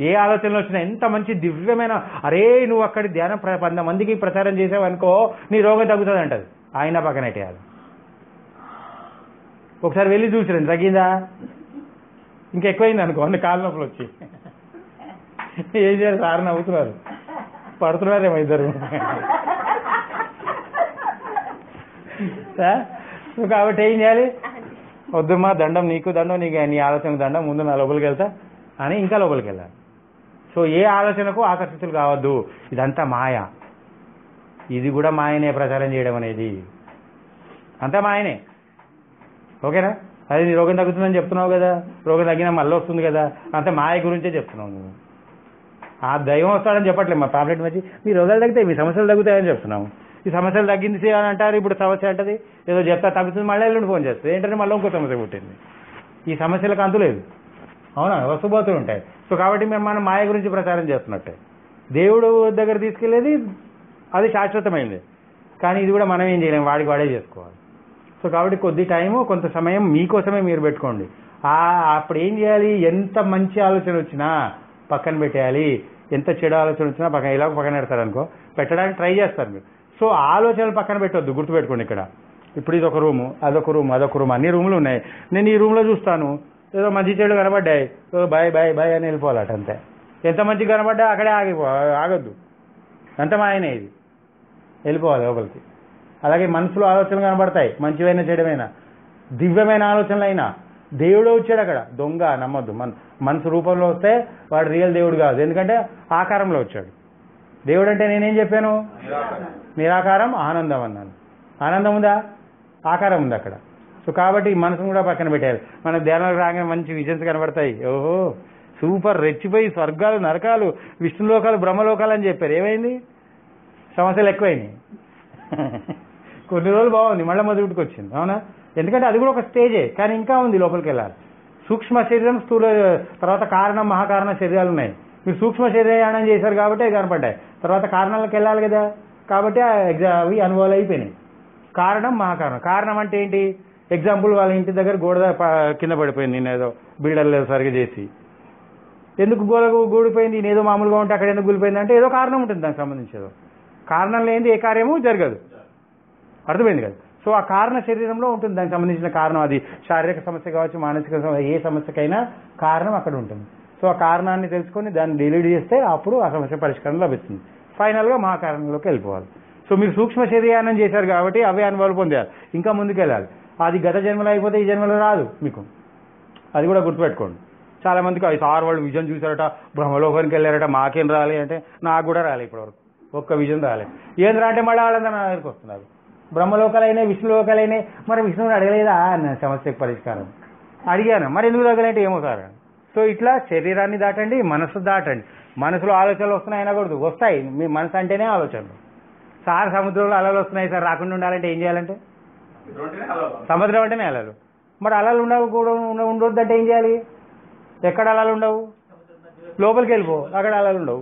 ఏ ఆలోచనలు వచ్చినా, ఎంత మంచి దివ్యమైన, అరే నువ్వు అక్కడి ధ్యానం 100 మందికి ప్రచారం చేసావనుకో నీ రోగం తగ్గుతుంది అంటది, ఆయన పక్కన పెట్టేయాలి. ఒకసారి వెళ్ళి చూసిరండి, తగ్గిందా? ఇంకెక్కువైంది అనుకో, అన్ని కాళ్ళ నొప్పులు వచ్చి ఏం చేయాలి? సార్ నవ్వుతున్నారు, పడుతున్నారేమో ఇద్దరు. కాబట్టి ఏం చేయాలి? వద్దుమా, దండం, నీకు దండం, నీ ఆలోచన దండం, ముందు నా లోపలికి వెళ్తా అని ఇంకా లోపలికి వెళ్ళాలి. సో ఏ ఆలోచనకు ఆకర్షితులు కావద్దు. ఇదంతా మాయ. ఇది కూడా మాయనే, ప్రచారం చేయడం అనేది అంతా మాయనే. ఓకేనా? అది నీ రోగం తగ్గుతుందని చెప్తున్నావు కదా, రోగం తగ్గినా మళ్ళీ వస్తుంది కదా, అంత మాయ గురించే చెప్తున్నావు నువ్వు. ఆ దైవం వస్తాడని చెప్పట్లేదు మా పాంప్లెట్ వచ్చి మీ రోగాలు తగ్గుతాయి, మీ సమస్యలు తగ్గుతాయని చెప్తున్నాము. ఈ సమస్యలు తగ్గింది అని అంటారు. ఇప్పుడు సమస్య అంటది, ఏదో చెప్తా తగ్గుతుంది, మళ్ళీ ఎల్లుండి ఫోన్ చేస్తుంది ఏంటంటే మళ్ళీ ఇంకో సమస్య పుట్టింది. ఈ సమస్యలకు అంతులేదు, అవునా? వస్తుపోతులు ఉంటాయి. సో కాబట్టి మనం మాయ గురించి ప్రచారం చేస్తున్నట్టే. దేవుడు దగ్గర తీసుకెళ్లేది అది శాశ్వతమైంది, కానీ ఇది కూడా మనం ఏం చేయలేము, వాడికి వాడే చేసుకోవాలి. సో కాబట్టి కొద్ది టైము, కొంత సమయం మీకోసమే మీరు పెట్టుకోండి. అప్పుడు ఏం చేయాలి? ఎంత మంచి ఆలోచన వచ్చినా పక్కన పెట్టేయాలి, ఎంత చెడు ఆలోచన వచ్చినా ఇలా పక్కన పెడతారనుకో, పెట్టడానికి ట్రై చేస్తారు మీరు. సో ఆలోచనలు పక్కన పెట్టొద్దు, గుర్తుపెట్టుకోండి. ఇక్కడ ఇప్పుడు ఇది ఒక రూము, అదొక రూమ్, అన్ని రూములు ఉన్నాయి. నేను ఈ రూమ్లో చూస్తాను, ఏదో మంచి చెడు కనబడ్డాయి, బాయ్ బాయ్ బాయ్ అని వెళ్ళిపోవాలట అంతే. ఎంత మంచి కనబడ్డా అక్కడే ఆగొద్దు, అంత మాయనే, ఇది వెళ్ళిపోవాలి లోపలికి. అలాగే మనసులో ఆలోచనలు కనబడతాయి, మంచివైన చెడువైన, దివ్యమైన ఆలోచనలైనా. దేవుడు వచ్చాడు అక్కడ, దొంగ నమ్మొద్దు. మనసు రూపంలో వస్తే వాడు రియల్ దేవుడు కాదు, ఎందుకంటే ఆకారంలో వచ్చాడు. దేవుడు అంటే నేనేం చెప్పాను? నిరాకారం ఆనందం అన్నాను. ఆనందం ఉందా? ఆకారం ఉంది అక్కడ. సో కాబట్టి మనసును కూడా పక్కన పెట్టాలి. మన ధ్యానాలకు రాగానే మంచి విజన్స్ కనబడతాయి, ఓహో సూపర్, రెచ్చిపోయి స్వర్గాలు, నరకాలు, విష్ణులోకాలు, బ్రహ్మలోకాలు అని చెప్పారు. ఏమైంది? సమస్యలు ఎక్కువైనాయి. కొన్ని రోజులు బాగుంది, మళ్ళీ మొదటికి వచ్చింది, అవునా? ఎందుకంటే అది కూడా ఒక స్టేజే, కానీ ఇంకా ఉంది, లోపలికి వెళ్ళాలి. సూక్ష్మ శరీరం, స్థూల, తర్వాత కారణం, మహాకారణ శరీరాలు ఉన్నాయి. మీరు సూక్ష్మ శరీరయానం చేశారు కాబట్టి అవి కనపడ్డాయి. తర్వాత కారణాలకు వెళ్ళాలి కదా, కాబట్టి అవి అనుభవాలు అయిపోయినాయి. కారణం, మహాకారణం. కారణం అంటే ఏంటి? ఎగ్జాంపుల్, వాళ్ళ ఇంటి దగ్గర గోడ కింద పడిపోయింది, నేనేదో బిల్డర్లు సరిగ్గా చేసి. ఎందుకు గూడిపోయింది? నేనేదో మామూలుగా ఉంటే అక్కడ ఎందుకు కూలిపోయింది అంటే ఏదో కారణం ఉంటుంది దానికి సంబంధించేదో. కారణం లేనిది ఏ కార్యము జరగదు, అర్థమైంది కదా? సో ఆ కారణ శరీరంలో ఉంటుంది, దానికి సంబంధించిన కారణం. అది శారీరక సమస్య కావచ్చు, మానసిక సమస్య, ఏ సమస్యకైనా కారణం అక్కడ ఉంటుంది. సో ఆ కారణాన్ని తెలుసుకొని దాన్ని డిలీట్ చేస్తే అప్పుడు ఆ సమస్య పరిష్కారం లభిస్తుంది. ఫైనల్గా మహాకారణంలోకి వెళ్ళిపోవాలి. సో మీరు సూక్ష్మ శరీరానం చేశారు కాబట్టి అవే అనుభవాలు పొందారు, ఇంకా ముందుకు వెళ్ళాలి. అది గత జన్మలో అయిపోతే ఈ జన్మలో రాదు మీకు, అది కూడా గుర్తుపెట్టుకోండి. చాలా మందికి సార్ వాళ్ళు విజన్ చూసారట, బ్రహ్మలోకానికి వెళ్ళారట, మాకేం రాలి అంటే నాకు కూడా రాలి ఇప్పటివరకు. ఒక్క విజయం రాలేదు. ఏంద్రా అంటే మళ్ళీ వాళ్ళందరూ నా దగ్గరికి వస్తున్నారు. బ్రహ్మలోకాలైనా విష్ణులోకాలైనా మరి విష్ణువుని అడగలేదా అన్న సమస్యకు పరిష్కారం అడిగాను. మరి ఎందుకు తగ్గలంటే ఏమో సార్. సో ఇట్లా శరీరాన్ని దాటండి, మనసు దాటండి. మనసులో ఆలోచనలు వస్తున్నాయి అనకూడదు, వస్తాయి. మీ మనసు అంటేనే ఆలోచనలు. సార్ సముద్రంలో అలలు వస్తున్నాయి సార్, రాకుండా ఉండాలంటే ఏం చేయాలంటే సముద్రం అంటేనే అలలు. మరి అలలు ఉండవద్దు అంటే ఏం చేయాలి? ఎక్కడ అలలు ఉండవు? లోపలికి వెళ్ళిపో, అక్కడ అలలు ఉండవు.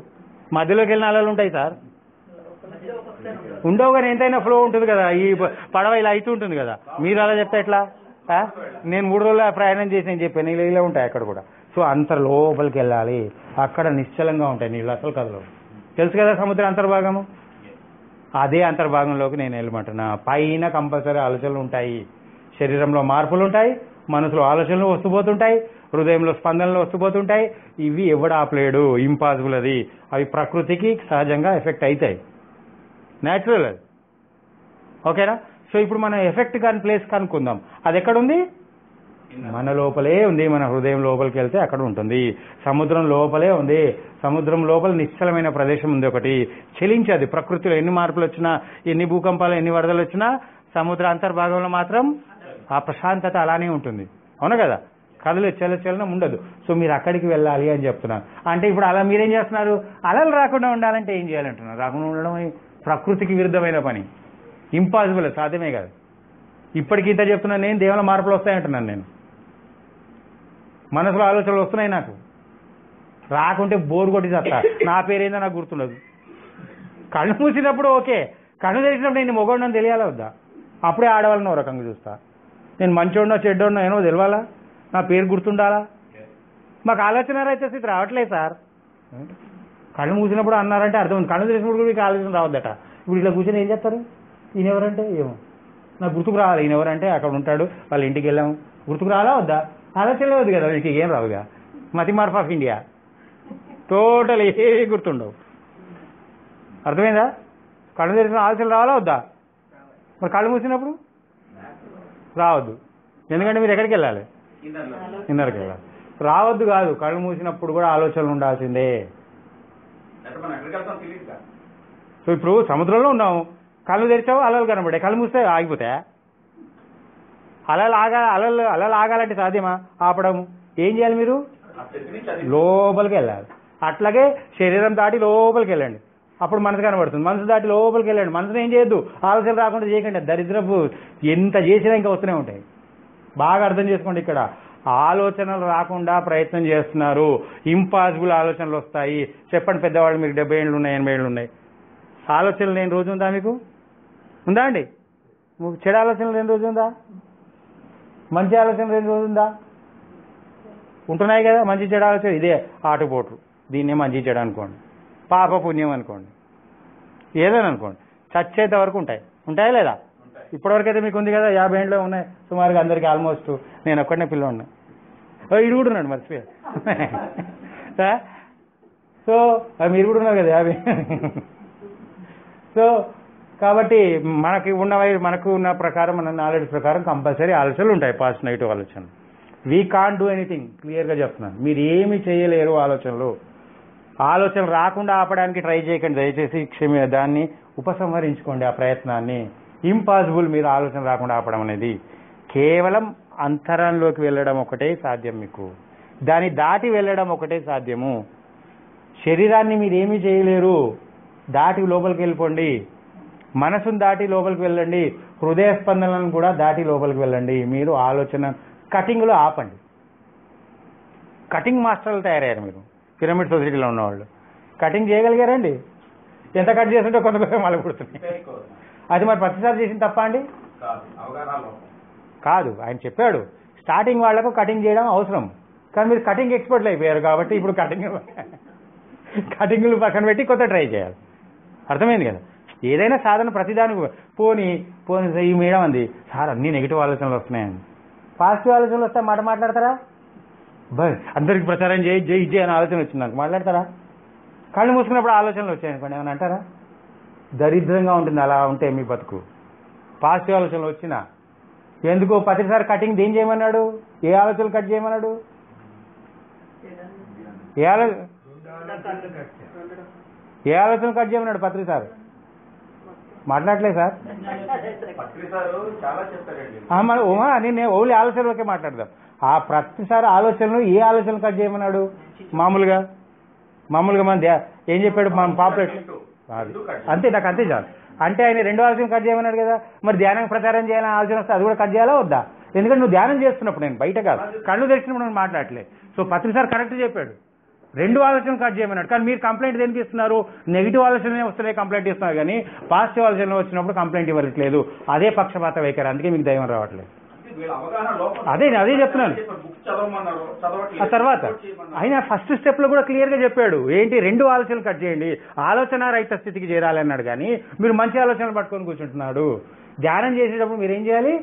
మధ్యలోకి వెళ్ళిన అలలు ఉంటాయి సార్, ఉండవు. కానీ ఎంతైనా ఫ్లో ఉంటుంది కదా, ఈ పడవ ఇలా అయితే ఉంటుంది కదా. మీరు అలా చెప్తే ఎట్లా? నేను 3 రోజులు ప్రయాణం చేసి నేను చెప్పాను, ఇలా ఉంటాయి అక్కడ కూడా. సో అంత లోపలికి వెళ్ళాలి, అక్కడ నిశ్చలంగా ఉంటాయి నీళ్ళు, అసలు కదలవు. తెలుసు కదా సముద్ర అంతర్భాగము. అదే అంతర్భాగంలోకి నేను వెళ్ళమంటున్నా. పైన కంపల్సరీ ఆలోచనలు ఉంటాయి, శరీరంలో మార్పులు ఉంటాయి, మనసులో ఆలోచనలు వస్తుపోతుంటాయి, హృదయంలో స్పందనలు వస్తుపోతుంటాయి. ఇవి ఎవడు ఆపలేడు, ఇంపాసిబుల్. అది అవి ప్రకృతికి సహజంగా ఎఫెక్ట్ అవుతాయి, న్యాచురల్ అది. ఓకేనా? సో ఇప్పుడు మనం ఎఫెక్ట్ కాని ప్లేస్ కనుక్కుందాం. అది ఎక్కడుంది? మన లోపలే ఉంది. మన హృదయం లోపలికి వెళ్తే అక్కడ ఉంటుంది. సముద్రం లోపలే ఉంది. సముద్రం లోపల నిశ్చలమైన ప్రదేశం ఉంది ఒకటి, చలించేది. ప్రకృతిలో ఎన్ని మార్పులు వచ్చినా, ఎన్ని భూకంపాలు, ఎన్ని వరదలు వచ్చినా సముద్ర అంతర్భాగంలో మాత్రం ఆ ప్రశాంతత అలానే ఉంటుంది. అవును కదా? కథలు చలనం ఉండదు. సో మీరు అక్కడికి వెళ్ళాలి అని చెప్తున్నాను. అంటే ఇప్పుడు అలా మీరేం చేస్తున్నారు? అలలు రాకుండా ఉండాలంటే ఏం చేయాలంటున్నారు? రాకుండా ఉండడం ప్రకృతికి విరుద్ధమైన పని, ఇంపాసిబుల్, సాధ్యమే కాదు. ఇప్పటికి ఇంత చెప్తున్నాను నేను, దేవుల మార్పులు వస్తాయంటున్నాను నేను. మనసులో ఆలోచనలు వస్తున్నాయి నాకు, రాకుంటే బోరు కొట్టి చేస్తా. నా పేరేందో నాకు గుర్తుండదు. కళ్ళు మూసినప్పుడు ఓకే, కళ్ళు తెరిచినప్పుడు నేను మొగోడిని తెలియాలా వద్దా? అప్పుడే ఆడవాళ్ళని ఓ రకంగా చూస్తా. నేను మంచోడినో చెడ్డోడినో ఏమో తెలియాలా, నా పేరు గుర్తుండాలా? మాకు ఆలోచన అయితే రావట్లేదు సార్. కళ్ళు మూసినప్పుడు అన్నారంటే అర్థం ఉంది, కళ్ళు తెరిచినప్పుడు కూడా మీకు ఆలోచన రావద్దట. ఇప్పుడు ఇట్లా కూర్చొని ఏం చేస్తారు? ఈయన ఎవరంటే ఏమో నాకు గుర్తుకు రావాలి. ఈయన ఎవరంటే అక్కడ ఉంటాడు, వాళ్ళ ఇంటికి వెళ్ళాము, గుర్తుకు రాలా వద్దా? ఆలోచన లేదు కదా, మీకు ఏం రావుగా. మతి మార్ఫ్ ఆఫ్ ఇండియా, టోటల్ ఏ గుర్తుండవు. అర్థమైందా? కళ్ళు తెరిచిన ఆలోచనలు రావాలా వద్దా? మరి కళ్ళు మూసినప్పుడు రావద్దు. ఎందుకంటే మీరు ఎక్కడికి వెళ్ళాలి? ఇన్నర్కి వెళ్ళాలి. రావద్దు కాదు, కళ్ళు మూసినప్పుడు కూడా ఆలోచనలు ఉండాల్సిందే. సో ఇప్పుడు సముద్రంలో ఉన్నాము, కళ్ళు తెరిచావు, అలలు కనబడే, కళ్ళు మూస్తే ఆగిపోతాయా? అలలు ఆగాలంటే సాధ్యమా? ఆపడము. ఏం చేయాలి? మీరు లోపలికి వెళ్ళాలి. అట్లాగే శరీరం దాటి లోపలికి వెళ్ళండి, అప్పుడు మనసు కనబడుతుంది. మనసు దాటి లోపలికి వెళ్ళండి. మనసును ఏం చేయొద్దు, ఆలోచన రాకుండా చేయకండి. దరిద్రపు ఎంత చేసినా ఇంకా వస్తూనే ఉంటాయి. బాగా అర్థం చేసుకోండి. ఇక్కడ ఆలోచనలు రాకుండా ప్రయత్నం చేస్తున్నారు, ఇంపాసిబుల్ ఆలోచనలు వస్తాయి. చెప్పండి పెద్దవాళ్ళు, మీకు 70 ఏళ్ళు ఉన్నాయి, 80 ఏళ్ళు ఉన్నాయి, ఆలోచనలు లేని రోజు ఉందా? మీకు ఉందా అండి? చెడు ఆలోచనలు లేని రోజు ఉందా? మంచి ఆలోచన లేని రోజు ఉందా? ఉంటున్నాయి కదా. మంచి చెడు ఆలోచన, ఇదే ఆటుపోట్లు, దీన్నే మంచి చెడు అనుకోండి, పాప పుణ్యం అనుకోండి, ఏదైనా అనుకోండి. చచ్చేంత వరకు ఉంటాయా లేదా? ఇప్పటివరకు అయితే మీకు ఉంది కదా, 50 ఏళ్ళు ఉన్నాయి సుమారుగా అందరికీ. ఆల్మోస్ట్ నేను ఒక్కడనే పిల్లవాడిని. ఇడు కూడా ఉన్నాడు మర్చిపోయా. సో మీరు కూడా ఉన్నారు కదా 50. సో కాబట్టి మనకు ఉన్న ప్రకారం, మన నాలెడ్జ్ ప్రకారం కంపల్సరీ ఆలోచనలు ఉంటాయి, పాజిటివ్ నెగిటివ్ ఆలోచనలు. వీ కాంట్ డూ ఎనీథింగ్, క్లియర్గా చెప్తున్నాను. మీరు ఏమి చేయలేరు ఆలోచనలు రాకుండా ఆపడానికి ట్రై చేయకండి దయచేసి. దాన్ని ఉపసంహరించుకోండి, ఆ ప్రయత్నాన్ని. ఇంపాసిబుల్ మీరు ఆలోచన రాకుండా ఆపడం అనేది. కేవలం అంతరంలోకి వెళ్ళడం ఒకటే సాధ్యం మీకు, దాన్ని దాటి వెళ్ళడం ఒకటే సాధ్యము. శరీరాన్ని మీరేమీ చేయలేరు, దాటి లోపలికి వెళ్ళిపోండి. మనసును దాటి లోపలికి వెళ్ళండి, హృదయ స్పందనలను కూడా దాటి లోపలికి వెళ్ళండి. మీరు ఆలోచన కటింగ్లో ఆపండి. కటింగ్ మాస్టర్లు తయారయ్యారు మీరు, పిరమిడ్ సొసైటీలో ఉన్నవాళ్ళు. కటింగ్ చేయగలిగారండి? ఎంత కట్ చేస్తుంటే కొంత మళ్ళీ పుడుతున్నాయి. అది మరి ప్రతిసారి చేసిన తప్ప అండి? కాదు, ఆయన చెప్పాడు స్టార్టింగ్ వాళ్లకు కటింగ్ చేయడం అవసరం, కానీ మీరు కటింగ్ ఎక్స్పర్ట్లు అయిపోయారు కాబట్టి ఇప్పుడు కటింగ్లు పక్కన పెట్టి కొత్త ట్రై చేయాలి. అర్థమైంది కదా? ఏదైనా సాధన ప్రతిదానికి పోనీ ఈ మేడం అంది సార్ అన్ని నెగిటివ్ ఆలోచనలు వస్తున్నాయండి. పాజిటివ్ ఆలోచనలు వస్తే మాట మాట్లాడతారా? అందరికి ప్రచారం చేయి అని ఆలోచన వచ్చింది నాకు, మాట్లాడతారా? కళ్ళు మూసుకున్నప్పుడు ఆలోచనలు వచ్చాయనుకోండి, ఏమైనా అంటారా? దరిద్రంగా ఉంటుంది అలా ఉంటే మీ బతుకు. పాజిటివ్ ఆలోచనలు వచ్చినా ఎందుకు? ప్రతిసారి కటింగ్ దేం చేయమన్నాడు? ఏ ఆలోచనలు కట్ చేయమన్నాడు? ఏ ఆలోచన కట్ చేయమన్నాడు పత్రి సార్? మాట్లాడలేదు సార్. పత్రి సారు చాలా చెప్తారండి. మరి నేను ఓన్లీ ఆలోచనలకే మాట్లాడదాం. ఆ ప్రతిసారి ఆలోచనలు ఏ ఆలోచనలు కట్ చేయమన్నాడు? మామూలుగా మన ఏం చెప్పాడు? మన పాపులేట్ అది అంతే, నాకు అంతే చాలు. అంటే ఆయన 2 ఆలోచనలు కట్ చేయమన్నాడు కదా, మరి ధ్యానం ప్రచారం చేయాలని ఆలోచన వస్తే అది కూడా కట్ చేయాలా వద్దా? ఎందుకంటే నువ్వు ధ్యానం చేస్తున్నప్పుడు, నేను బయట కాదు, కళ్ళు తెరిచినప్పుడు నేను మాట్లాడలేదు. సో పత్రి సార్ కరెక్ట్ చెప్పాడు, 2 ఆలోచనలు కట్ చేయమన్నాడు. కానీ మీరు కంప్లైంట్ దేనికి ఇస్తున్నారు? నెగిటివ్ ఆలోచనలే వస్తే కంప్లైంట్ ఇస్తున్నారు, కానీ పాజిటివ్ ఆలోచనలు వచ్చినప్పుడు కంప్లైంట్ ఇవ్వట్లేదు. అదే పక్షపాత వైఖరి, అందుకే మీకు దైవం రావట్లేదు. అదే చెప్తున్నాను. ఆ తర్వాత ఆయన ఫస్ట్ స్టెప్ లో కూడా క్లియర్ గా చెప్పాడు, ఏంటి 2 ఆలోచనలు కట్ చేయండి, ఆలోచన రహిత స్థితికి చేరాలి అన్నాడు. కానీ మీరు మంచి ఆలోచనలు పట్టుకొని కూర్చుంటున్నాడు. ధ్యానం చేసేటప్పుడు మీరు ఏం చేయాలి?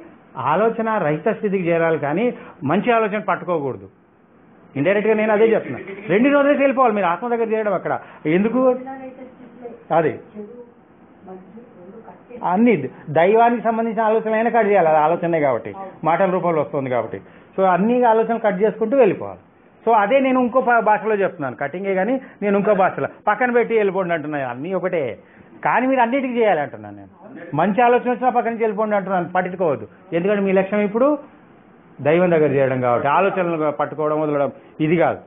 ఆలోచన రహిత స్థితికి చేరాలి, కానీ మంచి ఆలోచన పట్టుకోకూడదు. ఇండైరెక్ట్ గా నేను అదే చెప్తున్నాను. 2 రోజులకి వెళ్ళిపోవాలి మీరు ఆత్మ దగ్గర చేయడం. అక్కడ ఎందుకు? అది అన్ని దైవానికి సంబంధించిన ఆలోచనలైనా కట్ చేయాలి. అది ఆలోచనే కాబట్టి, మాటల రూపంలో వస్తుంది కాబట్టి. సో అన్ని ఆలోచనలు కట్ చేసుకుంటూ వెళ్ళిపోవాలి. సో అదే నేను ఇంకో భాషలో చెప్తున్నాను, కటింగే కానీ నేను ఇంకో భాషలో పక్కన పెట్టి వెళ్ళిపోండి అంటున్నాను. అన్నీ ఒకటే, కానీ మీరు అన్నిటికీ చేయాలి అంటున్నాను. నేను మంచి ఆలోచన వచ్చినా పక్కన నుంచి వెళ్ళిపోండి అంటున్నాను, పట్టుకోవద్దు. ఎందుకంటే మీ లక్ష్యం ఇప్పుడు దైవం దగ్గర చేయడం కాబట్టి, ఆలోచనలు పట్టుకోవడం వదలడం ఇది కాదు.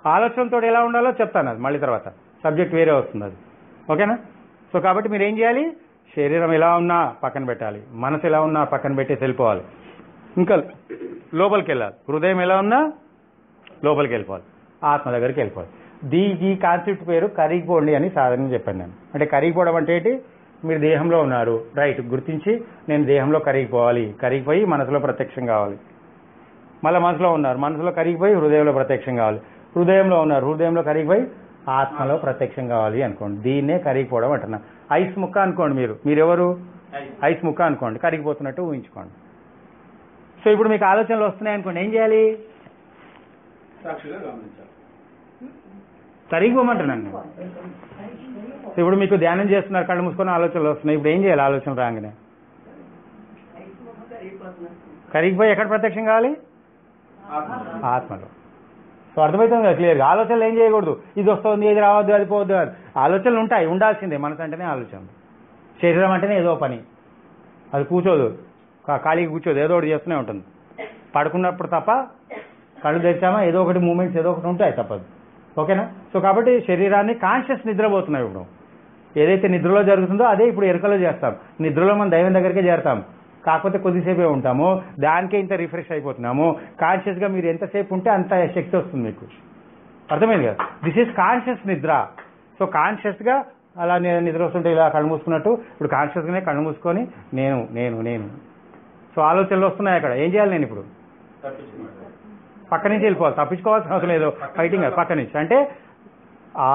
ఆలోచనతో ఎలా ఉండాలో చెప్తాను, అది మళ్ళీ తర్వాత సబ్జెక్ట్ వేరే వస్తుంది అది. ఓకేనా? సో కాబట్టి మీరు ఏం చేయాలి? శరీరం ఎలా ఉన్నా పక్కన పెట్టాలి, మనసు ఎలా ఉన్నా పక్కన పెట్టేసి వెళ్ళిపోవాలి. ఇంకా లోపలికి వెళ్ళాలి. హృదయం ఎలా ఉన్నా లోపలికి వెళ్ళిపోవాలి, ఆత్మ దగ్గరికి వెళ్ళిపోవాలి. ఈ కాన్సెప్ట్ పేరు కరిగిపోండి అని సాధారణంగా చెప్పాను నేను. అంటే కరిగిపోవడం అంటే ఏంటి? మీరు దేహంలో ఉన్నారు, రైట్, గుర్తించి నేను దేహంలో కరిగిపోవాలి, కరిగిపోయి మనసులో ప్రత్యక్షం కావాలి. మళ్ళీ మనసులో ఉన్నారు, మనసులో కరిగిపోయి హృదయంలో ప్రత్యక్షం కావాలి. హృదయంలో ఉన్నారు, హృదయంలో కరిగిపోయి ఆత్మలో ప్రత్యక్షం కావాలి అనుకోండి. దీన్నే కరిగిపోవడం అంటున్నా. ఐస్ ముక్క అనుకోండి, మీరెవరు? ఐస్ ముక్క అనుకోండి, కరిగిపోతున్నట్టు ఊహించుకోండి. సో ఇప్పుడు మీకు ఆలోచనలు వస్తున్నాయి అనుకోండి, ఏం చేయాలి? కరిగిపోమంటున్నాను నేను. సో ఇప్పుడు మీకు ధ్యానం చేస్తున్నారు, కళ్ళు మూసుకొని ఆలోచనలు వస్తున్నాయి. ఇప్పుడు ఏం చేయాలి? ఆలోచన రాగానే కరిగిపోయి ఎక్కడ ప్రత్యక్షం కావాలి? ఆత్మలో. సో అర్థమవుతుంది కదా క్లియర్గా. ఆలోచనలు ఏం చేయకూడదు, ఇది వస్తుంది, ఇది రావద్దు, అది పోవద్దు. ఆలోచనలు ఉంటాయి, ఉండాల్సిందే. మనసు అంటేనే ఆలోచన, శరీరం అంటేనే ఏదో పని. అది కూర్చోదు, ఖాళీగా కూర్చోదు, ఏదో ఒకటి చేస్తూనే ఉంటుంది. పడుకున్నప్పుడు తప్ప కళ్ళు తెరిచామా ఏదో ఒకటి మూమెంట్స్ ఏదో ఒకటి ఉంటాయి, తప్పదు. ఓకేనా? సో కాబట్టి శరీరాన్ని కాన్షియస్ నిద్రపోతున్నాయి. ఇప్పుడు ఏదైతే నిద్రలో జరుగుతుందో అదే ఇప్పుడు ఎరుకలో చేస్తాం. నిద్రలో మనం దైవం దగ్గరికే చేరతాం, కాకపోతే కొద్దిసేపే ఉంటాము, దానికే ఇంత రిఫ్రెష్ అయిపోతున్నాము. కాన్షియస్ గా మీరు ఎంతసేపు ఉంటే అంత శక్తి వస్తుంది మీకు. అర్థమైంది కదా? దిస్ ఈజ్ కాన్షియస్ నిద్ర. సో కాన్షియస్ గా అలా నిద్ర వస్తుంటే ఇలా కళ్ళు మూసుకున్నట్టు ఇప్పుడు కాన్షియస్ గానే కళ్ళు మూసుకొని నేను నేను నేను. సో ఆలోచనలు వస్తున్నాయి, అక్కడ ఏం చేయాలి? నేను ఇప్పుడు పక్క నుంచి వెళ్ళిపోవాలి, తప్పించుకోవాల్సిన అవసరం లేదు. ఫైటింగ్ పక్క నుంచి అంటే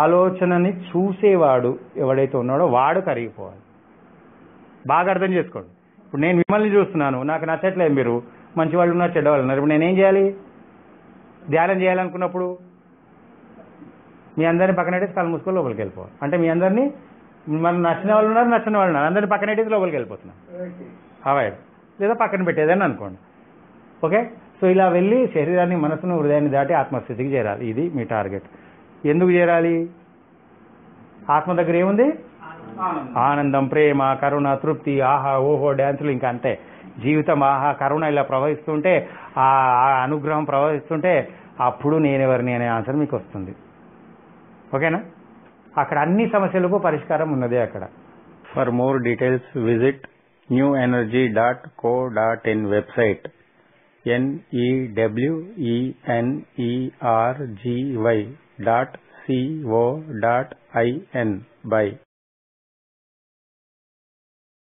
ఆలోచనని చూసేవాడు ఎవడైతే ఉన్నాడో వాడు కరిగిపోవాలి. బాగా అర్థం చేసుకోండి. ఇప్పుడు నేను మిమ్మల్ని చూస్తున్నాను, నాకు నచ్చట్లేదు, మీరు మంచి వాళ్ళు ఉన్నారు, చెడ్డవాళ్ళు ఉన్నారు. ఇప్పుడు నేనేం చేయాలి? ధ్యానం చేయాలనుకున్నప్పుడు మీ అందరినీ పక్కనట్టేసి కళ్ళు మూసుకొని లోపలికి వెళ్ళిపోవాలి. అంటే మీ అందరినీ, మనం నచ్చిన వాళ్ళు ఉన్నారు, నచ్చిన వాళ్ళు ఉన్నారు, అందరినీ పక్కనట్టేసి లోపలికి వెళ్ళిపోతున్నాం. అవాయిడ్ లేదా పక్కన పెట్టేదని అనుకోండి. ఓకే? సో ఇలా వెళ్ళి శరీరాన్ని, మనసును, హృదయాన్ని దాటి ఆత్మస్థితికి చేరాలి. ఇది మీ టార్గెట్. ఎందుకు చేరాలి? ఆత్మ దగ్గర ఏముంది? ఆనందం, ప్రేమ, కరుణ, తృప్తి, ఆహా ఓహో డ్యాన్సులు, ఇంకా అంతే. జీవితం ఆహా కరుణ ఇలా ప్రవహిస్తుంటే, ఆ అనుగ్రహం ప్రవహిస్తుంటే అప్పుడు నేనెవరిని అనే ఆన్సర్ మీకు వస్తుంది. ఓకేనా? అక్కడ అన్ని సమస్యలకు పరిష్కారం ఉన్నదే అక్కడ. For more details visit newenergy.co.in website newenergy.co.in.